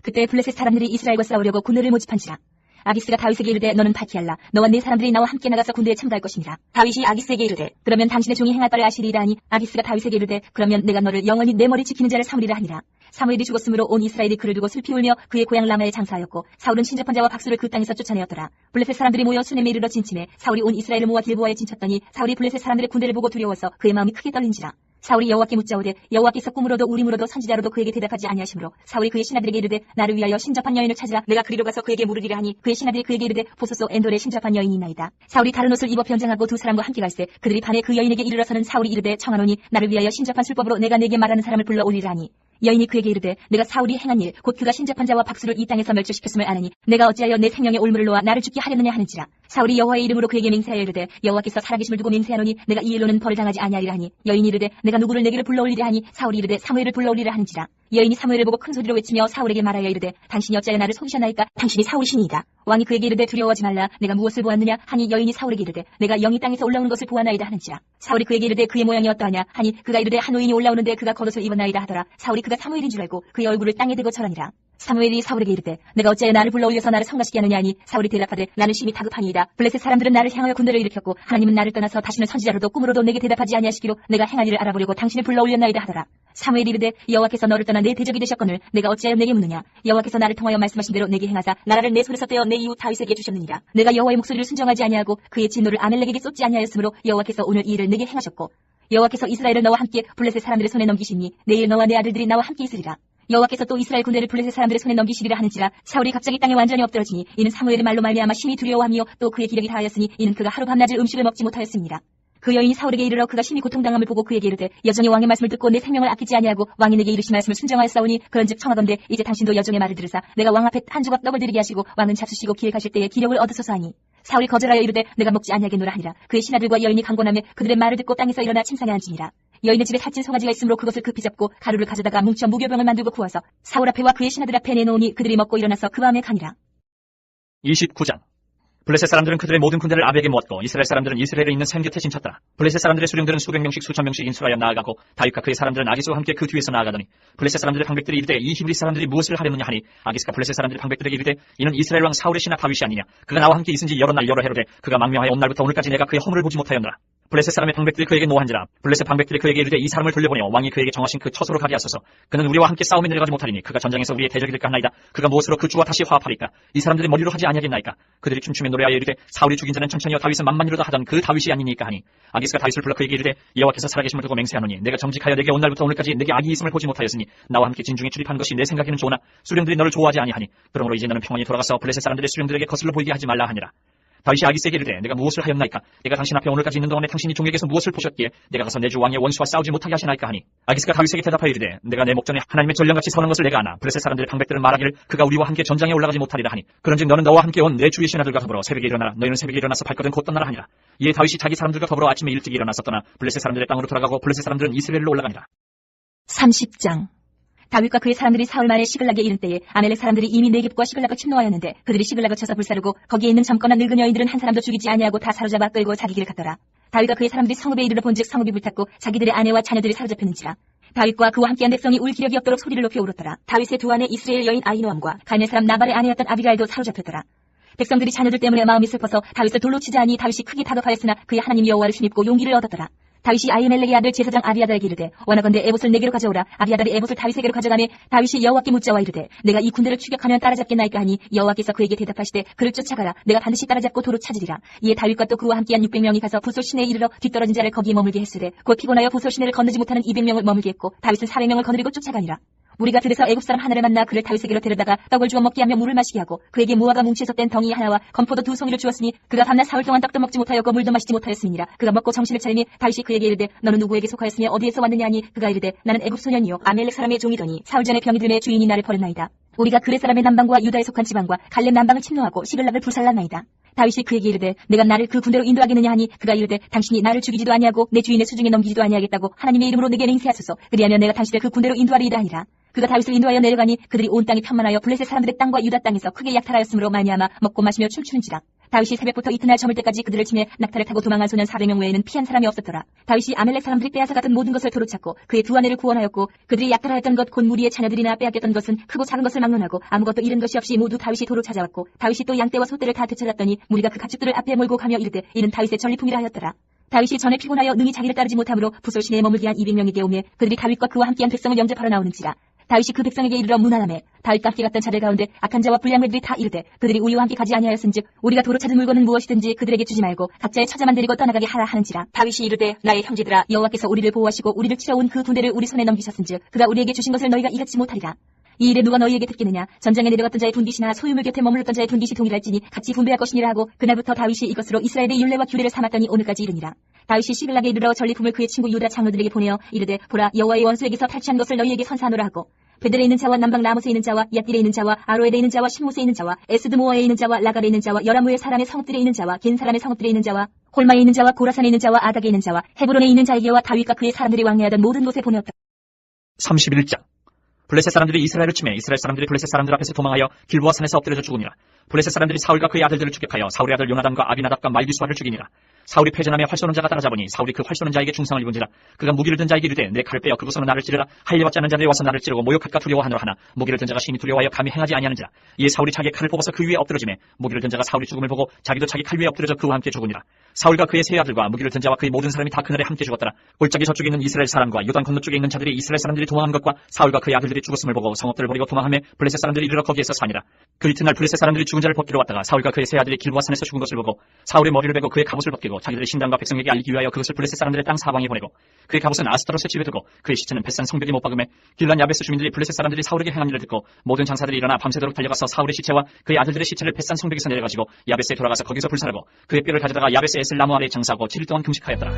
그때 블레셋 사람들이 이스라엘과 싸우려고 군대를 모집한지라. 아기스가 다윗에게 이르되 너는 파티할라. 너와 네 사람들이 나와 함께 나가서 군대에 참가할 것이니라. 다윗이 아기스에게 이르되 그러면 당신의 종이 행할 바를 아시리이다 하니 아기스가 다윗에게 이르되 그러면 내가 너를 영원히 내 머리 지키는 자를 삼으리라 하니라. 사무엘이 죽었으므로 온 이스라엘이 그를 두고 슬피 울며 그의 고향 라마에 장사하였고 사울은 신접한 자와 박수를 그 땅에서 쫓아내었더라. 블레셋 사람들이 모여 수넴에 이르러 진침해 사울이 온 이스라엘을 모아 길보아에 진쳤더니 사울이 블레셋 사람들의 군대를 보고 두려워서 그의 마음이 크게 떨린지라. 사울이 여호와께 묻자오되 여호와께서 꿈으로도 우림으로도 선지자로도 그에게 대답하지 아니하시므로 사울이 그의 신하들에게 이르되 나를 위하여 신접한 여인을 찾으라. 내가 그리로 가서 그에게 물으리라 하니 그의 신하들이 그에게 이르되 보소서 엔돌에 신접한 여인이 있나이다. 사울이 다른 옷을 입어 변장하고 두 사람과 함께 갈새 그들이 밤에 그 여인에게 이르러서는 사울이 이르되 청하노니 나를 위하여 신접한 술법으로 내가 내게 말하는 사람을 불러 오리라 하니 여인이 그에게 이르되 내가 사울이 행한 일 곧 그가 신접한 자와 박수를 이 땅에서 멸절시켰음을 아느니 내가 어찌하여 내 생명의 올무를 놓아 나를 죽게 하려느냐 하는지라. 사울이 여호와의 이름으로 그에게 맹세하여 이르되 여호와께서 살아계심을 두고 맹세하노니 내가 이 일로는 벌을 당하지 아니하리라 하니 여인이 이르되 내가 누구를 내게로 불러올리랴 하니 사울이 이르되 사무엘을 불러올리라 하는지라. 여인이 사무엘을 보고 큰 소리로 외치며 사울에게 말하여 이르되 당신이 어찌하여 나를 속이셨나이까? 당신이 사울이시니이다. 왕이 그에게 이르되 두려워하지 말라. 내가 무엇을 보았느냐 하니 여인이 사울에게 이르되 내가 영이 땅에서 올라오는 것을 보았나이다 하는지라. 사울이 그에게 이르되 그의 모양이 어떠하냐 하니 그가 이르되 한 노인이 올라오는데 그가 겉옷을 입었나이다 하더라. 사울이 그가 사무엘인 줄 알고 그의 얼굴을 땅에 대고 절하니라. 사무엘이 사울에게 이르되 내가 어찌하여 나를 불러올려서 나를 성가시게 하느냐 하니 사울이 대답하되 나는 심히 다급하니이다. 블레셋 사람들은 나를 향하여 군대를 일으켰고 하나님은 나를 떠나서 다시는 선지자로도 꿈으로도 내게 대답하지 아니하시기로 내가 행한 일을 알아보려고 당신을 불러올렸나이다 하더라. 사무엘이 이르되 여호와께서 너를 떠나 내 대적이 되셨거늘 내가 어찌하여 내게 묻느냐. 여호와께서 나를 통하여 말씀하신 대로 내게 행하사 나라를 내 손에서 떼어 내 이웃 다윗에게 주셨느니라. 내가 여호와의 목소리를 순종하지 아니하고 그의 진노를 아멜렉에게 쏟지 아니하였으므로 여호와께서 오늘 이 일을 내게 행하셨고 여호와께서 이스라엘을 너와 함께 블레셋 사람들의 손에 넘기시니 내일 너와 내 아들들이 나와 함께 있으리라. 여호와께서 또 이스라엘 군대를 블레셋 사람들의 손에 넘기시리라 하는지라. 사울이 갑자기 땅에 완전히 엎드러지니 이는 사무엘의 말로 말미암아 심히 두려워하며 또 그의 기력이 다하였으니 이는 그가 하루 밤낮을 음식을 먹지 못하였습니다. 그 여인이 사울에게 이르러 그가 심히 고통당함을 보고 그에게 이르되 여종이 왕의 말씀을 듣고 내 생명을 아끼지 아니하고 왕이 내게 이르신 말씀을 순종하였사오니 그런즉 청하건대 이제 당신도 여종의 말을 들으사 내가 왕 앞에 한 조각 떡을 드리게 하시고 왕은 잡수시고 길에 가실 때에 기력을 얻으소서 하니 사울이 거절하여 이르되 내가 먹지 아니하겠노라 하니라. 그의 신하들과 여인이 강권하며 그들의 말을 듣고 땅에서 일어나 침상에 앉으니라. 여인의 집에 살찐 송아지가 있으므로 그것을 급히 잡고 가루를 가져다가 뭉쳐 무교병을 만들고 구워서 사울 앞에와 그의 신하들 앞에 내놓으니 그들이 먹고 일어나서 그 밤에 가니라. 29장. 블레셋 사람들은 그들의 모든 군대를 아벡에 모았고 이스라엘 사람들은 이스라엘에 있는 샘 곁에 진쳤더라. 블레셋 사람들의 수령들은 수백 명씩 수천 명씩 인수하여 나아가고 다윗과 그의 사람들은 아기스와 함께 그 뒤에서 나아가더니 블레셋 사람들의 방백들이 이르되 이 히브리 사람들이 무엇을 하려느냐 하니 아기스가 블레셋 사람들의 방백들에게 이르되 이는 이스라엘 왕 사울의 신하 다윗이 아니냐. 그가 나와 함께 있은지 여러 날 여러 해로되 그가 망명하여 온 날부터 오늘까지 내가 그의 허물을 보지 못하였노라. 블레셋 사람의 방백들이 그에게 노한지라. 블레셋 방백들이 그에게 이르되 이 사람을 돌려보내어 왕이 그에게 정하신 그 처소로 가게 하소서. 그는 우리와 함께 싸움에 내려가지 못하리니 그가 전장에서 우리의 대적이 될까 하나이다. 그가 무엇으로 그 주와 다시 화합하리까? 이 사람들이 머리로 하지 아니하겠나이까? 그들이 춤추며 노래하여 이르되 사울이 죽인 자는 천천히여 다윗은 만만히로다 하던 그 다윗이 아니니까 하니 아기스가 다윗을 불러 그에게 이르되 여호와께서 살아계심을 두고 맹세하노니 내가 정직하여 내게 온 날부터 오늘까지 내게 악이 있음을 보지 못하였으니 나와 함께 진중에 출입하는 것이 내 생각에는 좋으나 수령들이 너를 좋아하지 아니하니 그러므로 이제 너는 평안히 돌아가서 블레셋 사람들의 수령들에게 거슬러 보이게 하지 말라 하니라. 다윗이 아기스에게 이르되 내가 무엇을 하였나이까? 내가 당신 앞에 오늘까지 있는 동안에 당신이 종에게서 무엇을 보셨기에 내가 가서 내 주 왕의 원수와 싸우지 못하게 하시나이까 하니 아기스가 다윗에게 대답하여 이르되 내가 내 목전에 하나님의 전령같이 서는 것을 내가 아나. 블레셋 사람들의 방백들은 말하기를 그가 우리와 함께 전장에 올라가지 못하리라 하니 그런즉 너는 너와 함께 온 내 주의 신하들과 더불어 새벽에 일어나라. 너희는 새벽에 일어나서 발거든 곧 떠나라 하니라. 이에 다윗이 자기 사람들과 더불어 아침에 일찍 일어나서 떠나 블레셋 사람들의 땅으로 돌아가고 블레셋 사람들은 이스라엘로 올라가니라. 30장. 다윗과 그의 사람들이 사울 말에 시글락에 이른 때에 아멜렉 사람들이 이미 네겝과 시글락을 침노하였는데 그들이 시글락을 쳐서 불사르고 거기에 있는 젊거나 늙은 여인들은 한 사람도 죽이지 아니하고 다 사로잡아 끌고 자기 길을 갔더라. 다윗과 그의 사람들이 성읍에 이르러 본즉 성읍이 불탔고 자기들의 아내와 자녀들이 사로잡혔는지라. 다윗과 그와 함께한 백성이 울 기력이 없도록 소리를 높여 울었더라. 다윗의 두 아내 이스라엘 여인 아히노암과 갈멜 사람 나발의 아내였던 아비가일도 사로잡혔더라. 백성들이 자녀들 때문에 마음이 슬퍼서 다윗을 돌로 치자 하니 다윗이 크게 다급하였으나 그의 하나님 여호와를 힘입고 용기를 얻었더라. 다윗이 아히멜렉의 아들 제사장 아비아달에게 이르되 원하건대 에봇을 내게로 가져오라. 아비아달이 에봇을 다윗에게로 가져가매 다윗이 여호와께 묻자와 이르되 내가 이 군대를 추격하면 따라잡겠나이까 하니 여호와께서 그에게 대답하시되 그를 쫓아가라. 내가 반드시 따라잡고 도로 찾으리라. 이에 다윗과 또 그와 함께한 600명이 가서 부솔 시내에 이르러 뒤떨어진 자를 거기에 머물게 했으되 곧 피곤하여 부솔 시내를 건너지 못하는 200명을 머물게 했고 다윗은 400명을 거느리고 쫓아가니라. 우리가 들에서 애굽 사람 하나를 만나 그를 다윗에게로 데려다가 떡을 주어 먹게 하며 물을 마시게 하고 그에게 무화과 뭉치에서 뗀 덩이 하나와 건포도 2송이를 주었으니 그가 밤낮 사흘 동안 떡도 먹지 못하였고 물도 마시지 못하였음이니라. 그가 먹고 정신을 차리니 다윗이 그에게 이르되 너는 누구에게 속하였으며 어디에서 왔느냐 하니 그가 이르되 나는 애굽 소년이요 아멜렉 사람의 종이더니 사울 전에 병이 들매 주인이 나를 버렸나이다. 우리가 그레 사람의 남방과 유다에 속한 지방과 갈렙 남방을 침노하고 시글락을 불살랐나이다. 다윗이 그에게 이르되 내가 나를 그 군대로 인도하겠느냐 하니 그가 이르되 당신이 나를 죽이지도 아니하고 내 주인의 수중에 넘기지도 아니하겠다고 하나님의 이름으로 내게 맹세하소서. 그리하면 내가 당신을 그 군대로 인도하리이다 하니라. 그가 다윗을 인도하여 내려가니 그들이 온 땅이 편만하여 블레셋 사람들의 땅과 유다 땅에서 크게 약탈하였으므로 말미암아 먹고 마시며 춤추는지라. 다윗이 새벽부터 이튿날 저물 때까지 그들을 치매 낙타를 타고 도망한 소년 400명 외에는 피한 사람이 없었더라. 다윗이 아멜렉 사람들이 빼앗아 갔던 모든 것을 도로 찾고 그의 두 아내를 구원하였고 그들이 약탈하였던 것 곧 무리의 자녀들이나 빼앗겼던 것은 크고 작은 것을 막론하고 아무것도 잃은 것이 없이 모두 다윗이 도로 찾아왔고 다윗이 또 양떼와 소떼를 다 되찾았더니 무리가 그 가축들을 앞에 몰고 가며 이르되 이는 다윗의 전리품이라 하였더라. 다윗이 전에 피곤하여 능히 자기를 따르지 못하므로 부솔 시내에 머물게 한 200명에게 오매 그들이 다윗과 그와 함께한 백성을 영접하러 나오는지라. 다윗이 그 백성에게 이르러 문안하매 다윗과 함께 갔던 자들 가운데 악한 자와 불량물들이 다 이르되 그들이 우리와 함께 가지 아니하였은즉 우리가 도로 찾은 물건은 무엇이든지 그들에게 주지 말고 각자의 처자만 데리고 떠나가게 하라 하는지라. 다윗이 이르되 나의 형제들아 여호와께서 우리를 보호하시고 우리를 치러온 그 군대를 우리 손에 넘기셨은즉 그가 우리에게 주신 것을 너희가 이같이 못하리라. 이 일에 누가 너희에게 듣겠느냐? 전장에 내려갔던 자의 분깃이나 소유물 곁에 머물렀던 자의 분깃이 동일할지니 같이 분배할 것이니라 하고 그날부터 다윗이 이것으로 이스라엘의 율례와 규례를 삼았더니 오늘까지 이르니라. 다윗이 시글락에 이르러 전리품을 그의 친구 유다 장로들에게 보내어 이르되 보라 여호와의 원수에게서 탈취한 것을 너희에게 선사하노라 하고 베델에 있는 자와 남방 라못에 있는 자와 얏딜에 있는 자와 아로엘에 있는 자와 신못에 있는 자와 에스드모어에 있는 자와 라갈에 있는 자와 여라무의 사람의 성읍들에 있는 자와 겐 사람의 성읍들에 있는 자와 홀마에 있는 자와 고라산에 있는 자와 아닥에 있는 자와 헤브론에 있는 자에게와 다윗과 그의 사람들이 왕래하던 모든 곳에 보내었다. 31장. 블레셋 사람들이 이스라엘을 치매 이스라엘 사람들이 블레셋 사람들 앞에서 도망하여 길보아 산에서 엎드려져 죽으니라. 블레셋 사람들이 사울과 그의 아들들을 추격하여 사울의 아들 요나단과 아비나답과 말기수아를 죽이니라. 사울이 패전하며 활 쏘는 자가 따라잡으니 사울이 그 활 쏘는 자에게 중상을 입은지라. 그가 무기를 든 자에게 이르되 내 칼을 빼어 그곳으로 나를 찌르라. 할례받지 않는 자들이 와서 나를 찌르고 모욕할까 두려워하노라 하나 무기를 든 자가 심히 두려워하여 감히 행하지 아니하는지라. 이에 사울이 자기의 칼을 뽑아서 그 위에 엎드러지매 무기를 든 자가 사울이 죽음을 보고 자기도 자기 칼 위에 엎드려져 그와 함께 죽으니라. 사울과 그의 세 아들과 무기를 든 자와 그의 모든 사람이 다 그날에 함께 죽었더라. 골짜기 저쪽에 있는 이스라엘 사람과 요단 건너쪽에 있는 자들이 이스라엘 사람들이 도망한 것과 사울과 그의 아들들이 죽었음을 보고 성읍들을 버리고 도망하며 블레셋 사람들이 이르러 거기에서 사니라. 그 이튿날 블레셋 사람들이 죽은 자를 벗기러 왔다가 사울과 그의 세 아들이 길보아 산에서 죽은 것을 보고 사울의 머리를 베고 그의 갑옷을 벗기고 자기들의 신당과 백성에게 알리기 위하여 그것을 블레셋 사람들의 땅 사방에 보내고 그의 갑옷은 아스타롯에 집에 두고 그의 시체는 벳산 성벽에 못 박음에 길란 야베스 주민들이 블레셋 사람들이 사울에게 행한 일을 듣고 모든 장사들이 일어나 밤새도록 달려가서 사울의 시체와 그의 아들들의 시체를 벳산 성벽에서 내려가지고 야베스에 돌아가서 거기서 불살하고 그의 뼈를 가져다가 야베스 에슬 나무 아래에 장사하고 7일 동안 금식하였더라.